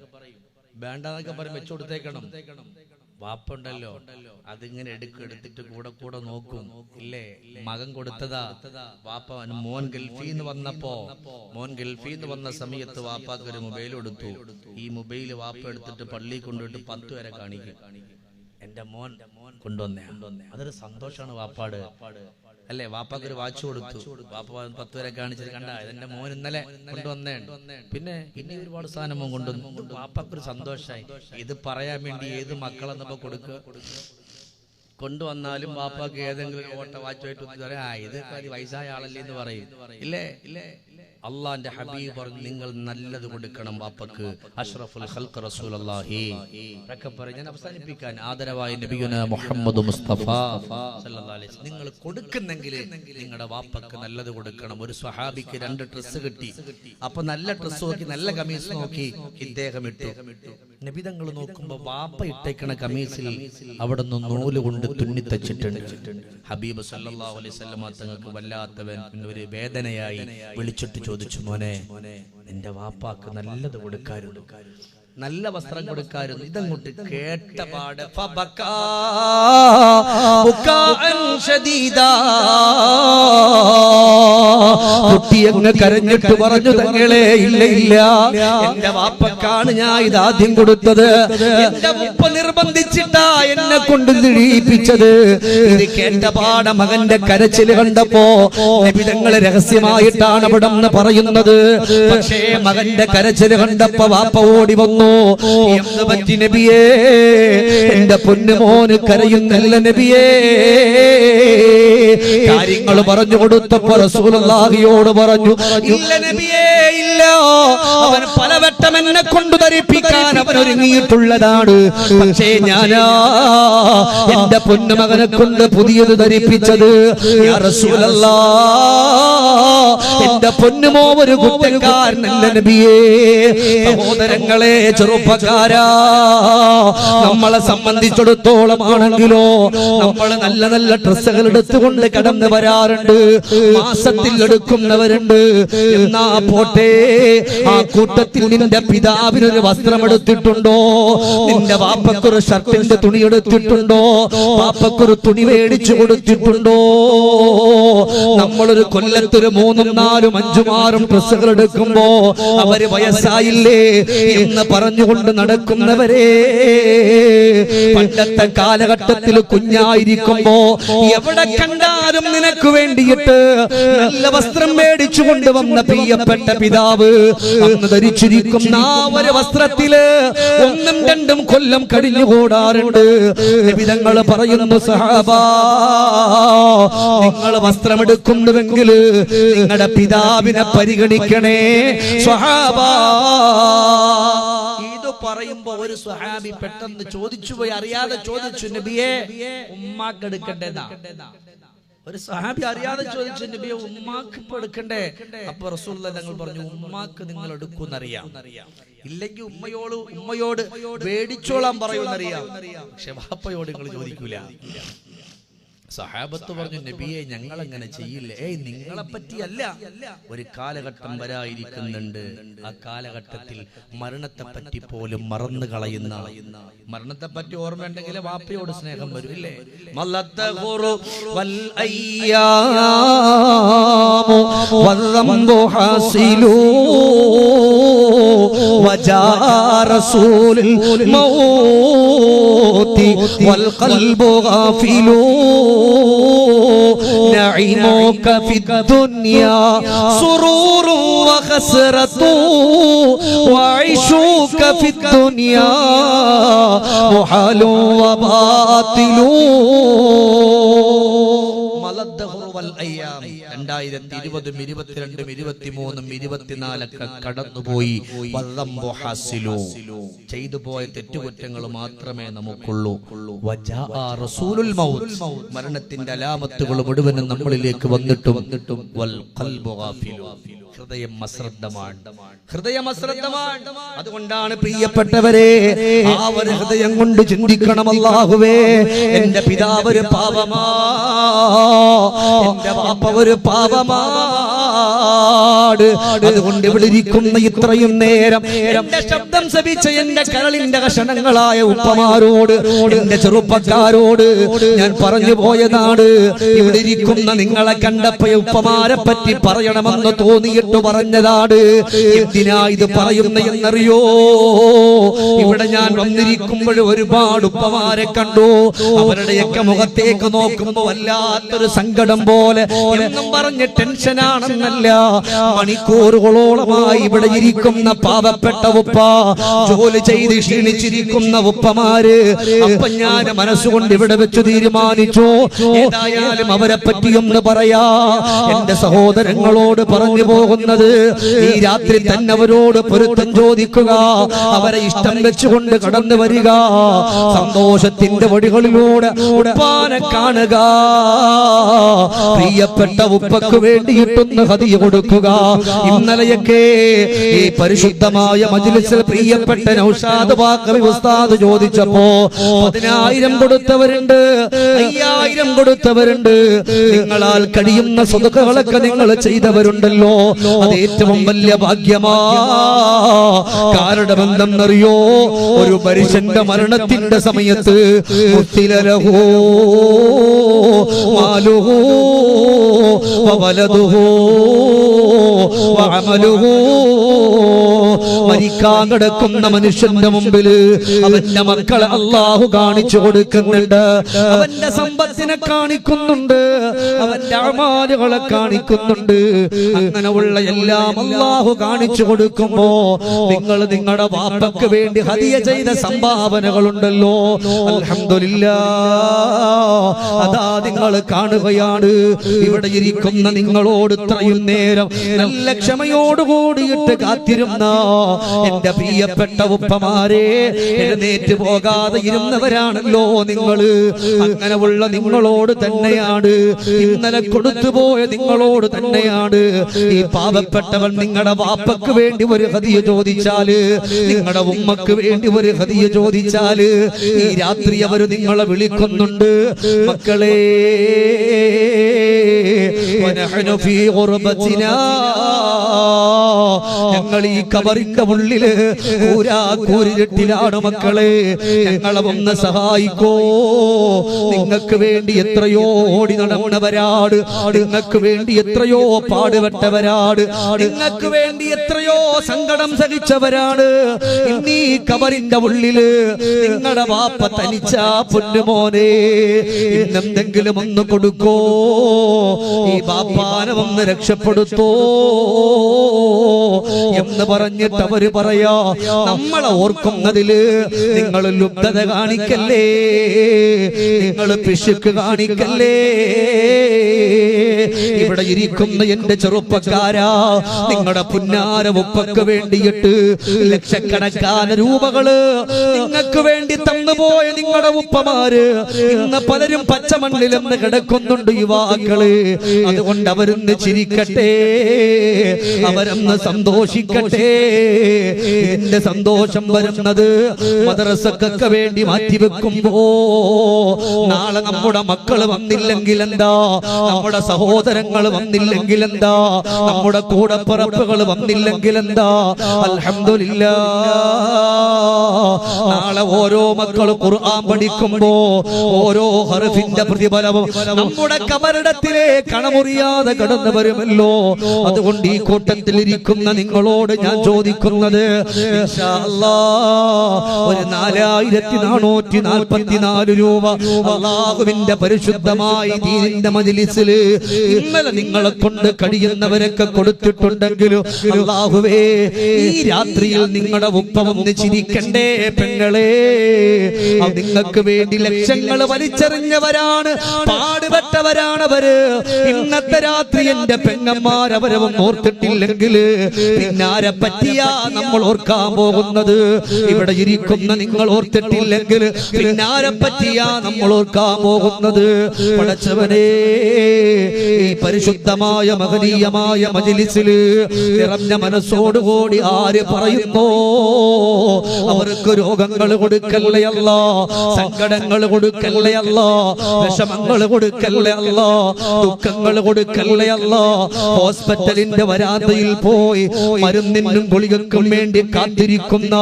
വേണ്ടാന്നൊക്കെ പറയും, വെച്ചു കൊടുത്തേക്കണം. വാപ്പ ഉണ്ടല്ലോ അതിങ്ങനെ എടുത്തിട്ട് കൂടെ കൂടെ നോക്കും. ഇല്ലേ, മകൻ കൊടുത്തതാ വാപ്പ. മോൻ ഗൾഫിന്ന് വന്ന സമയത്ത് വാപ്പാക്ക് ഒരു മൊബൈൽ കൊടുത്തു. ഈ മൊബൈൽ വാപ്പ എടുത്തിട്ട് പള്ളിയിൽ കൊണ്ടുപോയിട്ട് 10 വരെ കാണിക്കും. എന്റെ മോൻ കൊണ്ടുവന്നേ. അതൊരു സന്തോഷമാണ് വാപ്പാട്, അല്ലേ? വാപ്പാക്ക് ഒരു വാച്ച് കൊടുത്തു, വാപ്പ 10 വരെ കാണിച്ചിട്ട് കണ്ട എന്റെ മോൻ ഇന്നലെ കൊണ്ടുവന്നേ. പിന്നെ ഇനി ഒരുപാട് സാധനം മോൻ കൊണ്ടുവന്നു. വാപ്പാക്കൊരു സന്തോഷമായി. ഇത് പറയാൻ വേണ്ടി ഏത് മക്കളെന്നപ്പോ കൊണ്ടുവന്നാലും വാപ്പാക്ക് ഏതെങ്കിലും ഓട്ട വാച്ചുമായിട്ട് പറയാം, ഇത് വയസ്സായ ആളല്ലേ എന്ന് പറയും. ഇല്ലേ? അള്ളാന്റെ ഹബീബ് പറഞ്ഞു, നിങ്ങൾ നല്ലത് കൊടുക്കണം വാപ്പക്ക്. അഷ്റഫുൽ ഖൽഖ് റസൂലുള്ളാഹി ഞാൻ അവസാനിപ്പിക്കാൻ ആദരവായ നബിയുനാ മുഹമ്മദ് മുസ്തഫ സല്ലല്ലാഹു അലൈഹി വസല്ലം, നിങ്ങൾ കൊടുക്കുന്നെങ്കിൽ നിങ്ങളുടെ വാപ്പക്ക് നല്ലത് കൊടുക്കണം. ഒരു സ്വഹാബിക്ക് 2 ഡ്രസ്സ് കിട്ടി. അപ്പൊ നല്ല ഡ്രസ്സ് നോക്കി, നല്ല കമീസ് നോക്കി ഇദ്ദേഹം ഇട്ടു. നബിതങ്ങൾ നോക്കുമ്പോ വാപ്പ ഇട്ടേക്കണ കമീസിൽ അവിടെ നിന്ന് നൂല് കൊണ്ട് തുന്നിത്തച്ചിട്ടുണ്ട്. ഹബീബ് സല്ലല്ലാഹു അലൈഹി വസല്ലം തങ്ങൾക്ക് വല്ലാത്തവൻ ഒരു വേദനയായി വിളിച്ചിട്ട് ചോദിച്ചു, മോനെ നിന്റെ വാപ്പാക്ക് നല്ലത് കൊടുക്കാറുണ്ട്, നല്ല വസ്ത്രം കൊടുക്കാറുണ്ട്. ഇതങ്ങോട്ട് കേട്ട പാട് കുട്ടിയങ്ങ് കരഞ്ഞിട്ട് പറഞ്ഞു, തങ്ങളെ ഇല്ല ഇല്ല, എന്റെ വാപ്പക്കാണ് ഞാൻ ഇതാദ്യം കൊടുത്തത്. എന്റെ ഉപ്പ നിർബന്ധിച്ചിട്ടാ എന്നെ കൊണ്ട് തിരിയിപ്പിച്ചത്. ഇത് കേട്ട പാട മകന്റെ കരച്ചില് കണ്ടപ്പോ നബിതങ്ങള് രഹസ്യമായിട്ടാണ് അവിടെ നിന്ന് പറയുന്നത്. പക്ഷേ മകന്റെ കരച്ചില് കണ്ടപ്പോ വാപ്പ ഓടി വന്നു. എന്ത് പറ്റി നബിയേ? എന്റെ പൊന്നുമോന് കരയുന്നല്ല നബിയേ. കാര്യങ്ങൾ പറഞ്ഞു കൊടുത്തപ്പോ റസൂലുള്ളാഹിയോട് പറഞ്ഞു, ഇല്ല നബിയേ ഇല്ല, അവൻ പലവട്ടം എന്നെ കൊണ്ട് ധരിപ്പിക്കാൻ അവൻ ഒരുങ്ങിയിട്ടുള്ളതാണ്. പക്ഷേ ഞാനാ എന്റെ പൊന്നുമകനെ കൊണ്ട് പുതിയത് ധരിപ്പിച്ചത്. യാ റസൂലല്ലാഹ്, എന്റെ പൊന്നുമോ ഒരു കുറ്റക്കാരനല്ല നബിയേ. സഹോദരങ്ങളെ, ചെറുപ്പക്കാരാ, നമ്മളെ സംബന്ധിച്ചിടത്തോളം ആണെങ്കിലോ നമ്മൾ നല്ല നല്ല ഡ്രസ്സുകൾ എടുത്തുകൊണ്ട് കടന്നു വരാറുണ്ട്, മാസത്തിൽ എടുക്കുന്നവരുണ്ട്. എന്നാ പോട്ടെ, ആ കൂട്ടത്തിൽ നിന്റെ പിതാവിനൊരു വസ്ത്രം എടുത്തിട്ടുണ്ടോ? നിന്റെ വാപ്പക്കൊരു ഷർട്ടിന്റെ തുണി എടുത്തിട്ടുണ്ടോ? വാപ്പക്കൊരു തുണി മേടിച്ചു കൊടുത്തിട്ടുണ്ടോ? നമ്മളൊരു കൊല്ലത്തൊരു 3, 4, 5, 6 ഡ്രസ്സുകൾ എടുക്കുമ്പോ അവര് വയസ്സായില്ലേ എന്ന് പറഞ്ഞുകൊണ്ട് നടക്കുന്നവരെ, പണ്ടത്തെ കാലഘട്ടത്തിൽ കുഞ്ഞായിരിക്കുമ്പോ എവിടെ കണ്ടാലും നിനക്ക് വേണ്ടിയിട്ട് നല്ല വസ്ത്രം മേടിച്ചു കൊണ്ടുവന്ന പ്രിയപ്പെട്ട പിതാവ് അന്ന് ധരിച്ചിരിക്കുന്ന ആ ഒരു വസ്ത്രത്തില് 1, 2 കൊല്ലം കഴിഞ്ഞുകൂടാറുണ്ട്. നബിതങ്ങൾ പറയുന്നു, സഹാബാ, നിങ്ങൾ വസ്ത്രമെടുക്കുന്നുവെങ്കിൽ നിങ്ങളുടെ പിതാവിനെ പരിഗണിക്കണേ സ്വഹാബാ. ഇത് പറയുമ്പോ ഒരു സ്വഹാബി പെട്ടെന്ന് ചോദിച്ചു പോയി, അറിയാതെ ചോദിച്ചു, നബിയെ ഉമ്മാക്ക് എടുക്കണ്ടേന്നാ. ഒരു സ്വഹാബി അറിയാതെ ചോദിച്ചു, നബിയെ ഉമ്മാക്ക് ഇപ്പൊ എടുക്കണ്ടേ? അപ്പൊ റസൂലുള്ളാഹി തങ്ങൾ പറഞ്ഞു, ഉമ്മാക്ക് നിങ്ങൾ എടുക്കുന്നറിയാം, ഇല്ലെങ്കിൽ ഉമ്മയോട് മേടിച്ചോളാൻ പറയുമെന്നറിയാം, പക്ഷെ വാപ്പയോട് നിങ്ങൾ ചോദിക്കൂല. സഹാബത്ത് പറഞ്ഞു, നബിയെ ഞങ്ങൾ അങ്ങനെ ചെയ്യില്ല. നിങ്ങളെ പറ്റിയല്ല, ഒരു കാലഘട്ടം വരായിരിക്കുന്നുണ്ട്, ആ കാലഘട്ടത്തിൽ മരണത്തെ പറ്റി പോലും മറന്നു കളയുന്ന, മരണത്തെ പറ്റി ഓർമ്മയുണ്ടെങ്കിൽ വാപ്പയോട് സ്നേഹം വരും, ഇല്ലേ? نعيمك في الدنيا سرور وخسرة وعيشك في الدنيا محال وباطل. 2020 22 23 24 ഒക്കെ കടന്നുപോയി. ചെയ്തു പോയ തെറ്റുകുറ്റങ്ങൾ മാത്രമേ നമുക്കുള്ളൂ. മരണത്തിന്റെ അലാമത്തുകൾ മുഴുവനും നമ്മളിലേക്ക് വന്നിട്ടും ഹൃദയം അശ്രദ്ധമാണ്. അതുകൊണ്ടാണ് പ്രിയപ്പെട്ടവരെ, ആ ഒരു ഹൃദയം കൊണ്ട് ചിന്തിക്കണം, അല്ലാഹുവേ എന്റെ പിതാവ് ഒരു പാപമാ, എന്റെ വാപ്പ ഒരു പാപമാണ്. അതുകൊണ്ട് ഇവിടെ ഇരിക്കുന്ന ഇത്രയും നേരം എന്റെ ശബ്ദം ശ്രവിച്ച എന്റെ കരളിന്റെ കഷണങ്ങളായ ഉപ്പമാരോട്, എന്റെ ചെറുപ്പക്കാരോട് ഞാൻ പറഞ്ഞു പോയതാണ്. ഇവിടെ ഇരിക്കുന്ന നിങ്ങളെ കണ്ടപ്പോ ഉപ്പമാരെ പറ്റി പറയണമെന്ന് തോന്നിയിട്ട് പറഞ്ഞതാണ്. എന്തിനാ ഇത് പറയുന്ന എന്നറിയോ? ഇവിടെ ഞാൻ വന്നിരിക്കുമ്പോൾ ഒരുപാട് ഉപ്പമാരെ കണ്ടു. അവരുടെയൊക്കെ മുഖത്തേക്ക് നോക്കുമ്പോ വല്ലാത്തൊരു സങ്കടം പോലെ എന്നും പറഞ്ഞ് ടെൻഷനാണെന്നല്ല, മണിക്കൂറുകളോളമായി ഇവിടെ ഇരിക്കുന്ന പാവപ്പെട്ട ഉപ്പ, ജോലി ചെയ്ത് ക്ഷീണിച്ചിരിക്കുന്ന ഉപ്പമാര്. അപ്പൊ ഞാൻ മനസ്സുകൊണ്ട് ഇവിടെ വെച്ച് തീരുമാനിച്ചു, ഏതായാലും അവരെ പറ്റിയൊന്ന് പറയാ. എന്റെ സഹോദരങ്ങളോട് പറഞ്ഞു പോകുന്നത്, ഈ രാത്രി തന്നെ അവരോട് പൊരുത്തം ചോദിക്കുക, അവരെ ഇഷ്ടം വെച്ചുകൊണ്ട് കടന്നു വരിക, സന്തോഷത്തിന്റെ വഴികളിലൂടെ ഉപ്പാനെ കാണുക, പ്രിയപ്പെട്ട ഉപ്പക്ക് വേണ്ടിയിട്ടൊന്ന് ഹദിയ കൊടുക്കുക. ഇന്നലെയൊക്കെ ഈ പരിശുദ്ധമായ മജ്ലിസിൽ പ്രിയപ്പെട്ട നൗഷാദ് ബാഖവി ഉസ്താദ് ചോദിച്ചപ്പോ 10,000 കൊടുത്തവരുണ്ട്, 5,000 കൊടുത്തവരുണ്ട്. നിങ്ങളാൽ കഴിയുന്ന സ്വതക്കകളൊക്കെ നിങ്ങൾ ചെയ്തവരുണ്ടല്ലോ, അത് ഏറ്റവും വലിയ ഭാഗ്യമാ. കാരണം എന്തെന്നറിയോ? ഒരു മനുഷ്യന്റെ മരണത്തിന്റെ സമയത്ത് മുത്തിലലഹു മാലുഹു വവലദുഹു വഅമലുഹു. മരിക്കാൻ കിടക്കുന്ന മനുഷ്യന്റെ മുമ്പിൽ അവന്റെ മക്കളെ അല്ലാഹു കാണിച്ചു കൊടുക്കുന്നുണ്ട്, അവന്റെ സമ്പത്തിനെ കാണിക്കുന്നുണ്ട്, അവന്റെ അമാലുകളെ കാണിക്കുന്നുണ്ട്. അങ്ങനെയുള്ള എല്ലാം അല്ലാഹു കാണിച്ചു കൊടുക്കുമ്പോ നിങ്ങൾ നിങ്ങളുടെ വാപ്പക്ക് വേണ്ടി ഹദിയ ചെയ്ത സംഭാവനകളുണ്ടല്ലോ, അൽഹംദുലില്ലാഹ്, അതാ നിങ്ങൾ കാണുകയാണ്. ഇവിടെ ഇരിക്കുന്ന നിങ്ങളോട് ഇത്രയും നേരം നല്ല ക്ഷമയോടുകൂടിയിട്ട് കാത്തിരുന്ന എന്റെ പ്രിയപ്പെട്ട ഉപ്പമാരെ, എഴുന്നേറ്റ് പോകാതെ ഇരുന്നവരാണല്ലോ നിങ്ങള്. അങ്ങനെയുള്ള നിങ്ങളോട് തന്നെയാണ്, ഇന്നലെ കൊടുത്തുപോയ നിങ്ങളോട് തന്നെയാണ്. ഈ പാവപ്പെട്ടവൻ നിങ്ങളുടെ വാപ്പക്ക് വേണ്ടി ഒരു ഹദിയ ചോദിച്ചാല്, നിങ്ങളുടെ ഉമ്മക്ക് വേണ്ടി ഒരു ഹദിയ ചോദിച്ചാല്, ഈ രാത്രി അവര് നിങ്ങളെ വിളിക്കുന്നുണ്ട്, മക്കളെ ഞങ്ങൾ ഈ കബറിന്റെ ഉള്ളില് കൂരിരുട്ടിലാണ് മക്കളെ, ഞങ്ങളെ ഒന്ന് സഹായിക്കോ. നിങ്ങൾക്ക് വേണ്ടി എത്രയോ ഓടി നടന്നവരാട്, നിങ്ങൾക്ക് വേണ്ടി എത്രയോ പാടുപെട്ടവരാട്, നിങ്ങൾക്ക് വേണ്ടി എത്രയോ സങ്കടം സഹിച്ചവരാണ്. ഇന്നീ കബറിന്റെ ഉള്ളില് നിങ്ങളുടെ വാപ്പ തനിച്ച പൊന്നുമോനെ, ഇന്നെന്തെങ്കിലും ഒന്ന് കൊടുക്കോ, ഈ ബാപ്പാനെ ഒന്ന് രക്ഷപ്പെടുത്തോ എന്ന് പറഞ്ഞിട്ട് അവര് പറയാ, നമ്മളെ ഓർക്കുന്നതില് നിങ്ങൾ ലുബ്ധത കാണിക്കല്ലേ, നിങ്ങൾ പിശുക്ക് കാണിക്കല്ലേ. ഇവിടെ ഇരിക്കുന്ന എന്റെ ചെറുപ്പക്കാരാ, നിങ്ങളുടെ പുന്നാര ഉപ്പക്ക് വേണ്ടിയിട്ട് ലക്ഷക്കണക്കാന രൂപകള് നിങ്ങൾക്ക് വേണ്ടി തന്നുപോയ നിങ്ങളുടെ ഉപ്പമാര് ഇന്ന് പലരും പച്ചമണ്ണിലെന്ന് കിടക്കുന്നുണ്ട് യുവാക്കള്. അതുകൊണ്ട് അവരൊന്ന് ചിരിക്കട്ടെ, അവരൊന്ന് സന്തോഷിക്കട്ടെ. എന്റെ സന്തോഷം വരുന്നത് മദ്രസക്കൊക്കെ വേണ്ടി മാറ്റിവെക്കുമ്പോ, നാളെ നമ്മുടെ മക്കള് വന്നില്ലെങ്കിൽ എന്താ, നമ്മുടെ സഹോദരങ്ങൾ വന്നില്ലെങ്കിൽ എന്താ, നമ്മുടെ കൂടപ്പിറപ്പുകൾ വന്നില്ലെങ്കിൽ എന്താ, അൽഹംദുലില്ലാഹ്. നാളെ ഓരോ മക്കള് ഖുർആൻ പഠിക്കുമ്പോ ഓരോ ഹർഫിന്റെ പ്രതിഫലവും നമ്മുടെ കബറിടത്തിലെ കണമുറിയാതെ കടന്നു വരുമല്ലോ. അതുകൊണ്ട് ഈ കൂട്ടത്തിൽ ഇരിക്കുന്ന നിങ്ങളോട് ഞാൻ ചോദിക്കുന്നത്, ഇൻഷാ അല്ലാഹ് ഒരു 4444 രൂപ അല്ലാഹുവിന്റെ പരിശുദ്ധമായ ദീനിന്റെ മജ്ലിസിൽ ഇന്നലെ നിങ്ങളെ കൊണ്ട് കഴിയുന്നവരൊക്കെ കൊടുത്തിട്ടുണ്ടെങ്കിലും അല്ലാഹുവേ ഈ രാത്രിയിൽ നിങ്ങളുടെ ഉപ്പ വന്ന് ചിരിക്കണ്ടേ പെങ്ങളെ. നിങ്ങൾക്ക് വേണ്ടി ലക്ഷങ്ങൾ വലിച്ചെറിഞ്ഞവരാണ്, പാടുപെട്ടവരാണ് അവര്. ഇന്നത്തെ രാത്രി എന്റെ പെങ്ങന്മാരവരെ ഓർത്തിട്ടില്ലെങ്കിൽ പിന്നാരെ പറ്റിയാ നമ്മൾ ഓർക്കാൻ പോകുന്നത്? ഇവിടെ ഇരിക്കുന്ന നിങ്ങൾ ഓർത്തിട്ടില്ലെങ്കിൽ പിന്നാരെ പറ്റിയാ നമ്മൾ ഓർക്കാൻ പോകുന്നത്? പടച്ചവനെ, ഈ പരിശുദ്ധമായ മഹനീയമായ മജ്‌ലിസിൽ നിറഞ്ഞ മനസ്സോടുകൂടി ആര് പറയുന്നോ അവർക്ക് രോഗങ്ങൾ കൊടുക്കല്ലേ അല്ലാ, സങ്കടങ്ങൾ കൊടുക്കല്ലേ അല്ലാ, വിഷമങ്ങൾ കൊടുക്കല്ലേ അല്ലാ, ദുഃഖങ്ങൾ കൊടുക്കല്ലേ അല്ലാ. ഹോസ്പിറ്റലിന്റെ വരാന്തയിൽ പോയി മരുന്നിനും ഗുളികൾക്കും വേണ്ടി കാത്തിരിക്കുന്ന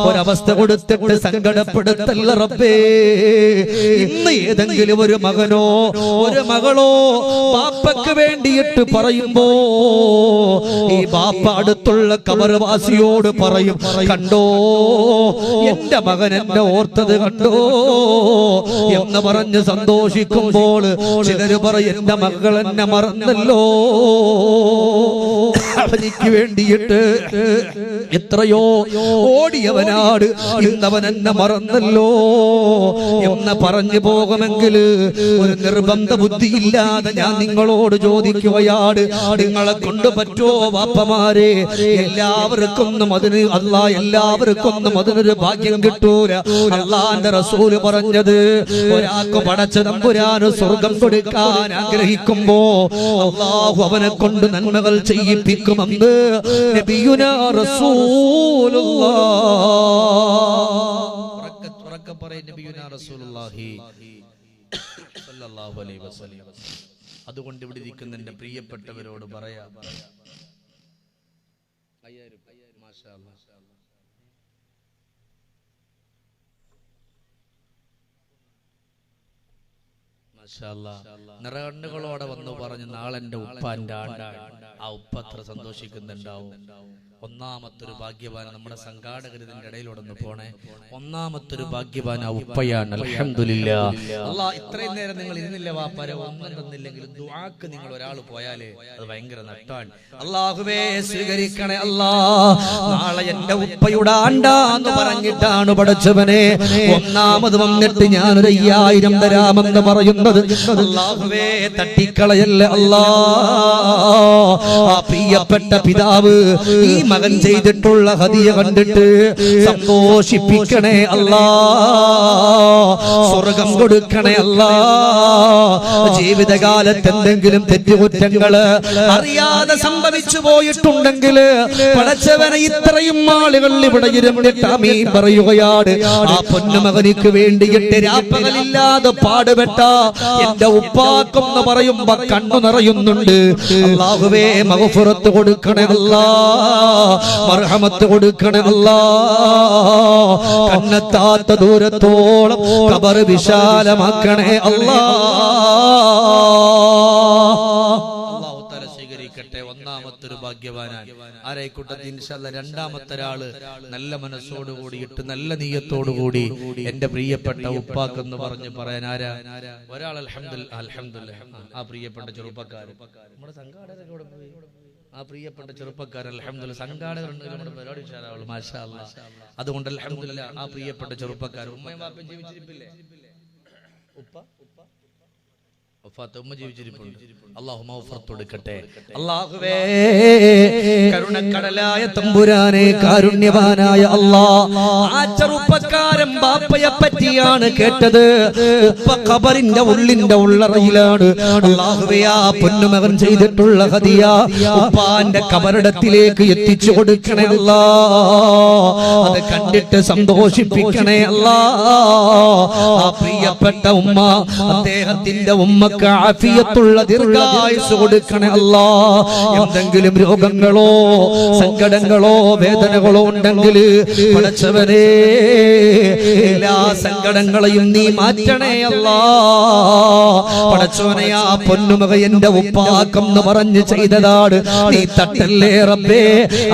ഒരവസ്ഥ കൊടുത്തിട്ട് സങ്കടപ്പെടുത്തല്ല റബ്ബേ. ഇന്ന് ഏതെങ്കിലും ഒരു മകനോ ഒരു മകളോ ബാപ്പക്ക് വേണ്ടിയിട്ട് പറയുമ്പോ ഈ ബാപ്പ അടുത്തുള്ള കബർവാസിയോട് പറയും, കണ്ടോ എന്റെ മകൻ എന്നെ ഓർത്തത് കണ്ടോ എന്ന് പറഞ്ഞ് സന്തോഷിക്കുമ്പോൾ ചിലര് പറയും, എന്റെ മകൾ എന്നെ മറന്നല്ലോ, അവനിക്ക് വേണ്ടിയിട്ട് എത്രയോ ഓടിയവനാട് ഇന്നവൻ എന്നെ മറന്നല്ലോ എന്ന് പറഞ്ഞു പോകുമെങ്കിൽ ഒരു നിർബന്ധ ബുദ്ധിയില്ലാതെ ഞാൻ നിങ്ങളോട് ചോദിക്കുകയാണ്, നിങ്ങളെ കൊണ്ട് പറ്റോ വാപ്പമാരെ? എല്ലാവർക്കൊന്നും അതിന് എല്ലാവർക്കൊന്നും അതിനൊരു ഭാഗ്യം കിട്ടൂല. അള്ളാന്റെ റസൂല് പറഞ്ഞത്, ഒരാൾക്ക് പടച്ച തമ്പുരാന് സ്വർഗം കൊടുക്കാൻ ആഗ്രഹിക്കുമ്പോ അള്ളാഹു അവനെ കൊണ്ട് നന്മകൾ ചെയ്യിപ്പിക്കുമെന്ന് നബിയുനാ റസൂലുള്ളാഹ്. അതുകൊണ്ട് ഇവിടെ ഇരിക്കുന്ന എന്റെ പ്രിയപ്പെട്ടവരോട് പറയാം, നിറകണ്ണുകളോടെ വന്നു പറഞ്ഞു, നാളെ എന്റെ ഉപ്പാന്റെ ആണ്ടാണ്. ആ ഉപ്പ അത്ര സന്തോഷിക്കുന്നുണ്ടാവും. ഒന്നാമത്തൊരു ഭാഗ്യവാൻ നമ്മുടെ സംഘാടകർ ഇതിന്റെ ഇടയിലൂടെ ഒന്ന് പോണേ. ഒന്നാമത്തൊരു ഭാഗ്യവാൻ ആ ഉപ്പയാണ്. അൽഹംദുലില്ലാ. അല്ലാഹ്, ഇത്രയും നേരം നിങ്ങൾ ഇരുന്നില്ല വാപ്പാരെ, ഒന്നും തന്നില്ലെങ്കിലും ദുആക്ക് നിങ്ങൾ ഒരാൾ പോയാലേ അത് ഭയങ്കര നട്ടാണ്. അല്ലാഹുവേ സ്വീകരിക്കണേ അല്ലാ. നാളെ എന്റെ ഉപ്പയുടെ ആണ്ടാന്ന് പറഞ്ഞിട്ടാണ് പടച്ചവനെ ഒന്നാമത് വന്നിട്ട് ഞാനൊരു 5000 തരാമെന്ന് പറയുന്നത്. അല്ലാഹുവേ തട്ടിക്കളയല്ല അല്ലാ. ആ പ്രിയപ്പെട്ട പിതാവ് ഈ മകൻ ചെയ്തിട്ടുള്ള ഹദിയ കണ്ടിട്ട് സന്തോഷിപ്പിക്കണേ അല്ലാ, സ്വർഗം കൊടുക്കണേ അല്ലാ. ജീവിതകാലത്ത് എന്തെങ്കിലും തെറ്റുകുറ്റങ്ങള് അറിയാതെ സംഭവിച്ചു പോയിട്ടുണ്ടെങ്കിൽ പടച്ചവനെ ഇത്രയും ആളുകൾ ഇവിടെ ഇരുന്നിട്ട് ആമീൻ പറയുകയാണ്. ആ പൊന്നുമകനിക്ക് വേണ്ടിയിട്ട് രാപ്പകലില്ലാതെ പാടുപെട്ട എന്റെ ഉപ്പാക്കെന്ന് പറയുമ്പോ കണ്ണു നിറയുന്നുണ്ട്. അല്ലാഹുവേ മഗ്ഫിറത്ത് കൊടുക്കണേ അല്ലാ, മർഹമത്ത് കൊടുക്കണേ അല്ലാ. കണ്ണെത്താത്ത ദൂരത്തോളം ഖബർ വിശാലമാക്കണേ അല്ലാ. അല്ലാഹു തആല സ്വീകരിക്കട്ടെ. ഒന്നാമത്തൊരു ഭാഗ്യവാനാണ് ആരായിക്കോട്ടെ. ഇൻഷാല്ലാ രണ്ടാമത്തെ ഒരാള് നല്ല മനസ്സോടുകൂടിയിട്ട് നല്ല നീയത്തോടുകൂടി എന്റെ പ്രിയപ്പെട്ട ഉപ്പാക്കെന്ന് പറഞ്ഞ് പറയാൻ ആരാ? ഒരാൾ അൽഹംദുലില്ലാഹ്. ആ പ്രിയപ്പെട്ട ചെറുപ്പക്കാരൻ നമ്മുടെ സംഘാടകരോട് പോയി. ആ പ്രിയപ്പെട്ട ചെറുപ്പക്കാരൻ അൽഹംദുലില്ലാഹ് സംഘാടകരുണ്ട് നമ്മുടെ പരിപാടി ഉഷാറാവുള്ളൂ. മാഷാ അല്ലാഹ്. അതുകൊണ്ട് അൽഹംദുലില്ലാഹ് ആ പ്രിയപ്പെട്ട ചെറുപ്പക്കാരൻ ഉമ്മയും വാപ്പയും ജീവിച്ചിരിപ്പില്ലേ? ഉമ്മ ജീവിച്ചിരിപ്പുണ്ട്. അല്ലാഹു മഗ്ഫിറത്ത് കൊടുക്കട്ടെ. അല്ലാഹുവേ കരുണക്കടലായ തമ്പുരാനെ, കാരുണ്യവാനായ അല്ലാഹ്, ആ ചെറുപ്പക്കാരൻ ബാപ്പയെ പറ്റിയാണ് കേട്ടത്. ഉപ്പ ഖബറിന്റെ ഉള്ളിന്റെ ഉള്ളറയിലാണ്. അല്ലാഹുവേ ആ പൊന്നുമകൻ ചെയ്തിട്ടുള്ള ഹദിയ ഉപ്പാന്റെ ഖബറിടത്തിലേക്ക് എത്തിച്ചു കൊടുക്കണേ അല്ലാഹ്. അത് കണ്ടിട്ട് സന്തോഷിപ്പിക്കണേ അല്ലാഹ്. ആ പ്രിയപ്പെട്ട ഉമ്മ, അദ്ദേഹത്തിന്റെ ഉമ്മക്ക് ആഫിയത്തുള്ള ദീർഘായുസ്സ് കൊടുക്കണേ അല്ലാഹ്. എന്തെങ്കിലും രോഗങ്ങളോ സങ്കടങ്ങളോ വേദനകളോ ഉണ്ടെങ്കിൽ പടച്ചവനെ എല്ലാ സങ്കടങ്ങളെയും നീ മാറ്റണേ അല്ലാഹ്. പടച്ചവനെ ആ പൊന്നുമക എന്റെ ഉപ്പാക്കെന്ന് പറഞ്ഞ് ചെയ്തതാണ്, നീ തട്ടല്ലേ റബ്ബേ.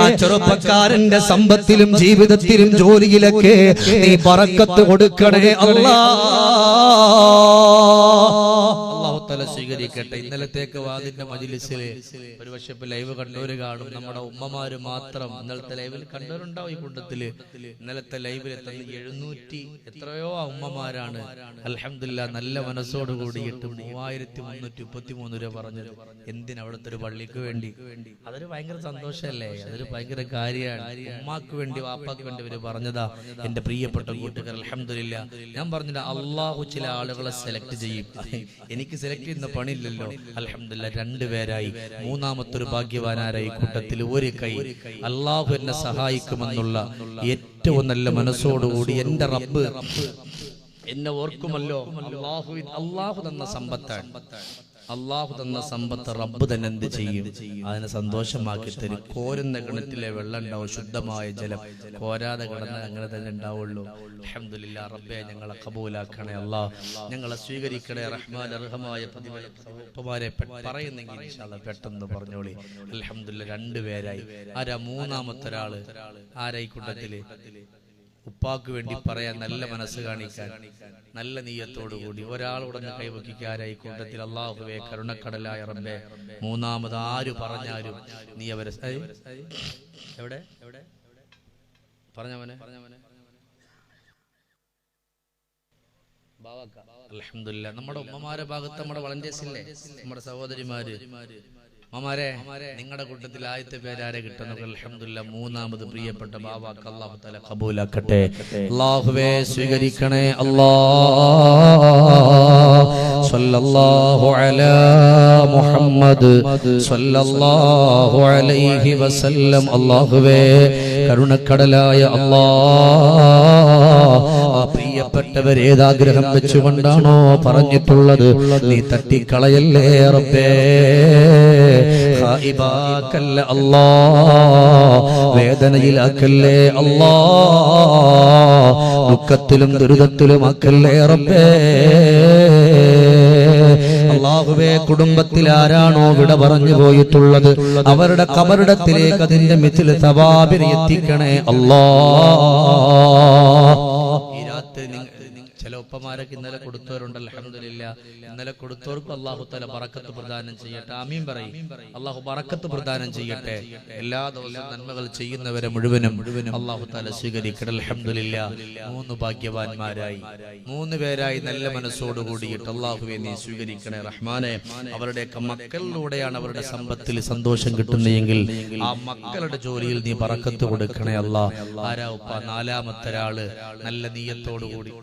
ആ ചെറുപ്പക്കാരന്റെ സമ്പത്തിലും ജീവിതത്തിലും ജോലിയിലൊക്കെ നീ ബറക്കത്ത് കൊടുക്കണേ അല്ലാഹ്. തആല സ്വീകരിക്കട്ടെ. ഇന്നലത്തേക്ക് വാദിന്റെ മജ്ലിസിൽ ഒരു പക്ഷേ ഇപ്പൊ ലൈവ് കണ്ടവര് കാണും, നമ്മുടെ ഉമ്മമാര് മാത്രം ഇന്നലത്തെ ലൈവിൽ കണ്ടവരുണ്ടാവും. ഈ കൂട്ടത്തില് ഇന്നലത്തെ ലൈവിൽ എത്തുന്ന 700 എത്രയോ ഉമ്മമാരാണ് അൽഹംദുലില്ലാ നല്ല മനസ്സോട് കൂടിയിട്ട് 3333 രൂപ പറഞ്ഞത്. എന്തിന്? അവിടുത്തെ ഒരു പള്ളിക്ക് വേണ്ടി. അതൊരു ഭയങ്കര സന്തോഷമല്ലേ? അതൊരു ഭയങ്കര കാര്യമാണ്. ഉമ്മാക്ക് വേണ്ടി വാപ്പാക്ക് വേണ്ടി അവര് പറഞ്ഞതാ. എന്റെ പ്രിയപ്പെട്ട കൂട്ടുകാർ അൽഹംദുലില്ലാ, ഞാൻ പറഞ്ഞില്ല അള്ളാഹു ചില ആളുകളെ സെലക്ട് ചെയ്യും. എനിക്ക് സെലക്ട് ചെയ്യുന്ന പണിയില്ലല്ലോ. അൽഹംദുലില്ലാ 2 പേരായി. മൂന്നാമത്തൊരു ഭാഗ്യവാനാരായി കൂട്ടത്തിൽ ഒരു കൈ. അള്ളാഹു എന്നെ സഹായിക്കുമെന്നുള്ള ഏറ്റവും നല്ല മനസ്സോടുകൂടി എന്റെ റബ്ബ് എന്നെ ഓർക്കുമല്ലോ. അള്ളാഹു തന്ന സമ്പത്താണ്. അള്ളാഹു തന്ന സമ്പത്ത് റബ്ബ് തന്നെ എന്ത് ചെയ്യും? അതിനെ സന്തോഷമാക്കി തരും. കോരുന്ന കിണറ്റിലെ വെള്ളം ഉണ്ടാവും, ശുദ്ധമായ ജലം. കോരാതെ കിടന്ന് അങ്ങനെ തന്നെ ഉണ്ടാവുള്ളൂ. അൽഹംദുലില്ലാ റബ്ബേ, ഞങ്ങളെ കബൂലാക്കണേ അല്ലാഹ്, ഞങ്ങളെ സ്വീകരിക്കണേ റഹ്മാൻ അർഹമായ പ്രതിഫലരെ പറയുന്നെങ്കിൽ ഇൻഷാ അല്ലാഹ് പെട്ടെന്ന് പറഞ്ഞോളി. അൽഹംദുലില്ലാ 2 പേരായി. ആരാ മൂന്നാമത്തെ ഒരാള്? ആരായി കൂട്ടത്തില്? ഉപ്പാക്ക് വേണ്ടി പറയാൻ നല്ല മനസ്സ് കാണിക്കാൻ നല്ല നീയത്തോടു കൂടി ഒരാളോട് കൈവക്കിക്കാരായി കൂട്ടത്തിൽ. അല്ലാഹുവേ കരുണക്കടലായ റബ്ബേ, മൂന്നാമത് ആര് പറഞ്ഞാലും നീ അവരെ എവിടെ പറഞ്ഞവനെ അൽഹംദുലില്ലാ. നമ്മുടെ ഉമ്മമാരെ ഭാഗത്ത് നമ്മുടെ വളണ്ടിയേഴ്സില്ലേ, നമ്മുടെ സഹോദരിമാര്, ഉമ്മമാരെ, നിങ്ങളുടെ കൂട്ടത്തിൽ ആദ്യത്തെ പേരാരെ കിട്ടുന്നത്? അൽഹംദുലില്ലാ മൂന്നാമത് പ്രിയപ്പെട്ട ബാവാക്ക് അല്ലാഹു തആല ഖബൂലാക്കട്ടെ. അല്ലാഹുവേ സ്വീകരിക്കണേ അല്ലാഹ്. സല്ലല്ലാഹു അലാ മുഹമ്മദ് സല്ലല്ലാഹു അലൈഹി വസല്ലം. അല്ലാഹുവേ കരുണക്കടലായ അല്ലാഹ്, പ്രിയപ്പെട്ടവർ ഏതാഗ്രഹം വെച്ചുകൊണ്ടാണോ പറഞ്ഞിട്ടുള്ളത് നീ തട്ടിക്കളയല്ലേ റബ്ബേ. ഖായിബാക്കല്ല അല്ലാ, വേദനയിലാക്കല്ലേ അല്ലാ, ദുഃഖത്തിലും ദുരിതത്തിലും ആക്കല്ലേ റബ്ബേ. അല്ലാഹുവേ കുടുംബത്തിൽ ആരാണോ വിട പറഞ്ഞു പോയിട്ടുള്ളത് അവരുടെ ഖബറിടത്തിലേക്ക് അതിന്റെ മിഥില് സവാബിനെ എത്തിക്കണേ അല്ലാ. ഈ രാത്രി ചില ഉപ്പമാരൊക്കെ ഇന്നലെ കൊടുത്തവരുണ്ട്. അൽഹംദുലില്ലാ ഇന്നലെ കൊടുത്തവർക്ക് അല്ലാഹു തആല ബറക്കത്ത് പ്രദാനം ചെയ്യട്ടെ. ആമീൻ പറയും. അല്ലാഹു ബറക്കത്ത് പ്രദാനം ചെയ്യട്ടെ. എല്ലാ ദിവസവും നന്മകൾ ചെയ്യുന്നവരെ മുഴുവനും അല്ലാഹു തആല സ്വീകരിക്കട്ടെ. അൽഹംദുലില്ലാ 3 ഭാഗ്യവാന്മാരായി, 3 പേരായി നല്ല മനസ്സോട് കൂടിയിട്ട് അല്ലാഹുവേ നീ സ്വീകരിക്കണേ റഹ്മാനെ. അവരുടെയൊക്കെ മക്കളിലൂടെയാണ് അവരുടെ സമ്പത്തിൽ സന്തോഷം കിട്ടുന്നതെങ്കിൽ ആ മക്കളുടെ ജോലിയിൽ നീ ബറക്കത്ത് കൊടുക്കണേ അല്ലാ. ആരാ ഉപ്പ? നാലാമത്തെ ഒരാള് നല്ല നീയത്തോടു കൂടി.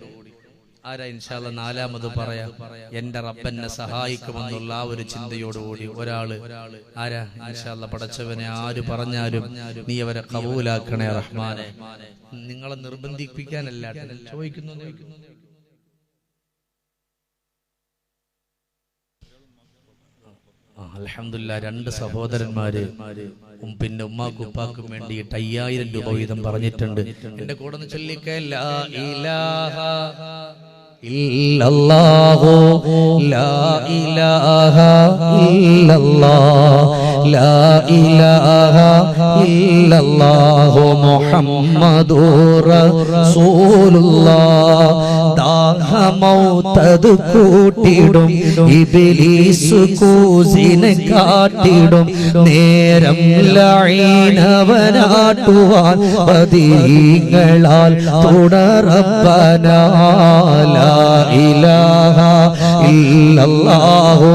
ആരാ ഇൻഷാ അല്ലാഹ് നാലാമത് പറയാ? എന്റെ റബ്ബെന്നെ സഹായിക്കുമെന്നുള്ള ആ ഒരു ചിന്തയോടുകൂടി ഒരാള്. ആരാ ഇൻഷാ അല്ലാഹ്? പടച്ചവനെ ആര് പറഞ്ഞാലും നീ അവരെ ഖബൂലാക്കണേ റഹ്മാനെ. നിങ്ങളെ നിർബന്ധിപ്പിക്കാനല്ല ചോദിക്കുന്നു. അൽഹംദുലില്ലാ 2 സഹോദരന്മാര് പിന്നെ ഉമ്മാക്കും ഉപ്പാക്കും വേണ്ടിയിട്ട് 5000 രൂപ വീതം പറഞ്ഞിട്ടുണ്ട്. എന്റെ കൂടെ ഒന്ന് ചൊല്ലിക്കേ ലാ ഇലാഹ ഇല്ലല്ലാഹു ലാ ഇലാഹ ഇല്ലല്ലാഹ് ലാ ഇലാഹ ഇല്ലല്ലാഹു മുഹമ്മദുർ റസൂലുള്ളാഹ്. ദാഹമൗതത് കൂട്ടിടും ഇബ്ലീസ് കൂസിനെ കാട്ടിടും നേരം ലഈനവനാട്ടുവാൻ പദീങ്ങളാൽ തുടറബ്ബനാ. ലാ ഇലാഹ ഇല്ലല്ലാഹു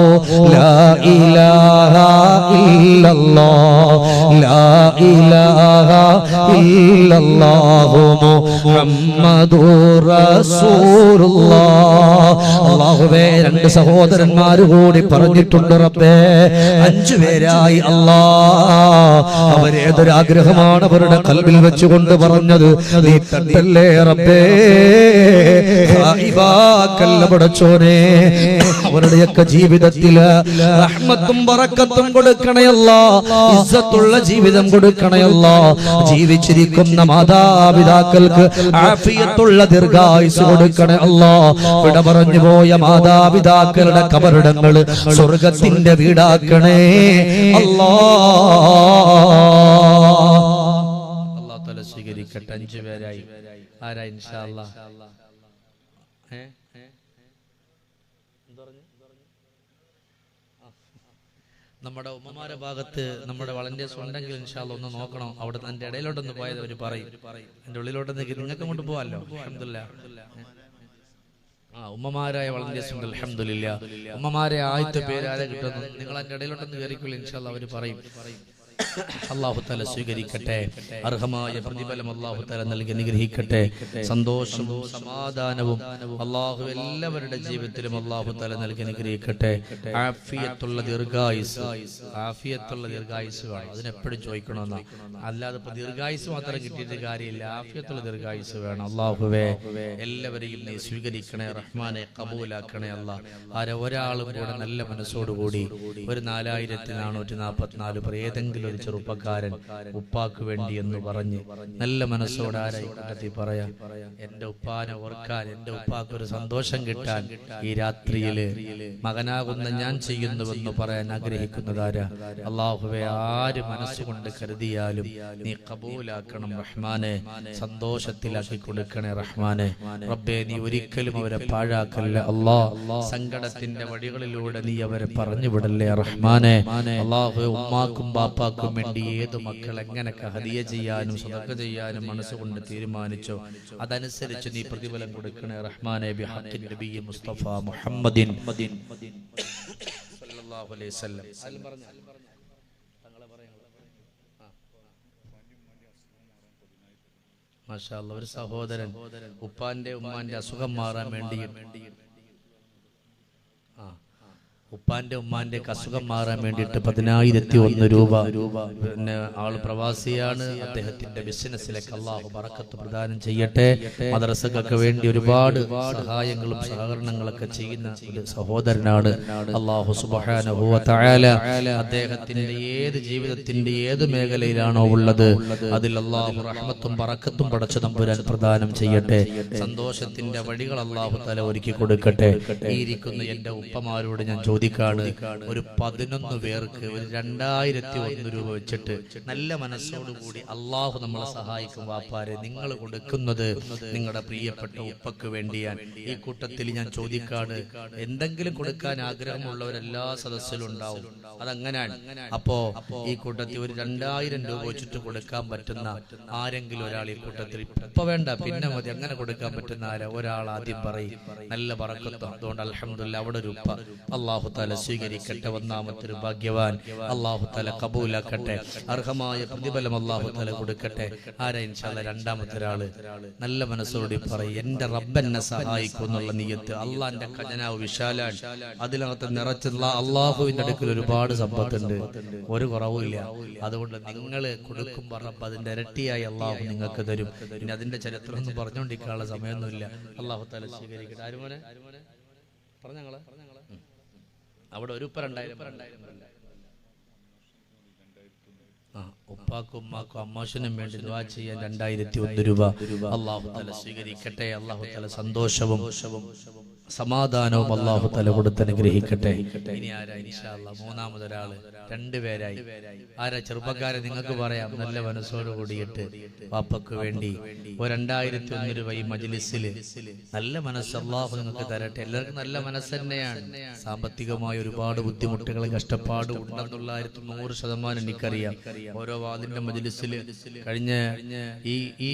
ലാ ഇലാഹ ഇല്ലല്ലാഹ് ലാ ഇലാഹ ഇല്ലല്ലാഹു മുഹമ്മദുർ റസൂലുള്ളാഹ്. അല്ലാഹുവേ 2 സഹോദരന്മാർ കൂടി പറഞ്ഞിട്ടുണ്ട് റബ്ബേ 5 പേരായി അല്ലാ. അവരേതൊരാഗ്രഹമാണ് അവരുടെ കൽബിൽ വെച്ചുകൊണ്ട് പറഞ്ഞത് നീ തട്ടല്ലേ റബ്ബേ. പടച്ചോനെ അവരുടെയൊക്കെ ജീവിതത്തിൽ റഹ്മത്തും ബറക്കത്തും കൊടുക്കണയല്ല, ഇസ്സത്തുള്ള ജീവിതം കൊടുക്കണയല്ല. ജീവിച്ചിരിക്കുന്ന മാതാപിതാക്കൾക്ക് ആഫിയത്തുള്ള ദീർഘായുസ് കൊടുക്കണേ അല്ലാ. വിട പറഞ്ഞു പോയ മാതാപിതാക്കളുടെ കബറിടങ്ങൾ സ്വർഗത്തിന്റെ വീടാക്കണേ അല്ലാ. അല്ലാഹു തആല സ്വീകരിക്കട്ടെ. 5 പേരായി. ആരാ ഇൻഷാ അല്ലാഹ്? നമ്മുടെ ഉമ്മമാരെ ഭാഗത്ത് നമ്മുടെ വളണ്ടിയേഴ്സ് ഉണ്ടെങ്കിൽ ഇൻഷാ അല്ലാഹ് ഒന്ന് നോക്കണം. അവിടെ എൻ്റെ ഇടയിലോട്ടൊന്ന് പോയത് അവർ പറയും. എൻ്റെ ഉള്ളിലോട്ടൊന്ന് നിങ്ങൾക്ക് അങ്ങോട്ട് പോകാമല്ലോ. അൽഹംദുലില്ലാ. ഉമ്മമാരായ വളണ്ടിയേഴ്സ് ഉണ്ട്. അൽഹംദുലില്ലാ. ഉമ്മമാരെ ആദ്യത്തെ പേര് ആരെ കിട്ടുന്നു നിങ്ങൾ എൻ്റെ ഇടയിലോട്ടൊന്ന് കയറിക്കൊള്ളി. ഇൻഷാ അല്ലാഹ് അവർ പറയും. അല്ലാഹു തആല സ്വീകരിക്കട്ടെ. അർഹമായ പ്രതിഫലം അല്ലാഹു തആല നൽകി അനുഗ്രഹിക്കട്ടെ. സന്തോഷവും സമാധാനവും അല്ലാഹു എല്ലാവരുടെ ജീവിതത്തിലും അല്ലാഹു തആല നൽകി അനുഗ്രഹിക്കട്ടെ. ആഫിയത്തുള്ള ദീർഘായുസ്, ആഫിയത്തുള്ള ദീർഘായുസ് വേണം. അതിനെപ്പോഴും ചോദിക്കണമെന്നാ. അല്ലാതെ ഇപ്പൊ ദീർഘായുസ് മാത്രം കിട്ടിയിട്ട് കാര്യമില്ല. ആഫിയത്തുള്ള ദീർഘായുസ് വേണം. അല്ലാഹുവേ എല്ലാവരെയും നീ സ്വീകരിക്കണേ റഹ്മാനെ, കബൂലാക്കണേ അല്ലാഹ്. ഒരാളും കൂടെ നല്ല മനസ്സോടുകൂടി ഒരു 4444 ഏതെങ്കിലും ഒരു ചെറുപ്പക്കാരൻ ഉപ്പാക്ക് വേണ്ടി എന്ന് പറഞ്ഞ് നല്ല മനസ്സോടെ ആരായി കൂട്ടത്തിൽ പറയാം, എന്റെ ഉപ്പാനെ ഓർക്കാൻ, എന്റെ ഉപ്പാക്ക് ഒരു സന്തോഷം കിട്ടാൻ ഈ രാത്രിയില് മകനാകുന്ന ഞാൻ ചെയ്യുന്നുവെന്ന് പറയാൻ ആഗ്രഹിക്കുന്നതാരാ? അല്ലാഹുവേ, ആര് മനസ്സുകൊണ്ട് കരുതിയാലും നീ കബൂലാക്കണം റഹ്മാനെ, സന്തോഷത്തിലാക്കി കൊടുക്കണേ റഹ്മാനെ. റബ്ബേ, നീ ഒരിക്കലും അവരെ പാഴാക്കല്ല അല്ലാ. സങ്കടത്തിന്റെ വഴികളിലൂടെ നീ അവരെ പറഞ്ഞു വിടല്ലേ റഹ്മാനെ. അല്ലാഹുവേ, ഉമ്മാക്കും ബാപ്പാക്കും വേണ്ടി ഏത് മക്കൾ എങ്ങനെയൊക്കെ ഹദിയ ചെയ്യാനും സദഖ ചെയ്യാനും മനസ്സുകൊണ്ട് തീരുമാനിച്ചോ അതനുസരിച്ച് നീ പ്രതിഫലം കൊടുക്കണേ റഹ്മാനെ. ബിഹഖ്ഖി നബി മുസ്തഫ മുഹമ്മദിൻ സല്ലല്ലാഹു അലൈഹി വസല്ലം. മാഷാ അല്ലാഹ്, ഒരു സഹോദരൻ ഉപ്പാന്റെ ഉമ്മാന്റെ അസുഖം മാറാൻ വേണ്ടി ഉപ്പാന്റെ ഉമ്മാന്റെ അസുഖം മാറാൻ വേണ്ടിയിട്ട് 10,001 രൂപ. പിന്നെ ആള് പ്രവാസിയാണ്. അദ്ദേഹത്തിന്റെ ബിസിനസ്സിലേക്ക് അല്ലാഹു ബറക്കത്ത് പ്രദാനം ചെയ്യട്ടെ. മദ്രസക്കൊക്കെ വേണ്ടി ഒരുപാട് സഹായങ്ങളും സഹകരണങ്ങളൊക്കെ ചെയ്യുന്ന ഒരു സഹോദരനാണ്. അല്ലാഹു സുബ്ഹാനഹു വ തആല അദ്ദേഹത്തിന്റെ ഏത് ജീവിതത്തിന്റെ ഏത് മേഖലയിലാണോ ഉള്ളത് അതിൽ അല്ലാഹു റഹ്മത്തും ബറക്കത്തും പടച്ച തമ്പുരാൻ പ്രദാനം ചെയ്യട്ടെ. സന്തോഷത്തിന്റെ വഴികൾ അല്ലാഹു തആല ഒരുക്കി കൊടുക്കട്ടെ. ഈ ഇരിക്കുന്ന എന്റെ ഉപ്പമാരോട് ഞാൻ ചോദിക്കാണ്, ഒരു 11 പേർക്ക് ഒരു 2001 രൂപ വെച്ചിട്ട് നല്ല മനസ്സോടുകൂടി അള്ളാഹു നമ്മളെ സഹായിക്കും. വാപ്പാരെ, നിങ്ങൾ കൊടുക്കുന്നത് നിങ്ങളുടെ പ്രിയപ്പെട്ട ഉപ്പക്ക് വേണ്ടിയാണ്. ഈ കൂട്ടത്തിൽ ഞാൻ ചോദിക്കാണ്, എന്തെങ്കിലും കൊടുക്കാൻ ആഗ്രഹമുള്ളവരെല്ലാ സദസ്സിലും ഉണ്ടാവും. അതങ്ങനെയാണ്. അപ്പോ ഈ കൂട്ടത്തിൽ ഒരു 2000 രൂപ വെച്ചിട്ട് കൊടുക്കാൻ പറ്റുന്ന ആരെങ്കിലും ഒരാൾ ഈ കൂട്ടത്തിൽ, ഇപ്പൊ വേണ്ട പിന്നെ മതി, അങ്ങനെ കൊടുക്കാൻ പറ്റുന്ന ആരാ? ഒരാൾ ആദ്യം പറയും. നല്ല ബറക്കത്ത്. അതുകൊണ്ട് അൽഹംദുലില്ലാ അവിടെ ഒരു ഉപ്പ അല്ലാഹു തആല സ്വീകരിക്കട്ടെ. ഒന്നാമത്തെ ഒരു ഭാഗ്യവാൻ അല്ലാഹു തആല കബൂലാക്കട്ടെ. അർഹമായ പ്രതിഫലം അല്ലാഹു തആല കൊടുക്കട്ടെ. ആരാ? ഇൻഷാ അല്ലാഹ് രണ്ടാമത്തെ ഒരാള് നല്ല മനസ്സോടെ പറയും, എന്റെ റബ്ബെന്നെ സഹായിക്കും എന്നുള്ള നിയ്യത്ത്. അള്ളാന്റെ ഖജനാവ് വിശാലാണ്, അതിനകത്ത് നിറച്ചുള്ള അള്ളാഹുവിന്റെ അടുക്കൽ ഒരുപാട് സമ്പത്തുണ്ട്, ഒരു കുറവുമില്ല. അതുകൊണ്ട് നിങ്ങൾ കൊടുക്കുമ്പോൾ റബ്ബ് അതിന്റെ ഇരട്ടിയായി അള്ളാഹു നിങ്ങൾക്ക് തരും. ഇനി അതിന്റെ ചരിത്രം ഒന്നും പറഞ്ഞുകൊണ്ടിരിക്കാനുള്ള സമയമൊന്നുമില്ല. അല്ലാഹു തആല സ്വീകരിക്കട്ടെ. ആരുമോനെ പറഞ്ഞങ്ങള് അവിടെ ഒരു 2000 ഉപ്പാക്കും ഉമ്മാക്കും അമ്മാശനും വേണ്ടി ദുആ ചെയ്യാൻ 2001 രൂപ അല്ലാഹു തആല സ്വീകരിക്കട്ടെ. അല്ലാഹു തആല സന്തോഷവും സമാധാനവും അല്ലാഹു തആല കൊടുത്ത് അനുഗ്രഹിക്കട്ടെ. ഇനി ആരാ? ഇൻഷാ അല്ലാഹ് മൂന്നാമതൊരാള്. 2 പേരായി. ആരാ? ചെറുപ്പക്കാരെ നിങ്ങൾക്ക് പറയാം, നല്ല മനസ്സോട് കൂടിയിട്ട് വാപ്പക്ക് വേണ്ടി ഒരു 2001 രൂപ ഈ മജ്ലിസിൽ നല്ല മനസ്സ് അല്ലാഹു നിങ്ങൾക്ക് തരട്ടെ. എല്ലാവർക്കും നല്ല മനസ്സ് തന്നെയാണ്. സാമ്പത്തികമായ ഒരുപാട് ബുദ്ധിമുട്ടുകളും കഷ്ടപ്പാടും ഉണ്ടെന്നുള്ള 100% എനിക്കറിയാം. ഓരോ വാദിന്റെ മജ്ലിസിൽ കഴിഞ്ഞ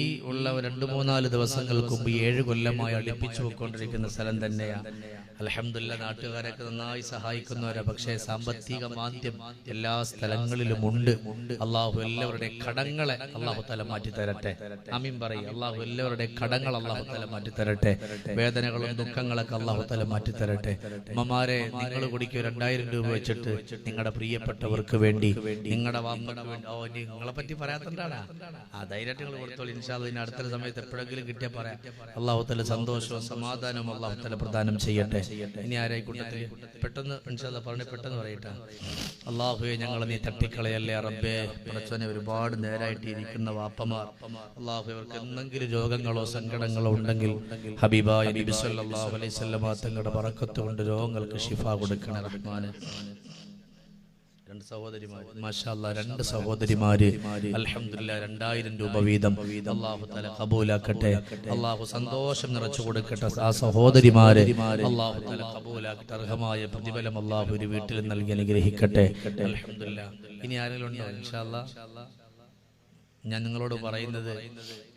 ഈ ഉള്ള 2-3-4 ദിവസങ്ങൾക്ക് മുമ്പ് 7 കൊല്ലമായി അടുപ്പിച്ചു പോയിക്കൊണ്ടിരിക്കുന്ന സ്ഥലം തന്നെയാണ്. അൽഹംദുലില്ലാ, നാട്ടുകാരൊക്കെ നന്നായി സഹായിക്കുന്നവരാ. പക്ഷേ സാമ്പത്തിക മാന്ദ്യം എല്ലാ സ്ഥലങ്ങളിലും ഉണ്ട്. അള്ളാഹു എല്ലാവരുടെ കടങ്ങളെ അള്ളാഹു തആല മാറ്റി തരട്ടെ. ആമീൻ പറയും. അള്ളാഹു എല്ലാവരുടെ കടങ്ങൾ അള്ളാഹു തആല മാറ്റി തരട്ടെ. വേദനകളും ദുഃഖങ്ങളൊക്കെ അള്ളാഹു തആല മാറ്റി തരട്ടെ. ഉമ്മമാരെ, നിങ്ങൾ കുടിക്കുക 2000 രൂപ വെച്ചിട്ട് നിങ്ങളുടെ പ്രിയപ്പെട്ടവർക്ക് വേണ്ടി, നിങ്ങളുടെ വാപ്പക്ക് വേണ്ടി. ഓ, നിങ്ങളെ പറ്റി പറയാത്തണ്ടാണ്. ആ ധൈര്യങ്ങൾ കൊടുത്തോളൂ. ഇൻഷാ അല്ലാഹ് ഇനി അടുത്ത സമയത്ത് എപ്പോഴെങ്കിലും കിട്ടിയാൽ പറയാം. അള്ളാഹു തആല സന്തോഷവും സമാധാനവും അള്ളാഹു തആല പ്രദാനം ചെയ്യട്ടെ. ഇനി ആരായി കൂട്ടത്തിൽ പെട്ടെന്ന് ഇൻഷാ അല്ലാഹ് പറഞ്ഞ് പെട്ടെന്ന് പറയട്ടെ. അല്ലാഹുവേ, ഞങ്ങളെ നീ തട്ടിക്കളയല്ലേ റബ്ബേ. പടച്ചോനെ, ഒരുപാട് നേരായിട്ട് ഇരിക്കുന്ന വാപ്പമാർ അല്ലാഹു ഇവർക്ക് എന്തെങ്കിലും രോഗങ്ങളോ സങ്കടങ്ങളോ ഉണ്ടെങ്കിൽ ഹബീബായ നബി സല്ലല്ലാഹു അലൈഹി വസല്ലം തങ്ങളുടെ ബറക്കത്ത് കൊണ്ട് രോഗങ്ങൾക്ക് ശിഫ കൊടുക്കണേ റഹ്മാനെ. രണ്ട് സഹോദരിമാര് മാഷാ അല്ലാഹ്, രണ്ട് സഹോദരിമാര് അൽഹംദുലില്ലാഹ് 2000 രൂപ വീതം അല്ലാഹു തആല ഖബൂലാക്കട്ടെ. അല്ലാഹു സന്തോഷം നിറച്ചു കൊടുക്കട്ടെ. ആ സഹോദരിമാരെ അല്ലാഹു തആല ഖബൂലാക്കട്ടെ. അർഹമായ പ്രതിഫലം അല്ലാഹു ഒരു വീട്ടിൽ നൽകി അനുഗ്രഹിക്കട്ടെ. അൽഹംദുലില്ലാഹ്. ഇനി ആരെങ്കിലും ഉണ്ടോ? ഇൻഷാ അല്ലാഹ് ഞാൻ നിങ്ങളോട് പറയുന്നത്,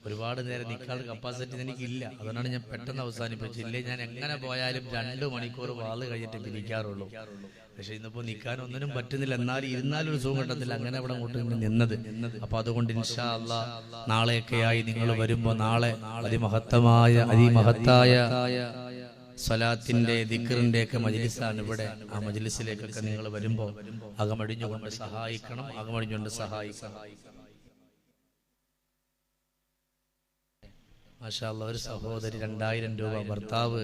ഒരുപാട് നേരം നിൽക്കാനുള്ള കപ്പാസിറ്റി എനിക്കില്ല. അതുകൊണ്ടാണ് ഞാൻ പെട്ടെന്ന് അവസാനിപ്പിച്ചില്ലേ. ഞാൻ എങ്ങനെ പോയാലും 2 മണിക്കൂർ വാള് കഴിഞ്ഞിട്ട് പിരിക്കാറുള്ളൂ. പക്ഷെ ഇന്നിപ്പോ നിൽക്കാൻ ഒന്നിനും പറ്റുന്നില്ല. എന്നാലും ഇരുന്നാലും ഒരു സുഖം കിട്ടത്തില്ല. അങ്ങനെ അവിടെ അങ്ങോട്ട് നിന്നത്. അപ്പൊ അതുകൊണ്ട് ഇൻഷാ അല്ലാഹ് നാളെയൊക്കെയായി നിങ്ങൾ വരുമ്പോ, നാളെ അതിമഹത്തായ സ്വലാത്തിന്റെ ദിക്റിന്റെ ഒക്കെ മജ്ലിസാണ് ഇവിടെ. ആ മജ്ലിസിലേക്കൊക്കെ നിങ്ങൾ വരുമ്പോ അകമടിഞ്ഞുകൊണ്ട് സഹായിക്കണം. മാഷാ അല്ലാഹ്, ഒരു സഹോദരി 2000 രൂപ, ഭർത്താവ്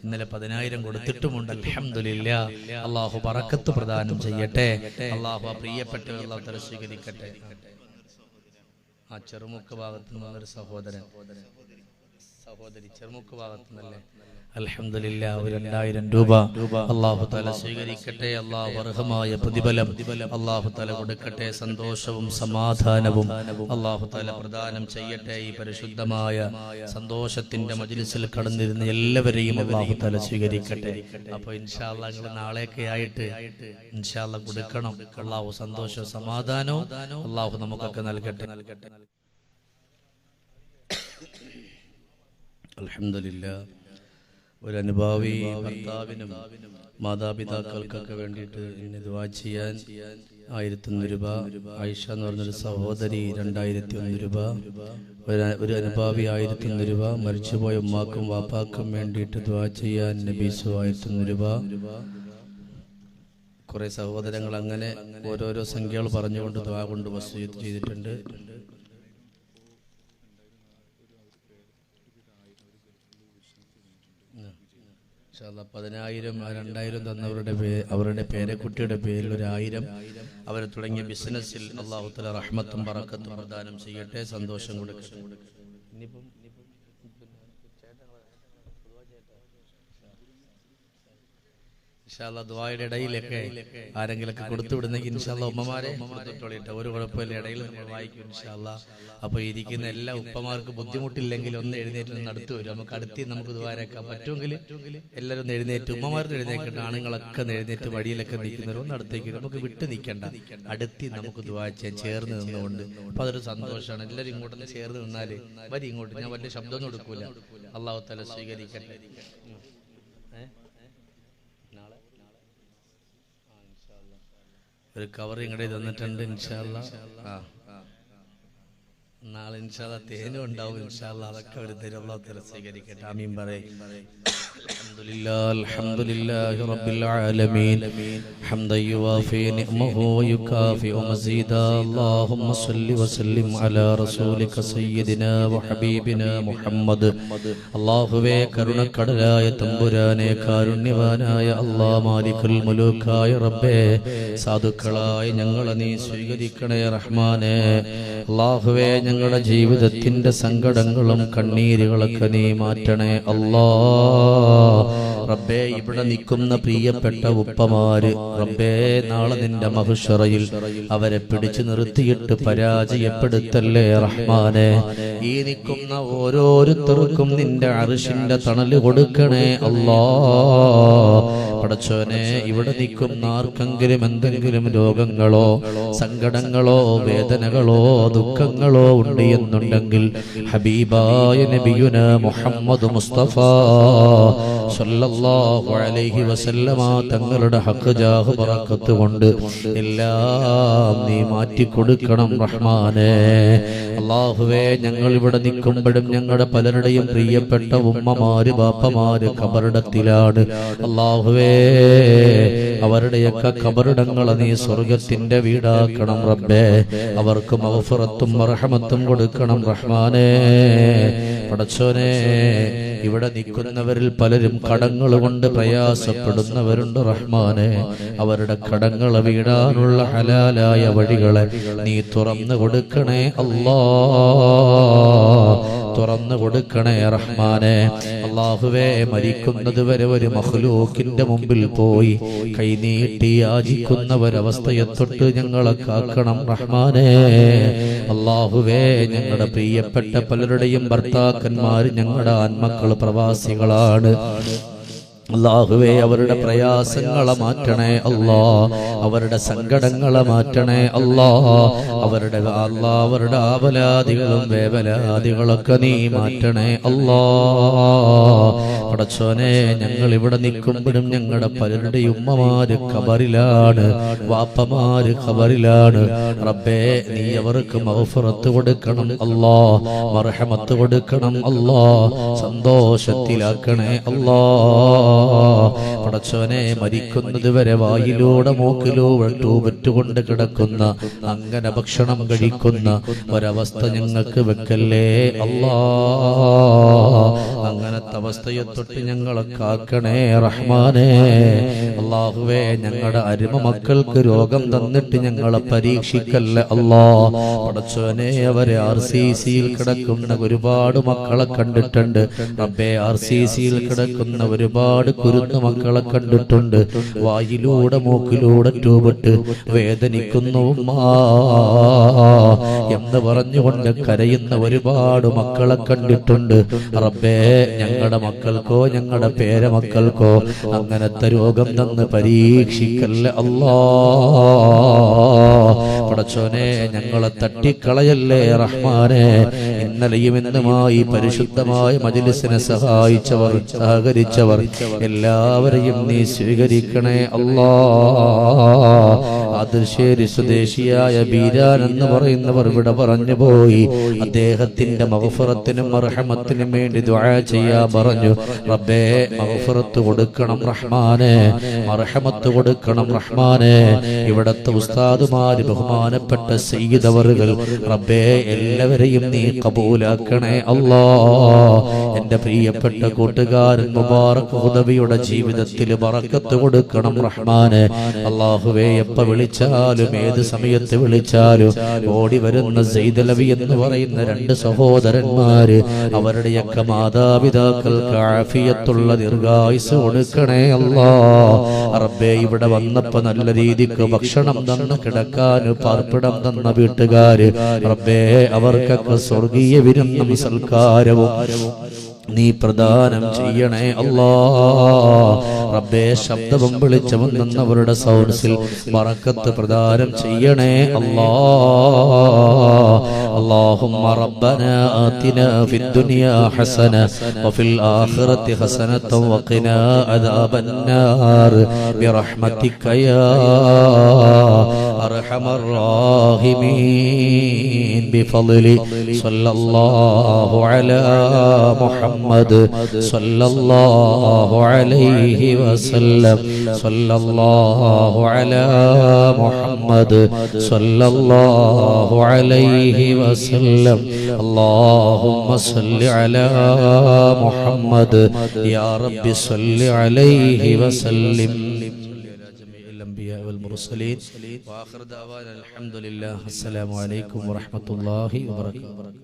ഇന്നലെ 10000 കൊടുത്തിട്ടുമുണ്ട്. അൽഹംദുലില്ലാഹ്. അല്ലാഹു ബറക്കത്ത് പ്രദാനം ചെയ്യട്ടെ. അല്ലാഹു പ്രിയപ്പെട്ടവർ അല്ലാഹു തആല സ്വീകരിക്കട്ടെ. ആ ചെറുമുക്ക് ഭാഗത്ത് നിന്നൊരു സഹോദരി ചെറുമുക്ക് ഭാഗത്ത് നിന്നല്ലേ? അൽഹംദുലില്ലാഹ്, 2000 രൂപ അല്ലാഹു തആല സ്വീകരിക്കട്ടെ. അല്ലാഹു അർഹമായ പ്രതിഫലം അല്ലാഹു തആല കൊടുക്കട്ടെ. സന്തോഷവും സമാധാനവും അല്ലാഹു തആല പ്രദാനം ചെയ്യട്ടെ. ഈ പരിശുദ്ധമായ സന്തോഷത്തിന്റെ മജ്ലിസിൽ കടന്നിരുന്ന എല്ലാവരെയും അല്ലാഹു തആല സ്വീകരിക്കട്ടെ. അപ്പോൾ ഇൻഷാ അല്ലാഹ് നിങ്ങൾ നാളെയൊക്കെ ആയിട്ട് ഇൻഷാ അല്ലാഹ് കൊടുക്കണം. അല്ലാഹു സന്തോഷവും സമാധാനവും അല്ലാഹു നമുക്കൊക്കെ നൽകട്ടെ. അൽഹംദുലില്ലാഹ്. ഒരു അനുഭാവി ഭർത്താവിനും മാതാപിതാക്കൾക്കൊക്കെ വേണ്ടിയിട്ട് ഇന്ന് ദുആ ചെയ്യാൻ 1100 രൂപ. ആയിഷ എന്ന് പറഞ്ഞൊരു സഹോദരി 2001 രൂപ. ഒരു അനുഭാവി 1100 രൂപ. മരിച്ചുപോയ ഉമ്മാക്കും വാപ്പാക്കും വേണ്ടിയിട്ട് ദുആ ചെയ്യാൻ നബീസു 1100 രൂപ. കുറെ സഹോദരങ്ങൾ അങ്ങനെ ഓരോരോ സംഖ്യകൾ പറഞ്ഞുകൊണ്ട് ദുആ കൊണ്ട് വസിയത്ത് ചെയ്തിട്ടുണ്ട്. ഇൻഷാ അല്ലാഹ് 10000 2000 തന്നവരുടെ അവരുടെ പേരക്കുട്ടിയുടെ പേരിൽ 1000 അവർ തുടങ്ങിയ ബിസിനസ്സിൽ അല്ലാഹു തആല റഹ്മത്തും ബറക്കത്തും പ്രദാനം ചെയ്യട്ടെ. സന്തോഷം കൊടുക്കട്ടെ. ഇൻഷാ അല്ലാഹ് ദുആയുടെ ഇടയിലൊക്കെ ആരെങ്കിലൊക്കെ കൊടുത്തു വിടുന്നെങ്കിൽ ഇൻഷാ അല്ലാഹ് ഉമ്മമാരെ കൊടുത്തോളിട്ടെ, ഒരു കുഴപ്പമില്ല. ഇടയിൽ നമ്മൾ വായിക്കും ഇൻഷാ അല്ലാഹ്. അപ്പോൾ ഇരിക്കുന്ന എല്ലാ ഉപ്പമാർക്ക് ബുദ്ധിമുട്ടില്ലെങ്കിൽ ഒന്ന് എഴുന്നേറ്റ് അടുത്ത് വരും. നമുക്ക് അടുത്ത് നമുക്ക് ദുആരക്കാൻ പറ്റുമെങ്കിൽ എല്ലാവരും ഒന്ന് എഴുന്നേറ്റ്, ഉമ്മമാർക്ക് എഴുന്നേക്കട്ടെ, ആണുങ്ങളൊക്കെ എഴുന്നേറ്റ് വഴിയിലൊക്കെ നിൽക്കുന്നവർ ഒന്ന് അടുത്തേക്ക് നമുക്ക് വിട്ട് നിൽക്കണ്ട, അടുത്ത് നമുക്ക് ദുആ ചെയ്യാൻ ചേർന്ന് നിന്നുകൊണ്ട്. അപ്പോൾ അതൊരു സന്തോഷമാണ്. എല്ലാവരും ഇങ്ങോട്ടൊന്ന് ചേർന്ന് നിന്നാല് വരി ഇങ്ങോട്ട്. ഞാൻ വലിയ ശബ്ദമൊന്നും എടുക്കൂല. അല്ലാഹു തആല സ്വീകരിക്കട്ടെ. ഒരു കവർ ഇങ്ങോട്ട് തന്നിട്ടുണ്ട് ഇൻഷാ അല്ലാഹ്. നാളെ ഇൻഷാ അല്ലാഹ് തേനും ഉണ്ടാവും ഇൻഷാ അല്ലാഹ്. അതൊക്കെ ഒരു തരും. അല്ലാഹു തആല സ്വീകരിക്കട്ടെ. ആമീൻ പറയ്. അൽഹംദുലില്ലാഹി റബ്ബിൽ ആലമീൻ ഹംദൻ യുവാഫി നിഅമഹു വയുകാഫിഉ മസീദാ. അല്ലാഹുമ്മ സ്വല്ലി വസല്ലിം അലാ റസൂലിക സയ്യിദിനാ വഹബീബിനാ മുഹമ്മദ്. അല്ലാഹുവേ കരുണക്കടലായ തമ്പുരാനെ, കാരുണ്യവാനായ അല്ലാഹ്, മാലികുൽ മുലൂക്കായ റബ്ബേ, സാധുക്കളായ ഞങ്ങളെ നീ സ്വീകരിക്കണേ റഹ്മാനേ. അല്ലാഹുവേ ഞങ്ങളുടെ ജീവിതത്തിന്റെ സങ്കടങ്ങളും കണ്ണീരുകളൊക്കെ നീ മാറ്റണേ അല്ലാഹ്. റബ്ബേ ഇവിടെ നിൽക്കുന്ന പ്രിയപ്പെട്ട ഉപ്പമാര് റബ്ബേ നാളെ നിന്റെ മഹ്ശറയിൽ അവരെ പിടിച്ചു നിർത്തിയിട്ട് പരാജയപ്പെടുത്തല്ലേ റഹ്മാനെ. ഈ നിൽക്കുന്ന ഓരോരുത്തർക്കും നിന്റെ അർശിന്റെ തണല് കൊടുക്കണേ അല്ലാഹ്. പടച്ചോനെ, ഇവിടെ നിൽക്കുന്ന ആർക്കെങ്കിലും എന്തെങ്കിലും രോഗങ്ങളോ സങ്കടങ്ങളോ വേദനകളോ ദുഃഖങ്ങളോ ഉണ്ട് എന്നുണ്ടെങ്കിൽ ഹബീബായ നബിയുനാ മുഹമ്മദ് മുസ്തഫ സല്ലല്ലാഹു അലൈഹി വസല്ലമ തങ്ങളുടെ ഹഖ് ജാഹ് ബറക്കത്ത് കൊണ്ട് എല്ലാം നീ മാറ്റി കൊടുക്കണം റഹ്മാനേ. അല്ലാഹുവേ ഞങ്ങൾ ഇവിടെ നിൽക്കുമ്പോഴും ഞങ്ങളുടെ പലരുടെയും പ്രിയപ്പെട്ട ഉമ്മമാര് ബാപ്പമാര് ഖബറിടത്തിലാണ്. അല്ലാഹുവേ അവരുടെയൊക്കെ ഖബറിടങ്ങളെ നീ സ്വർഗത്തിന്റെ വീടാക്കണം റബ്ബേ. അവർക്ക് മഗ്ഫിറത്തും റഹ്മത്തും കൊടുക്കണം റഹ്മാനേ. പടച്ചോനെ, ഇവിടെ നിൽക്കുന്നവരിൽ പലരും കടങ്ങൾ കൊണ്ട് പ്രയാസപ്പെടുന്നവരുണ്ട് റഹ്മാനെ. അവരുടെ കടങ്ങൾ വീടാനുള്ള ഹലാലായ വഴികളെ നീ തുറന്നു കൊടുക്കണേ അല്ലാഹ്. തുറന്നു കൊടുക്കണേ റഹ്മാനെ. അല്ലാഹുവേ, മരിക്കുന്നത് വരെ ഒരു മഖ്ലൂക്കിന്റെ മുമ്പിൽ പോയി കൈനീട്ടി യാചിക്കുന്നവരവസ്ഥയെ തൊട്ട് ഞങ്ങളെ കാക്കണം റഹ്മാനെ. അല്ലാഹുവേ, ഞങ്ങളുടെ പ്രിയപ്പെട്ട പലരുടെയും ഭർത്താക്കന്മാർ ഞങ്ങളുടെ ആൺമക്കൾ പ്രവാസികളാണ്. അല്ലാഹുവേ, അവരുടെ പ്രയാസങ്ങളെ മാറ്റണേ അല്ലാ, അവരുടെ സങ്കടങ്ങളെ മാറ്റണേ അല്ലാ, അവരുടെ ആവലാദികളും വേവലാദികളൊക്കെ നീ മാറ്റണേ അല്ലാ. പടച്ചോനെ, ഞങ്ങൾ ഇവിടെ നിൽക്കുമ്പോഴും ഞങ്ങളുടെ പലരുടെ ഉമ്മമാര് ഖബറിലാണ്, വാപ്പമാര് ഖബറിലാണ്. റബ്ബേ, നീ അവർക്ക് മഗ്ഫിറത്ത് കൊടുക്കണം അല്ലാ, മർഹമത്ത് കൊടുക്കണം അല്ലാ, സന്തോഷത്തിലാക്കണേ അല്ലാ. പടച്ചോനെ, മരിക്കുന്നത് വരെ വായിലൂടെ മൂക്കിലൂടെ ട്യൂബറ്റുകൊണ്ട് കിടക്കുന്ന, അങ്ങനെ ഭക്ഷണം കഴിക്കുന്ന ഒരവസ്ഥ ഞങ്ങൾക്ക് വെക്കല്ലേ അല്ലാ. അങ്ങനത്തെ അവസ്ഥയെ തൊട്ട് ഞങ്ങളെ കാക്കണേ റഹ്മാനെ. അല്ലാഹുവേ, ഞങ്ങളുടെ അരുമ മക്കൾക്ക് രോഗം തന്നിട്ട് ഞങ്ങളെ പരീക്ഷിക്കല്ല അല്ലാ. പടച്ചോനെ, അവരെ RCCയിൽ കിടക്കുന്ന ഒരുപാട് മക്കളെ കണ്ടിട്ടുണ്ട് റബ്ബേ. RCCയിൽ കിടക്കുന്ന ഒരുപാട് കുരുന്ന മക്കളെ കണ്ടിട്ടുണ്ട്. വായിലൂടെ മൂക്കിലൂടെ ട്യൂബിട്ട് വേദനിക്കുന്നു എന്ന് പറഞ്ഞുകൊണ്ട് കരയുന്ന ഒരുപാട് മക്കളെ കണ്ടിട്ടുണ്ട് റബ്ബേ. ഞങ്ങളുടെ മക്കൾക്കോ ഞങ്ങളുടെ പേരമക്കൾക്കോ അങ്ങനത്തെ രോഗം തന്ന് പരീക്ഷിക്കല്ല അല്ലാ. പടച്ചോനെ, ഞങ്ങളെ തട്ടിക്കളയല്ലേ റഹ്മാനെ. ഇന്നലെയും ഇന്നുമായി പരിശുദ്ധമായ മജ്‌ലിസിനെ സഹായിച്ചവർ, സഹകരിച്ചവർ എല്ലാവരെയും നീ സ്വീകരിക്കണേ അല്ലാ. ആദർശേരി സ്വദേശിയായ ബീരാൻ എന്ന് പറയുന്നവർ ഇവിടെ പറഞ്ഞു പോയി. അദ്ദേഹത്തിന്റെ മഗ്ഫിറത്തിനും മർഹമത്തിനും വേണ്ടി ദുആ ചെയ്യാൻ പറഞ്ഞു. റബ്ബേ, മഗ്ഫിറത്ത് കൊടുക്കണം റഹ്മാനെ, മർഹമത്ത് കൊടുക്കണം റഹ്മാനെ. ഇവിടത്തെ ഉസ്താദുമാര്, ബഹുമാനപ്പെട്ട സയ്യിദ് അവറുകൾ, റബ്ബേ, എല്ലാവരെയും നീ കബൂലാക്കണേ അല്ലാ. എന്റെ പ്രിയപ്പെട്ട കൂട്ടുകാരൻ മുബാറക് ഹുദവിയുടെ ജീവിതത്തിൽ ബറക്കത്ത് കൊടുക്കണം റഹ്മാനെ. അല്ലാഹുവേ, എപ്പ വിളിച്ചാലും ഏത് സമയത്ത് വിളിച്ചാലും ഓടി വരുന്ന സൈദലവി എന്ന് പറയുന്ന രണ്ട് സഹോദരന്മാര്, അവരുടെയൊക്കെ മാതാപിതാക്കൾക്ക് ആഫിയത്തുള്ള ദീർഘായുസ് കൊടുക്കണേ അല്ലാ. റബ്ബേ, ഇവിടെ വന്നപ്പോ നല്ല രീതിക്ക് ഭക്ഷണം തന്ന് കിടക്കാൻ പാർപ്പിടം തന്ന വീട്ടുകാര്, റബ്ബേ, അവർക്കൊക്കെ സ്വർഗീയ വിരുന്നും സൽക്കാരവും നീ പ്രദാനം ചെയ്യണേ അല്ലാ. റബ്ബേ, ശബ്ദവും വെളിച്ചവും നിന്നവരുടെ സൗണ്ട്സിൽ ബറക്കത്ത് പ്രദാനം ചെയ്യണേ അല്ലാ. اللهم ربنا آتنا في الدنيا حسنة وفي الآخرة حسنة وقنا عذاب النار برحمتك يا أرحم الراحمين. بفضل صلى الله على محمد صلى الله عليه وسلم. صلى الله على محمد صلى الله عليه وسلم. اللهم صل على محمد يا رب صل عليه وسلم. الأنبياء والمرسلين وآخر دعوانا الحمد لله. السلام عليكم ورحمة الله وبركاته.